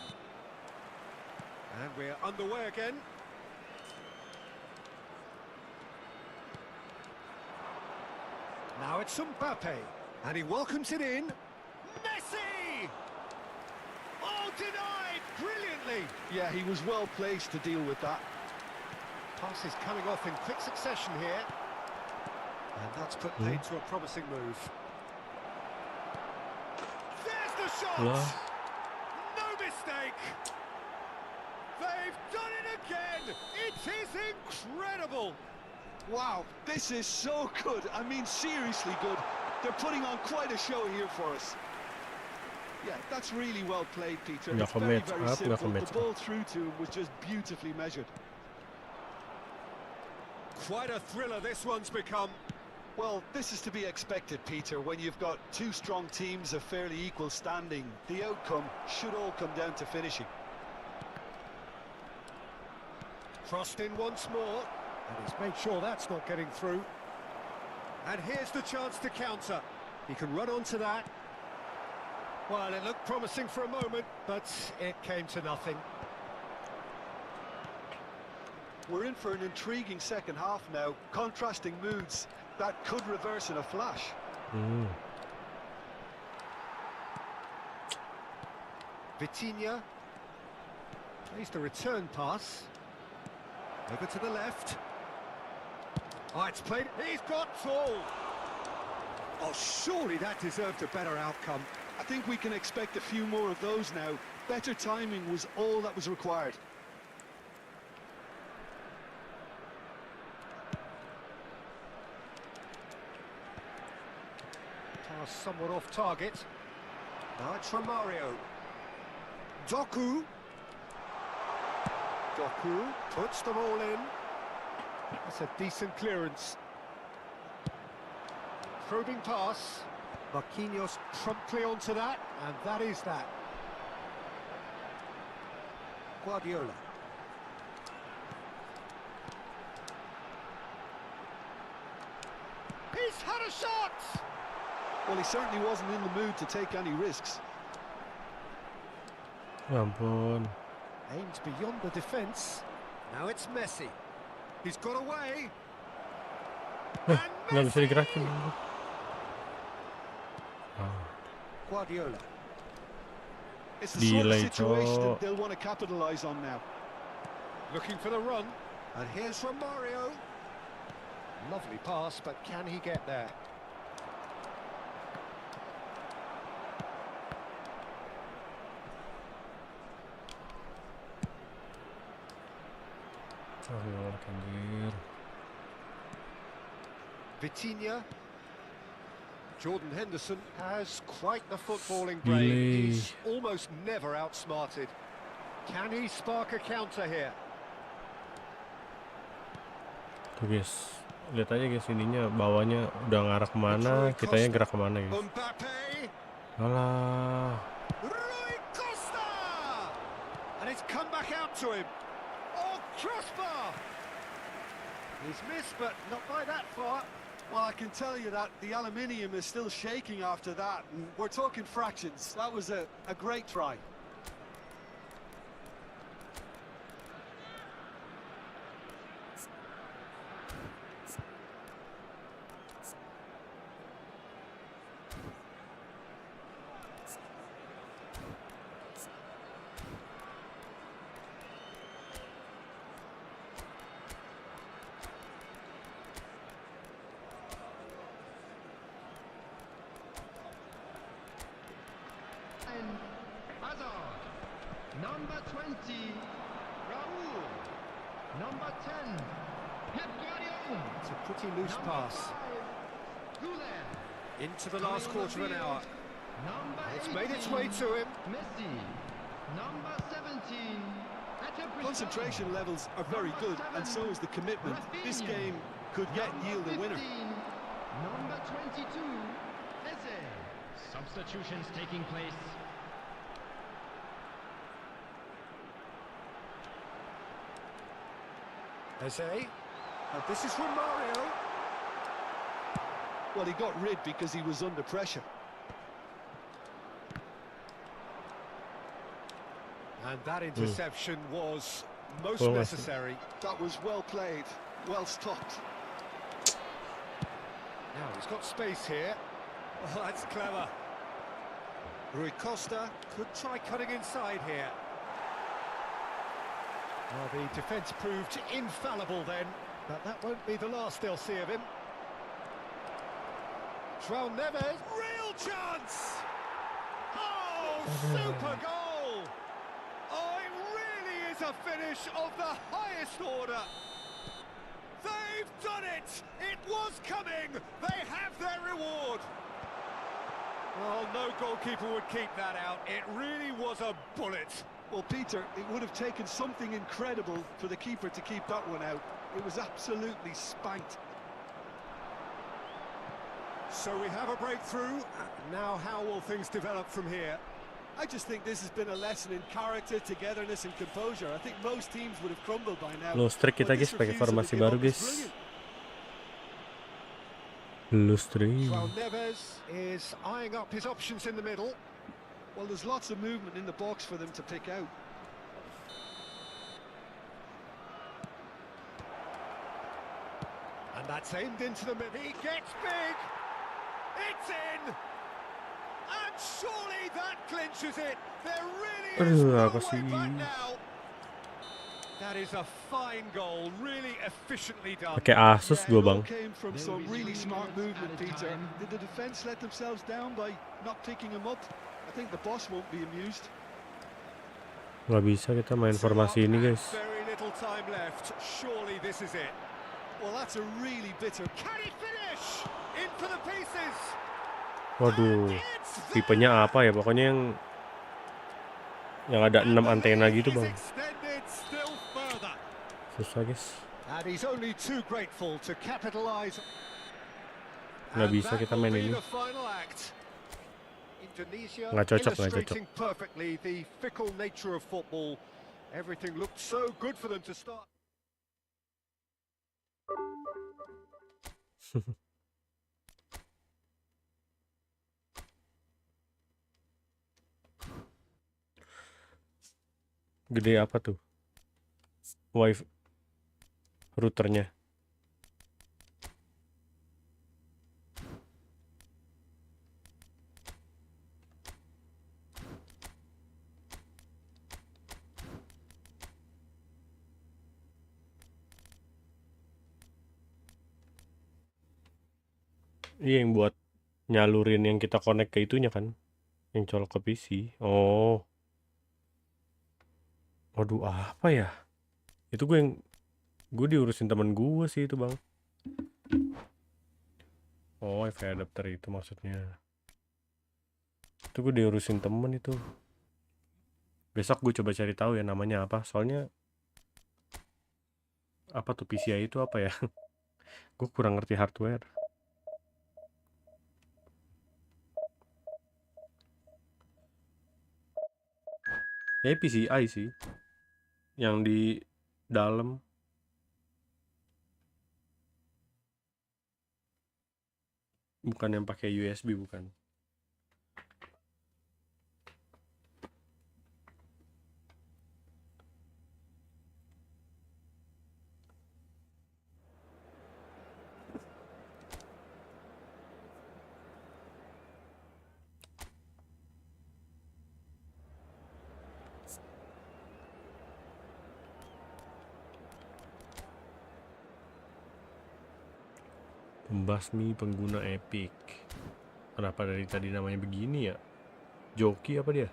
And we're underway again. Now it's Mbappe, and he welcomes it in. Messi! Oh, denied brilliantly. Yeah, he was well placed to deal with that. Pass is coming off in quick succession here. And that's put paid to a promising move. There's the shot! Lah. No mistake! They've done it again! It is incredible! Wow, this is so good. I mean, seriously good. They're putting on quite a show here for us. Yeah, that's really well played, Peter. Nggak It's very, commit very up, nggak simple. commit The ball through to him was just beautifully measured. Quite a thriller this one's become. Well, this is to be expected, Peter. When you've got 2 strong teams of fairly equal standing, the outcome should all come down to finishing. Crossed in once more, and he's made sure that's not getting through. And here's the chance to counter. He can run onto that. Well, it looked promising for a moment, but it came to nothing. We're in for an intriguing second half now. Contrasting moods that could reverse in a flash. Vitinha plays the return pass. Over to the left. Oh, it's played. He's got tall. Oh, surely that deserved a better outcome. I think we can expect a few more of those now. Better timing was all that was required. Pass somewhat off target. Now it's Romario. Doku. Doku puts them all in. That's a decent clearance. Probing pass. Marquinhos promptly onto that, and that is that. Guardiola. He's had a shot! Well, he certainly wasn't in the mood to take any risks. Ya ampun. Aimed beyond the defence. Now it's Messi. He's got away. Nggak bisa digerakin. Guardiola. It's the sort of Delay, situation cok. that they'll want to capitalise on now. Looking for the run. And here's Romario. Lovely pass, but can he get there? Oh, ya Allah, anjir. Vitinha. Jordan Henderson has quite the footballing brain. Delay. He's almost never outsmarted. Can he spark a counter here? Tuh guys, lihat aja guys, ininya bawahnya udah ngarah kemana, kitanya gerak kemana guys. Mbappe. Alah. Rui Costa! And it's come back out to him. Oh, crossbar! He's missed, but not by that far. Well, I can tell you that the aluminium is still shaking after that. And we're talking fractions. That was a great try. Hazard. Number 20, Raul. Number 10, Pep Guardiola. It's a pretty loose pass. 5, Goulet. Into the last quarter of an hour. Number It's 18, made its way to him. Messi. Number 17, Atterbury. Concentration levels are very good, and so is the commitment. This game could yet yield a winner. 15, number 22, Eze. Substitutions taking place. Eze. This is from Mario. Well, he got rid because he was under pressure. And that interception was most Well, necessary. That was well played, well stopped. Now he's got space here. Oh, that's clever. Rui Costa could try cutting inside here. Well, the defence proved infallible then, but that won't be the last they'll see of him. João Neves, real chance! Oh, super goal! Oh, it really is a finish of the highest order. They've done it! It was coming! They have their reward! Well, no goalkeeper would keep that out. It really was a bullet. Well, Peter, it would have taken something incredible for the keeper to keep that one out. It was absolutely spanked. So we have a breakthrough. Now how will things develop from here? I just think this has been a lesson in character, togetherness and composure. I think most teams would have crumbled by now. Low streak kita But guys, this pakai refusal to formasi give baru up is guys. brilliant. Low streak. João Neves is eyeing up his options in the middle. Well, there's lots of movement in the box for them to pick out. And that's aimed into the middle. He gets big! It's in! And surely that clinches it! There really is Aduh, no apa way sih? back now! That is a fine goal, really efficiently done. Pakai Asus Yeah, gua it all bang. came from There some will be really 3 smart minutes movement, at a Peter. time. Did the defence let themselves down by not picking him up? I think the boss won't be amused. Nggak bisa kita main formasi ini guys. Very little time left. Surely this is it. Well, that's a really bitter. Can he finish? In for the pieces! Waduh, And it's tipenya apa ya? Pokoknya yang ada 6 antena gitu bang. Extended still further. Susah guys. And he's only too grateful to capitalize. Nggak bisa kita main ini. Indonesia Nggak cocok, nggak illustrating perfectly the fickle nature of football. Everything looked so good for them to start. Gede apa tuh? Wifi routernya. Iya yang buat nyalurin yang kita connect ke itunya kan, yang colok ke PC. Oh, waduh apa ya? Itu gue diurusin teman gue sih itu bang. Oh, wifi adapter itu maksudnya. Itu gue diurusin temen itu. Besok gue coba cari tahu ya namanya apa. Soalnya apa tuh PCI itu apa ya? Gue kurang ngerti hardware. PCI sih. Yang di dalam. Bukan yang pakai USB, bukan. Pembasmi pengguna Epic. Kenapa dari tadi namanya begini ya? Joki apa dia?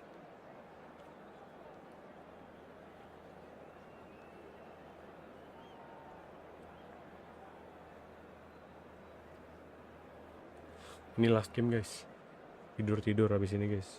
Ini last game guys. Tidur habis ini guys.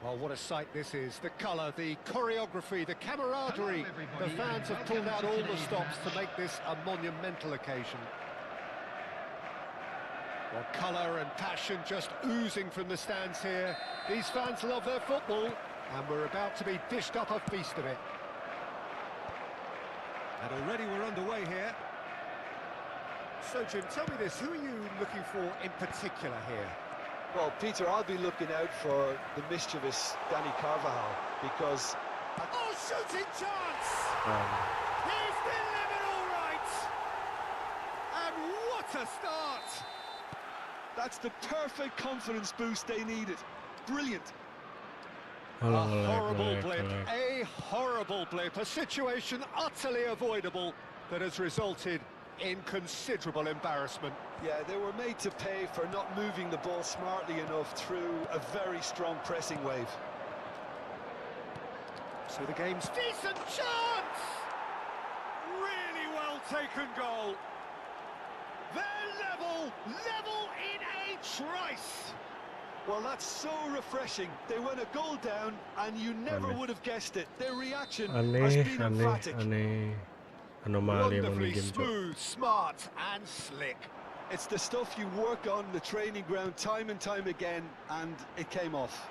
Well, what a sight this is. The colour, the choreography, the camaraderie. The fans have pulled out all the stops to make this a monumental occasion. Well, colour and passion just oozing from the stands here. These fans love their football, and we're about to be dished up a feast of it. And already we're underway here. So, Jim, tell me this, who are you looking for in particular here? Well, Peter, I'll be looking out for the mischievous Danny Carvajal because... Oh, shooting chance! He's delivered all right! And what a start! That's the perfect confidence boost they needed. Brilliant. A horrible blip, a situation utterly avoidable that has resulted in considerable embarrassment. Yeah, they were made to pay for not moving the ball smartly enough through a very strong pressing wave. So the game's decent chance! Really well taken goal. They're level in a trice. Well, that's so refreshing. They went a goal down and you never would have guessed it. Their reaction has been emphatic. Wonderfully smooth, smart and slick. It's the stuff you work on the training ground time and time again, and it came off.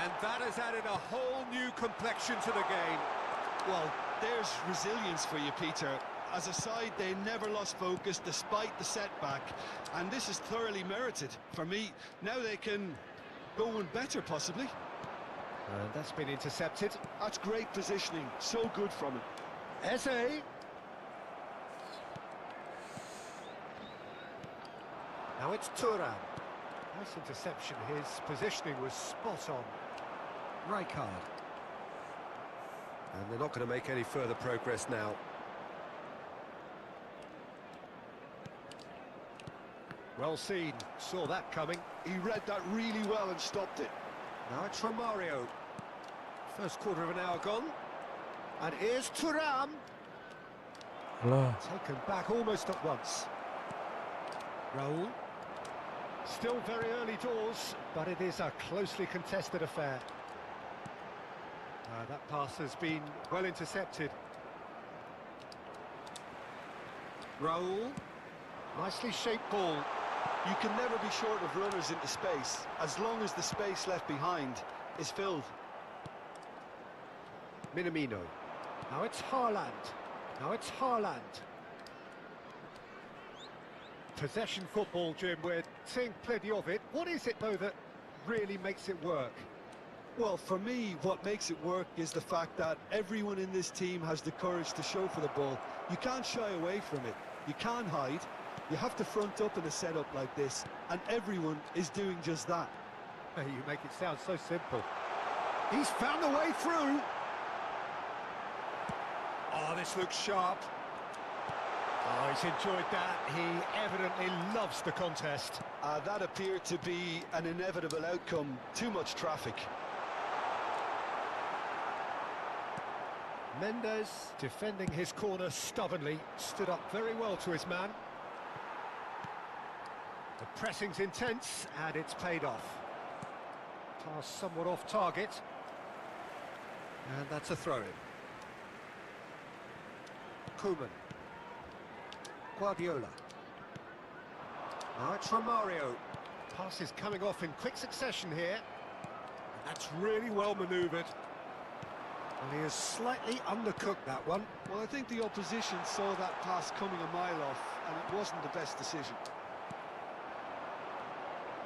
And that has added a whole new complexion to the game. Well, there's resilience for you, Peter. As a side, they never lost focus despite the setback, and this is thoroughly merited. For me, now they can go on better, possibly. And that's been intercepted. That's great positioning, so good from it. Eze. Now it's Thuram. Nice interception, his positioning was spot on. Rijkaard. And they're not going to make any further progress now. Well seen, saw that coming. He read that really well and stopped it. Now it's Romario. First quarter of an hour gone. And here's Thuram. Taken back almost at once. Raul. Still very early doors, but it is a closely contested affair. That pass has been well intercepted. Raul. Nicely shaped ball. You can never be short of runners into space, as long as the space left behind is filled. Minamino. Now it's Haaland. Now it's Haaland. Possession football, Jim. We're seeing plenty of it. What is it, though, that really makes it work? Well, for me, what makes it work is the fact that everyone in this team has the courage to show for the ball. You can't shy away from it. You can't hide. You have to front up in a setup like this, and everyone is doing just that. Hey, you make it sound so simple. He's found the way through. Oh, this looks sharp. Oh, he's enjoyed that. He evidently loves the contest. That appeared to be an inevitable outcome. Too much traffic. Mendes, defending his corner stubbornly, stood up very well to his man. The pressing's intense, and it's paid off. Pass somewhat off target. And that's a throw-in. KOMEN. Guardiola. Now it's Romario. Pass is coming off in quick succession here. And that's really well manoeuvred. And he has slightly undercooked that one. Well, I think the opposition saw that pass coming a mile off, and it wasn't the best decision.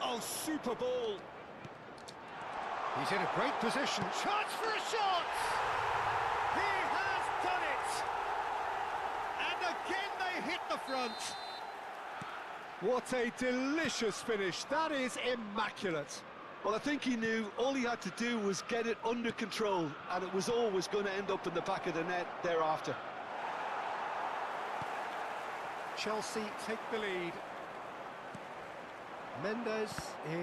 Oh, super ball! He's in a great position. Chance for a shot! He has done it! And again they hit the front. What a delicious finish. That is immaculate. Well, I think he knew all he had to do was get it under control, and it was always going to end up in the back of the net thereafter. Chelsea take the lead. Mendes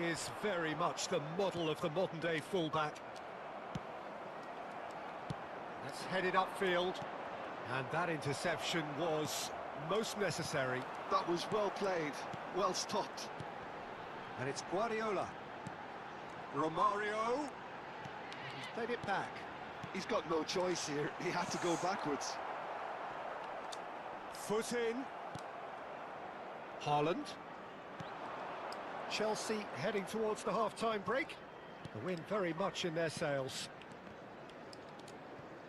is very much the model of the modern-day fullback. That's headed upfield, and that interception was most necessary. That was well played, well stopped. And it's Guardiola. Romario. He's played it back. He's got no choice here. He had to go backwards. Foot in. Haaland. Chelsea heading towards the half-time break. The win very much in their sails.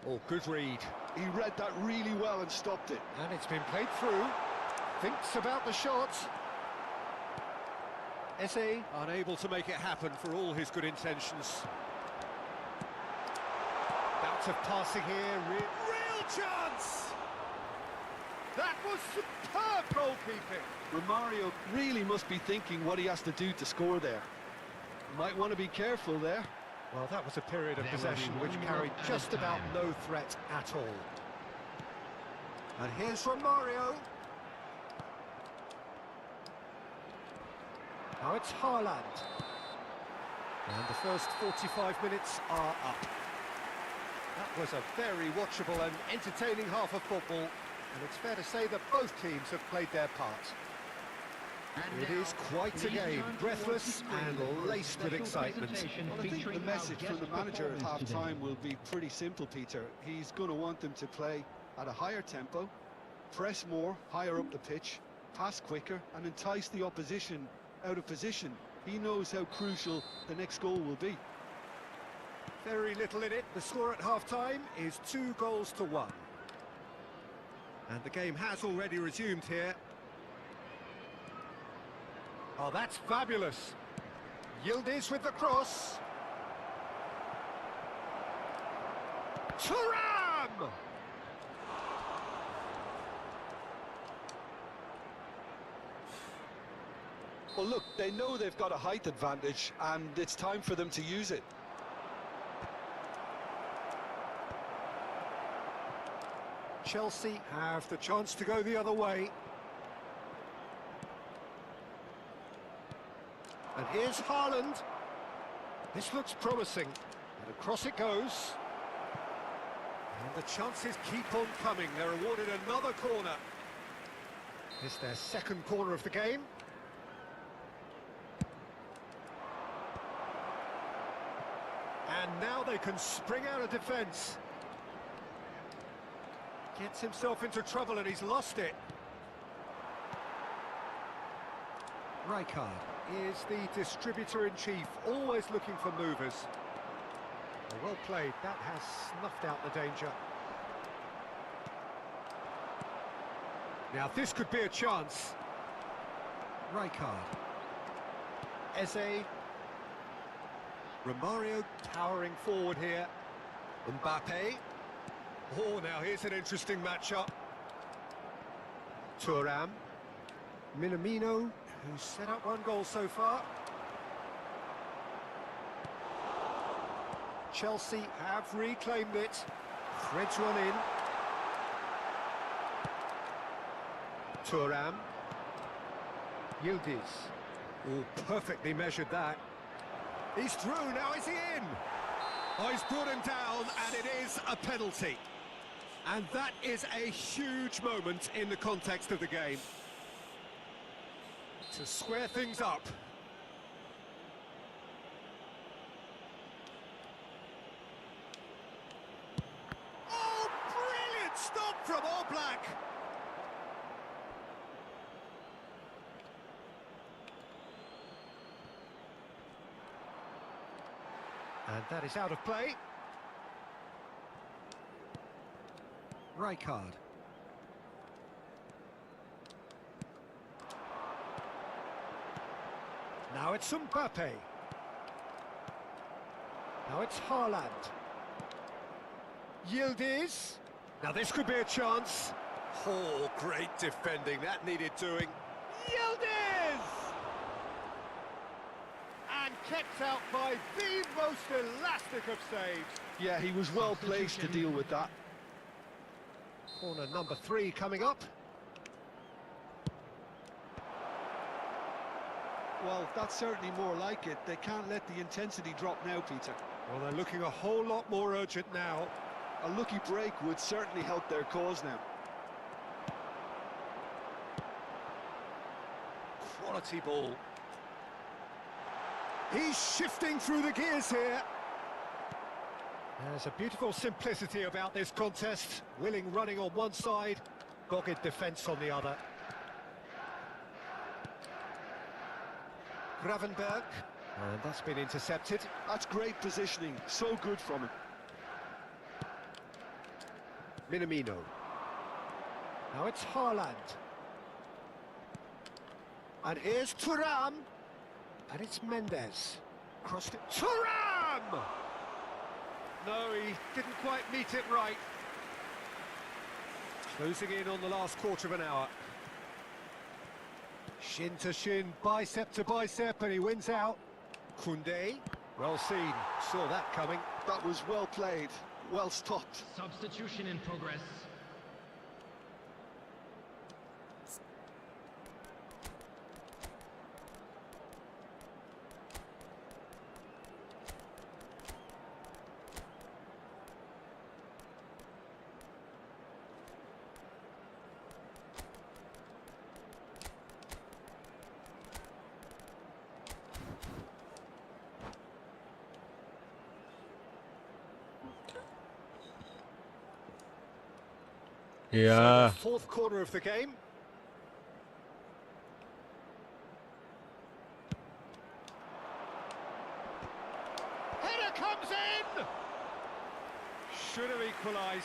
Oh, good read. He read that really well and stopped it. And it's been played through. Thinks about the shot. Esse unable to make it happen for all his good intentions. Bout of passing here. Real chance! That was superb goalkeeping. Romario really must be thinking what he has to do to score there. Might want to be careful there. Well, that was a period of possession which carried just about no threat at all. And here's Romario. Now it's Haaland. And the first 45 minutes are up. That was a very watchable and entertaining half of football, and it's fair to say that both teams have played their part. It is quite a game, breathless and laced with excitement. Well, I think the message from the manager at half-time will be pretty simple, Peter. He's going to want them to play at a higher tempo, press more, higher up the pitch, pass quicker, and entice the opposition out of position. He knows how crucial the next goal will be. Very little in it. The score at half-time is 2-1. And the game has already resumed here. Oh, that's fabulous. Yildiz with the cross. Thuram! Well, look, they know they've got a height advantage, and it's time for them to use it. Chelsea have the chance to go the other way. And here's Haaland. This looks promising. And across it goes. And the chances keep on coming. They're awarded another corner. It's their second corner of the game. And now they can spring out of defence. Gets himself into trouble and he's lost it. Rijkaard is the distributor-in-chief, always looking for movers. Well played, that has snuffed out the danger. Now this could be a chance. Rijkaard. Eze. Romario powering forward here. Mbappe. Oh, now here's an interesting matchup. Thuram. Minamino, who's set up one goal so far. Chelsea have reclaimed it. Threads one in. Thuram. Yildiz. Oh, perfectly measured that. He's through, now is he in? Oh, he's brought him down, and it is a penalty. And that is a huge moment in the context of the game. To square things up. Oh, brilliant stop from All Black. And that is out of play. Rijkaard. Now it's Mbappe. Now it's Haaland. Yildiz. Now this could be a chance. Oh, great defending. That needed doing. Yildiz! And kept out by the most elastic of saves. Yeah, he was well placed to deal with that. Corner number 3 coming up. Well, that's certainly more like it. They can't let the intensity drop now, Peter. Well, they're looking a whole lot more urgent now. A lucky break would certainly help their cause now. Quality ball. He's shifting through the gears here. There's a beautiful simplicity about this contest. Willing running on one side, dogged defence on the other. Gravenberg, and that's been intercepted. That's great positioning, so good from him. Minamino. Now it's Haaland. And here's Thuram. And it's Mendes. Crossed it. Thuram! No, he didn't quite meet it right. Closing in on the last quarter of an hour. Shin to shin, bicep to bicep, and he wins out. Koundé, well seen, saw that coming. That was well played, well stopped. Substitution in progress. Yeah. So the fourth quarter of the game. Header comes in! Should have equalised.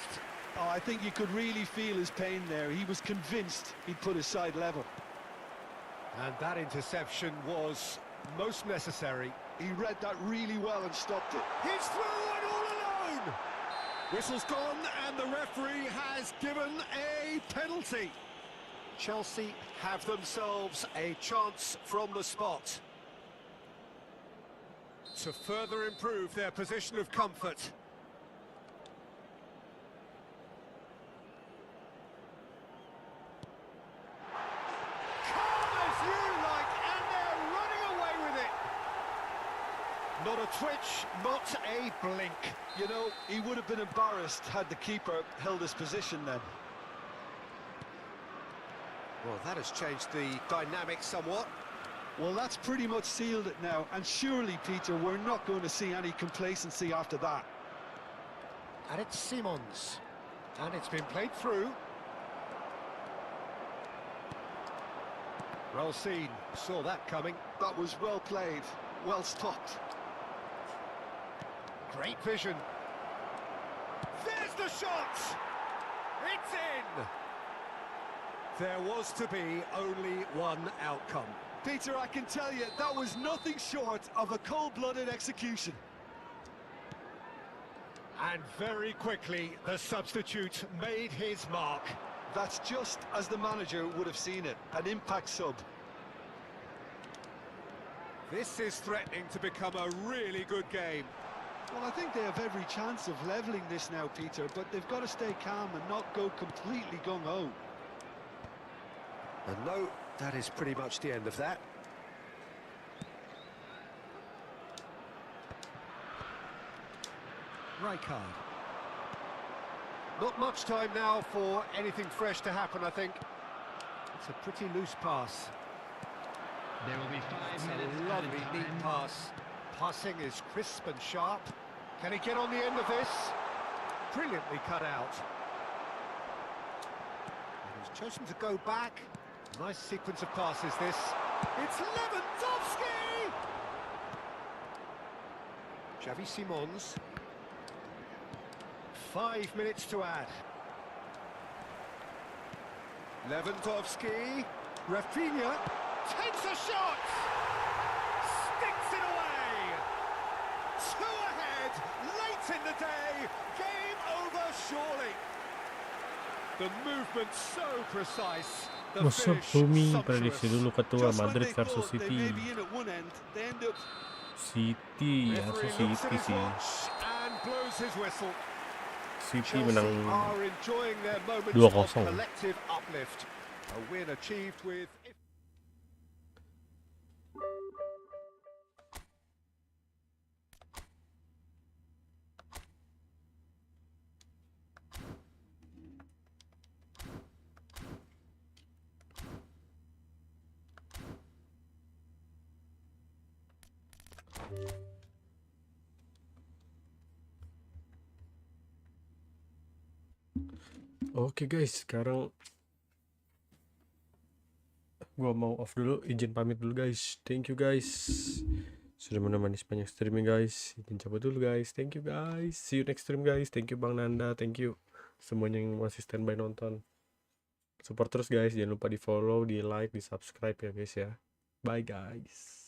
Oh, I think you could really feel his pain there. He was convinced he'd put his side level. And that interception was most necessary. He read that really well and stopped it. He's through and all alone! Whistle's gone and the referee has given a penalty. Chelsea have themselves a chance from the spot to further improve their position of comfort. Calm as you like, and they're running away with it. Not a twitch, not a blink. You know, he would have been embarrassed had the keeper held his position then. Well, that has changed the dynamic somewhat. Well, that's pretty much sealed it now, and surely, Peter, we're not going to see any complacency after that. And it's Simons. And it's been played through. Well seen, saw that coming. That was well played, well stopped. Great vision. There's the shot! It's in! There was to be only one outcome. Peter, I can tell you, that was nothing short of a cold-blooded execution. And very quickly, the substitute made his mark. That's just as the manager would have seen it, an impact sub. This is threatening to become a really good game. Well, I think they have every chance of levelling this now, Peter, but they've got to stay calm and not go completely gung-ho. And no, that is pretty much the end of that. Rijkaard. Not much time now for anything fresh to happen, I think. It's a pretty loose pass. There will be 5 minutes It's a lovely, added neat time. pass. Passing is crisp and sharp. Can he get on the end of this? Brilliantly cut out. And he's chosen to go back. Nice sequence of passes, this. It's Lewandowski! Xavi Simons. 5 minutes to add. Lewandowski. Rafinha takes a shot! Sticks it away! 2 ahead, late in the day. Game over, surely. The movement so precise. The What's up, finish homie? sumptuous. Prediksi dulu ketua Just when Madrid they versus thought they City. may be in at one end, they end up City Referee versus looks at City his sih. watch and blows his whistle. City Chelsea menang are enjoying their moments 2-0. of collective uplift. A win achieved with... Oke guys, sekarang gua mau off dulu, izin pamit dulu guys. Thank you guys sudah menemani sepanjang streaming guys. Izin cabut dulu guys. Thank you guys. See you next stream guys. Thank you Bang Nanda. Thank you semuanya yang masih standby nonton. Support terus guys. Jangan lupa di follow, di like, di subscribe ya guys ya. Bye guys.